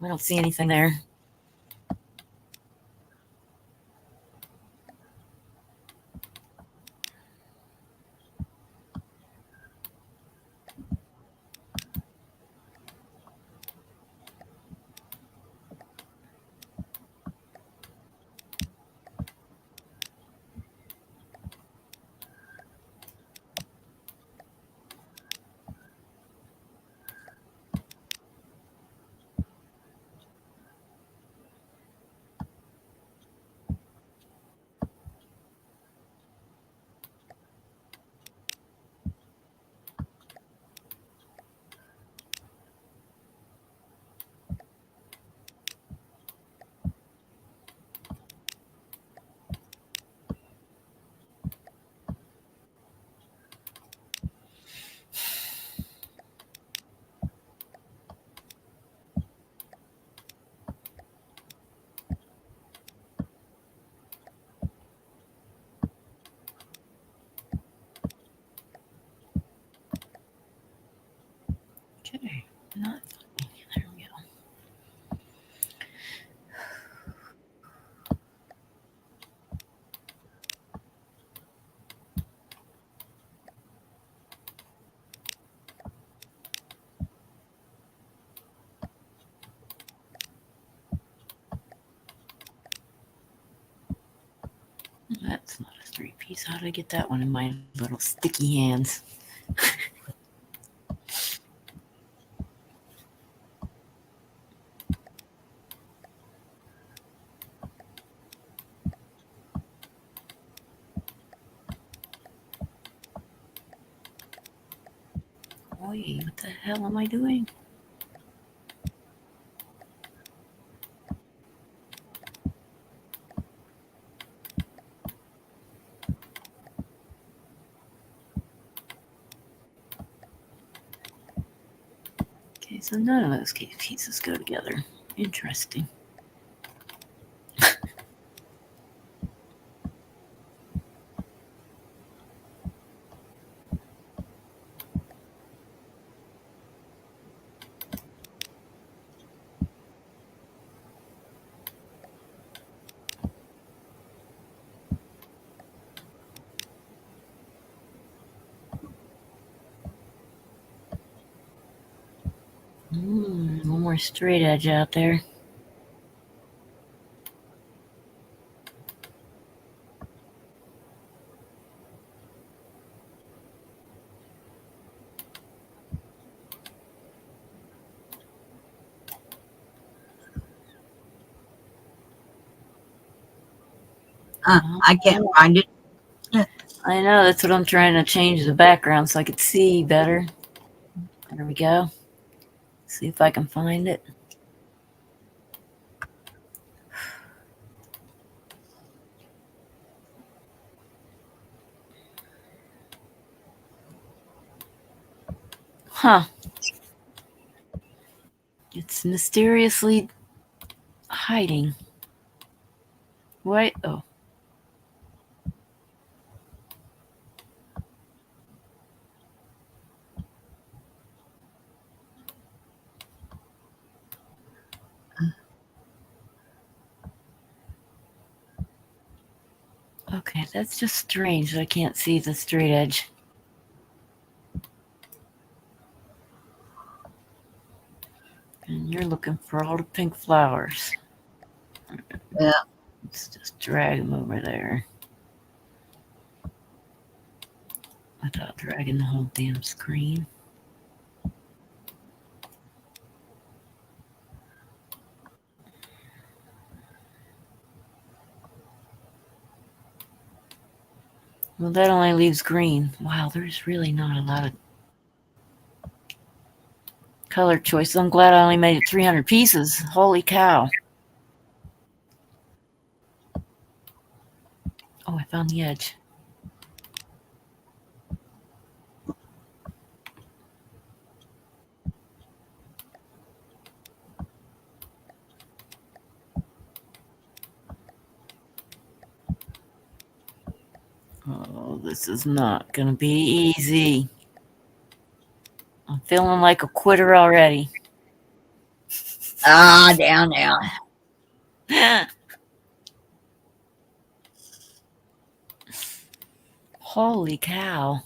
I don't see anything there. Okay, not there we go. That's not a 3-piece. How did I get that one in my little sticky hands? Boy, what the hell am I doing? Okay, so none of those pieces go together. Interesting. more straight edge out there. I can't find it. I know, that's what I'm trying to change the background so I could see better. There we go. See if I can find it. Huh. It's mysteriously hiding. Wait, oh. Okay, that's just strange that I can't see the straight edge. And you're looking for all the pink flowers. Yeah. Let's just drag them over there. Without dragging the whole damn screen. Well, that only leaves green. Wow, there's really not a lot of color choice. I'm glad I only made it 300 pieces. Holy cow. Oh, I found the edge. Oh, this is not going to be easy. I'm feeling like a quitter already. Down now. Holy cow.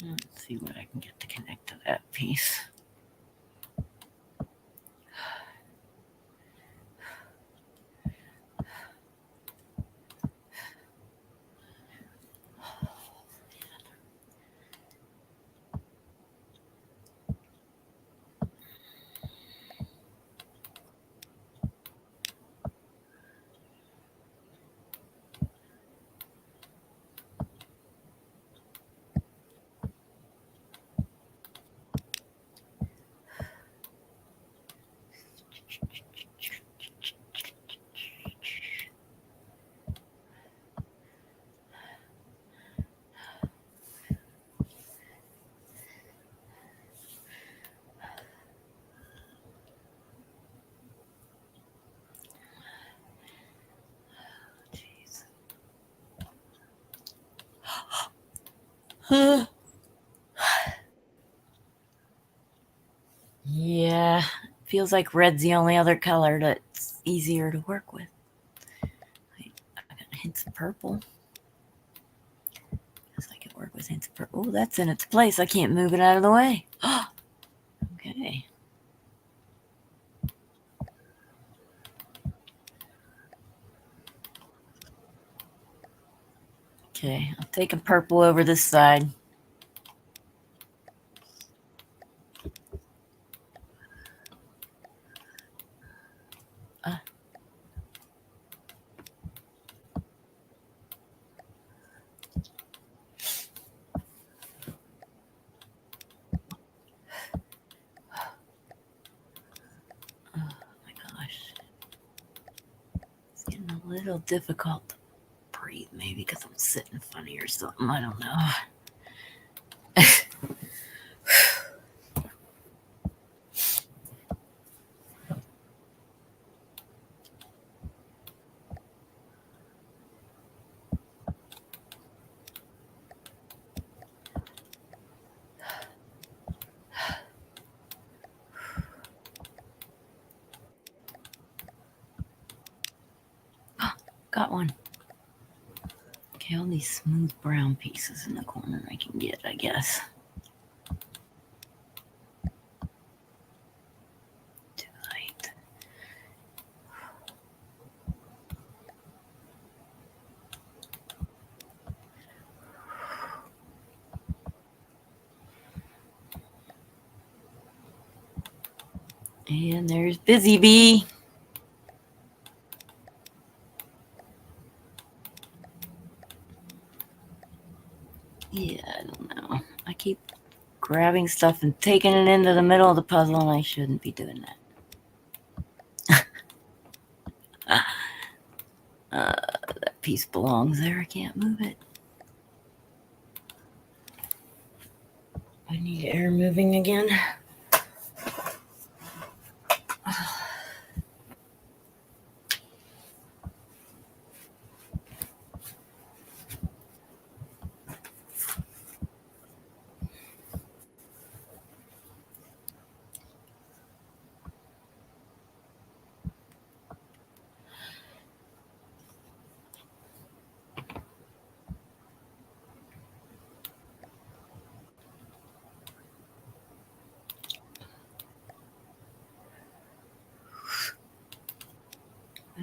Let's see what I can get to connect to that piece. Yeah, feels like red's the only other color that's easier to work with. I got hints of purple. Guess I can work with hints of purple. Oh, that's in its place. I can't move it out of the way. Okay. Okay, I'm taking purple over this side. Oh my gosh. It's getting a little difficult to breathe, maybe because I'm sitting funny or something. I don't know. got one. Okay, all these smooth brown pieces in the corner I can get, I guess. Too light. And there's Busy Bee. Yeah, I don't know. I keep grabbing stuff and taking it into the middle of the puzzle, and I shouldn't be doing that. That piece belongs there. I can't move it. I need air moving again.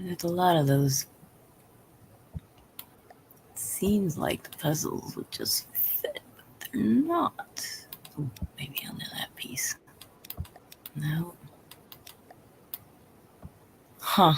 There's a lot of those. It seems like the puzzles would just fit, but they're not. Ooh, maybe under that piece. No. Huh.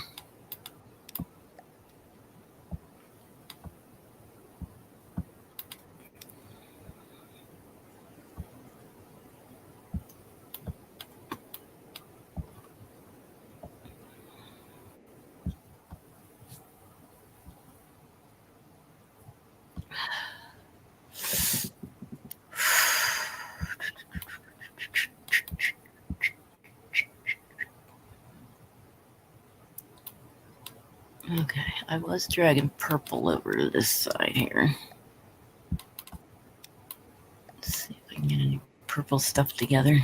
Okay, I was dragging purple over to this side here. Let's see if I can get any purple stuff together.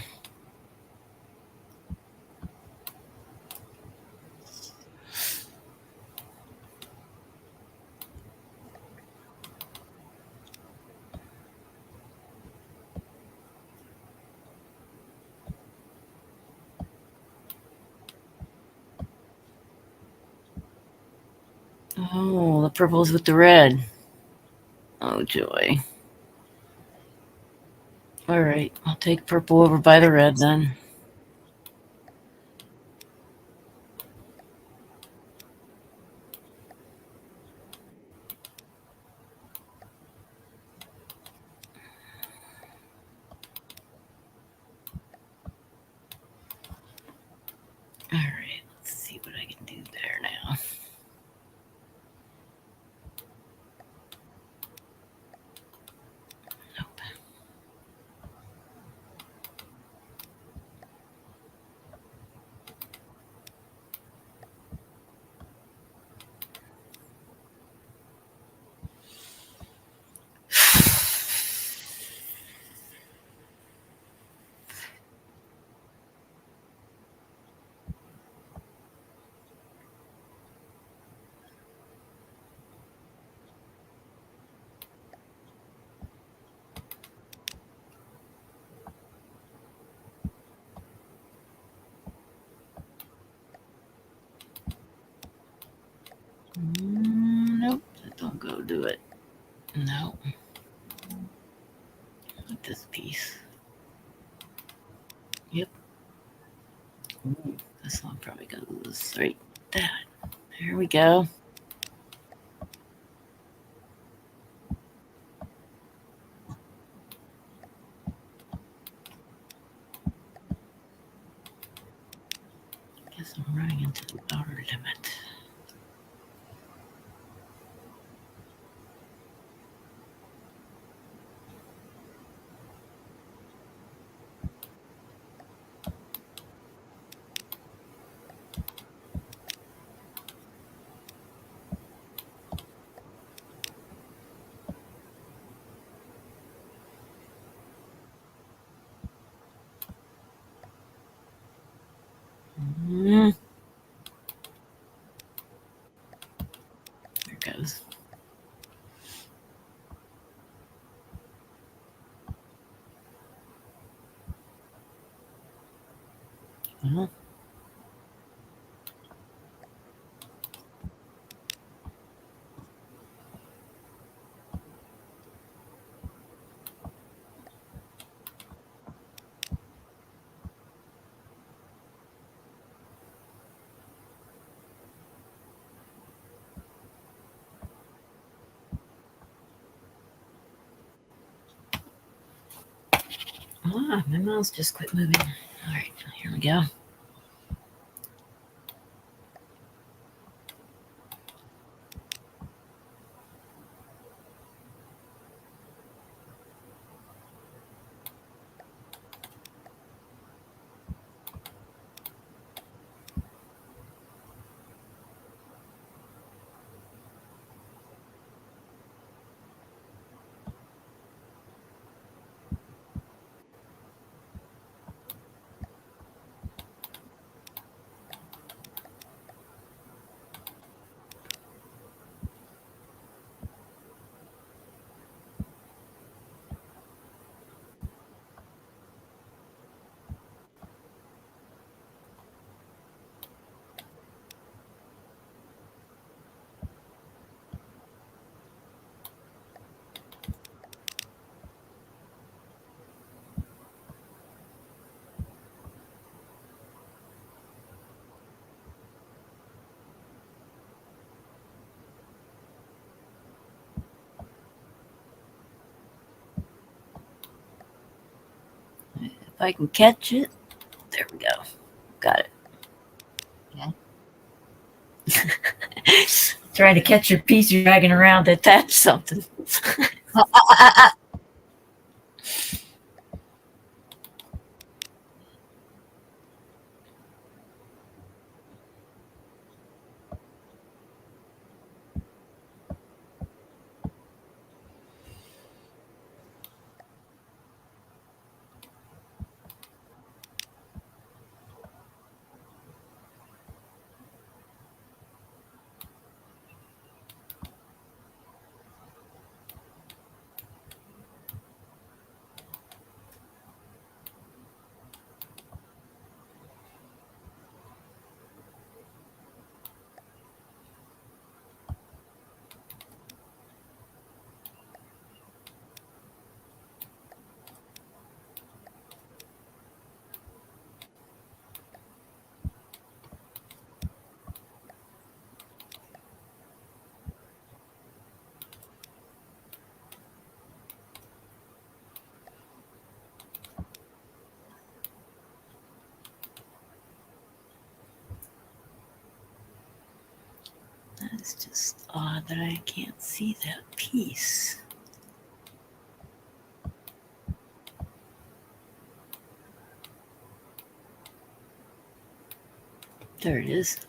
Oh, the purple's with the red. Oh, joy. All right, I'll take purple over by the red then. All right, let's see what I can do there now. Nope. Nope, that don't go do it. No. Like this piece. Yep. Ooh, this one probably goes right that. There we go. Guess I'm running into the outer limit. Uh-huh. Ah, my mouse just quit moving. All right, here we go. If I can catch it, there we go. Got it. Okay. Trying to catch your piece you're dragging around to attach something. That's just odd that I can't see that piece. There it is.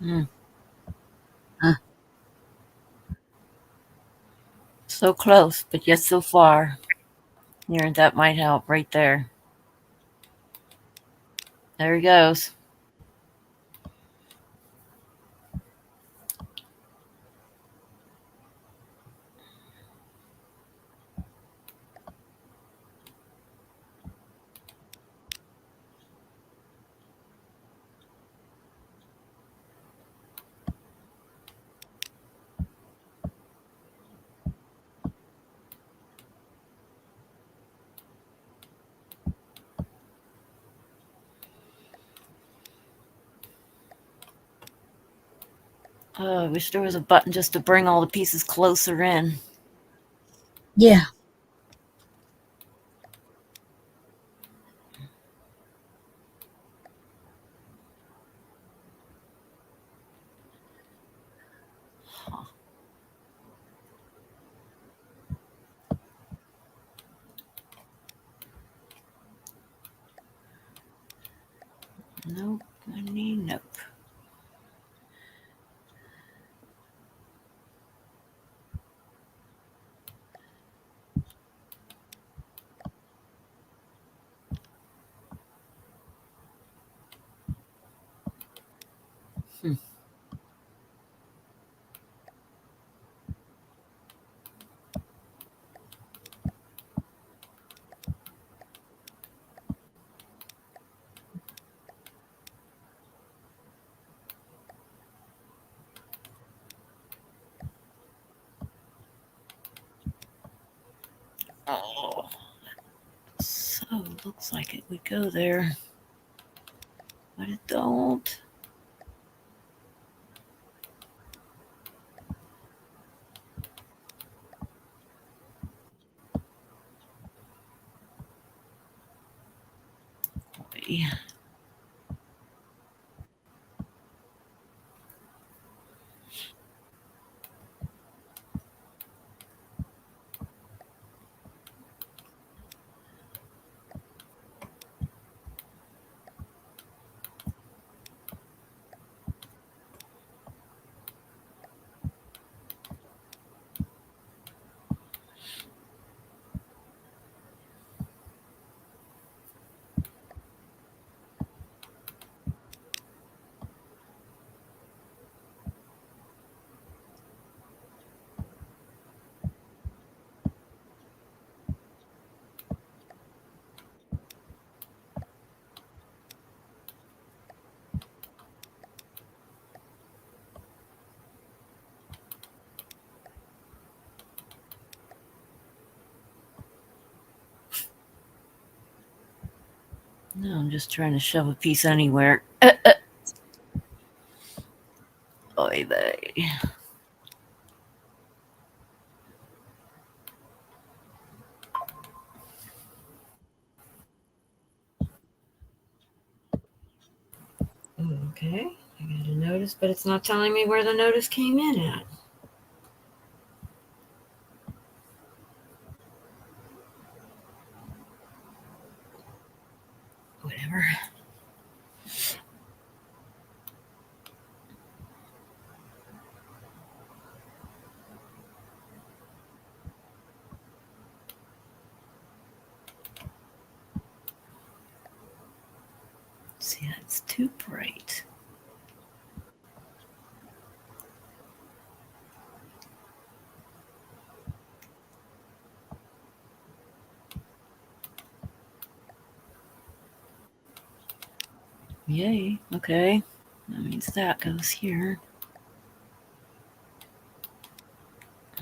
Hmm. So close, but yet so far. Here, that might help right there. There he goes. Oh, I wish there was a button just to bring all the pieces closer in. Yeah. Nope, nope. Oh, so looks like it would go there, but it don't. Boy. No, I'm just trying to shove a piece anywhere. Oy vey. Okay, I got a notice, but it's not telling me where the notice came in at. Whatever. See, that's too bright. Yay, okay. That means that goes here.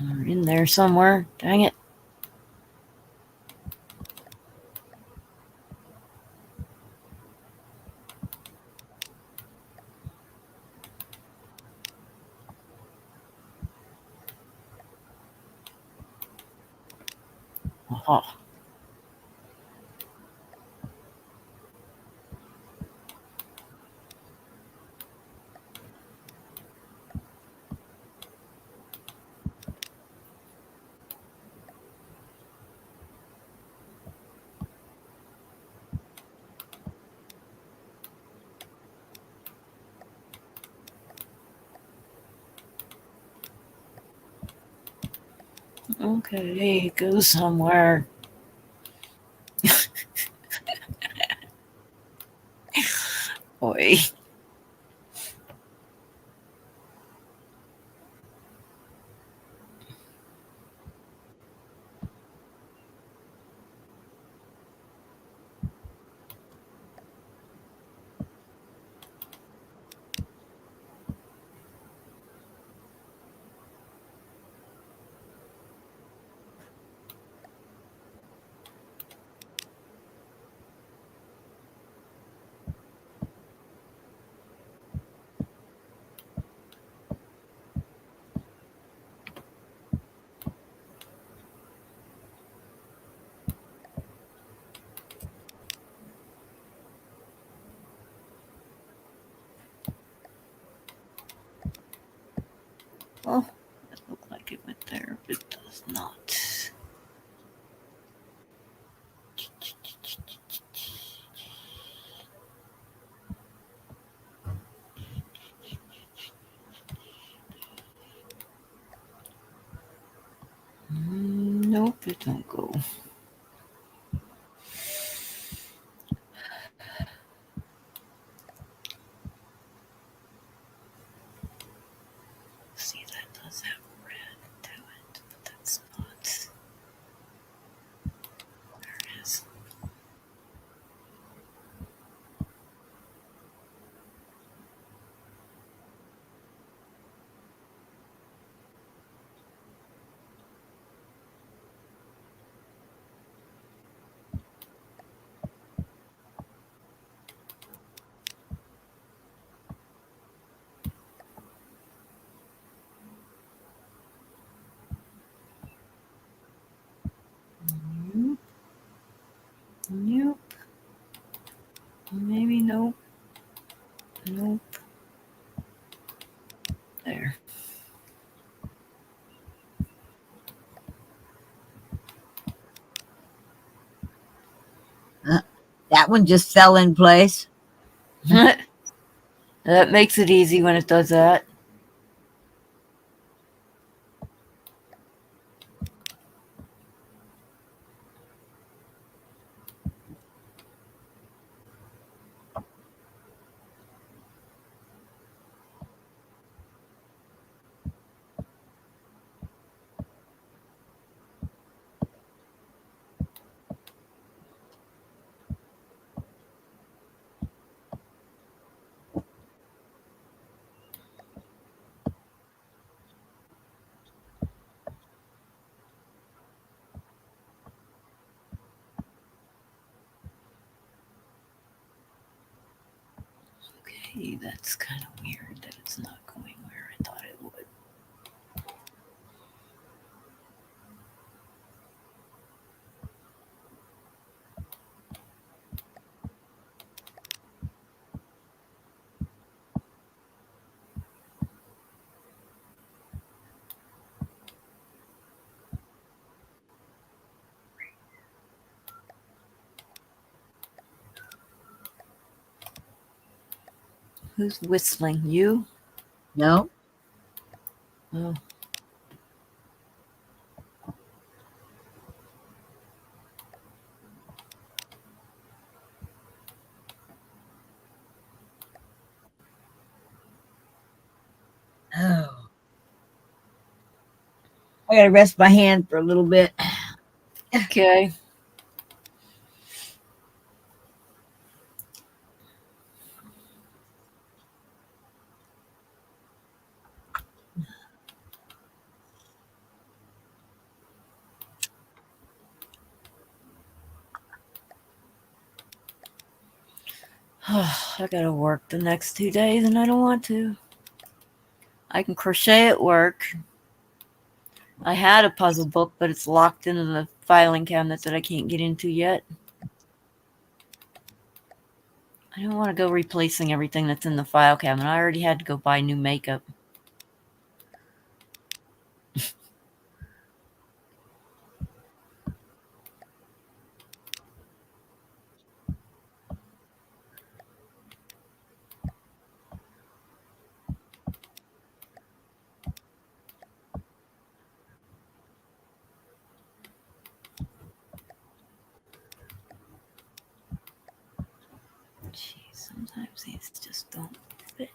Or in there somewhere. Dang it. Aha. Okay, go somewhere. Boy. Oh, it looked like it went there, but it does not. Nope, it don't go. See, that does have red to it, but that's not. There it is. Nope. Nope. Maybe nope. Nope. There. That one just fell in place. That makes it easy when it does that. Okay, that's kind of weird that it's not going where I thought it would. Who's whistling? You? No? Oh. Oh. I gotta rest my hand for a little bit. Okay. I gotta work the next 2 days and I don't want to. I can crochet at work. I had a puzzle book, but it's locked into the filing cabinet that I can't get into yet. I don't want to go replacing everything that's in the file cabinet. I already had to go buy new makeup. Jeez, sometimes these just don't fit.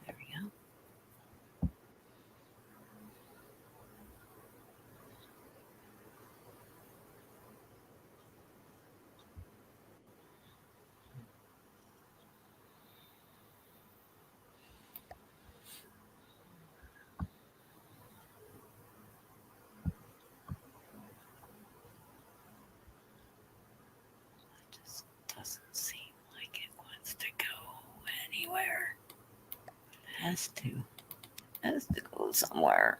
There we go. This doesn't seem like it wants to go anywhere. It has to. It has to go somewhere.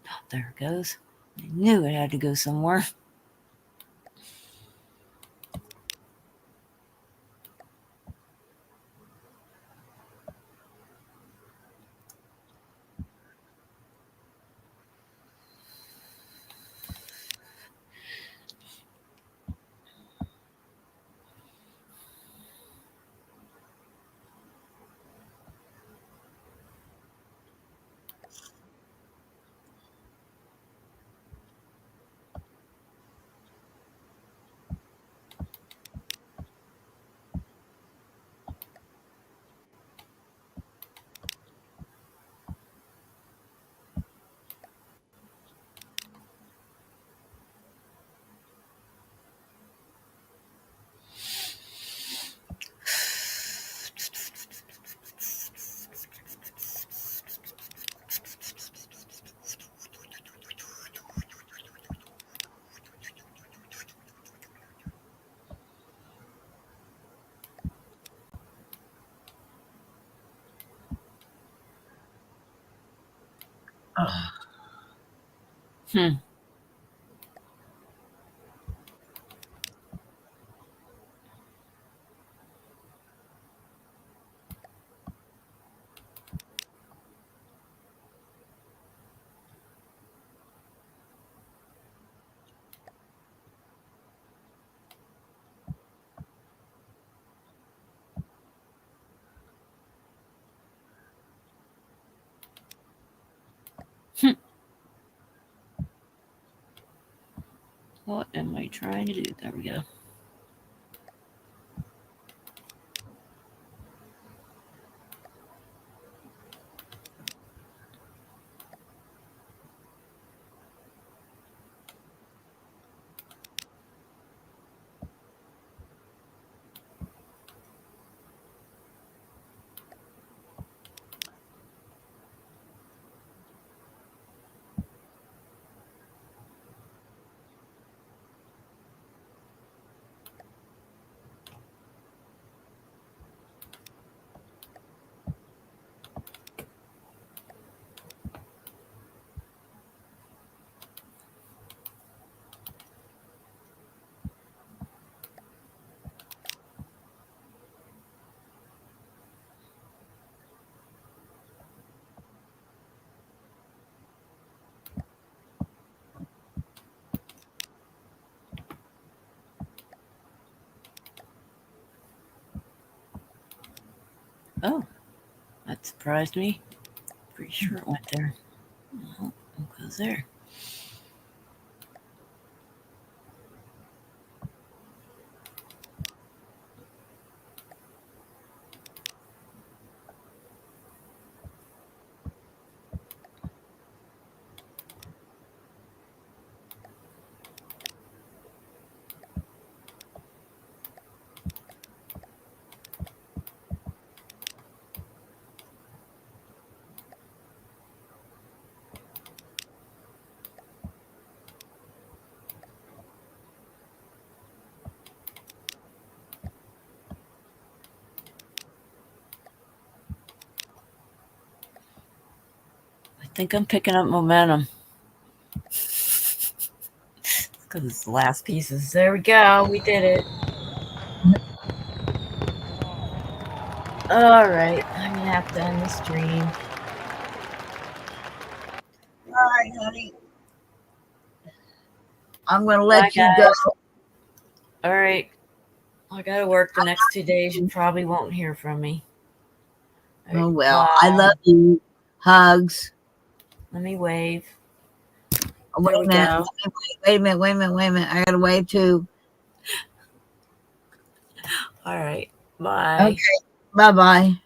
Oh, there it goes. I knew it had to go somewhere. Hmm. What am I trying to do? There we go. Oh, that surprised me. Pretty sure it went there. Oh, it goes there. I think I'm picking up momentum. Because it's the last pieces. There we go. We did it. All right. I'm going to have to end the stream. All right, honey. I'm going to let Bye, you go. All right. I got to work the next 2 days. You probably won't hear from me. All right, Oh, well, bye. I love you. Hugs. Let me wave. Oh, wait a minute. Wait a minute. I got to wave too. All right. Bye. Okay. Bye-bye.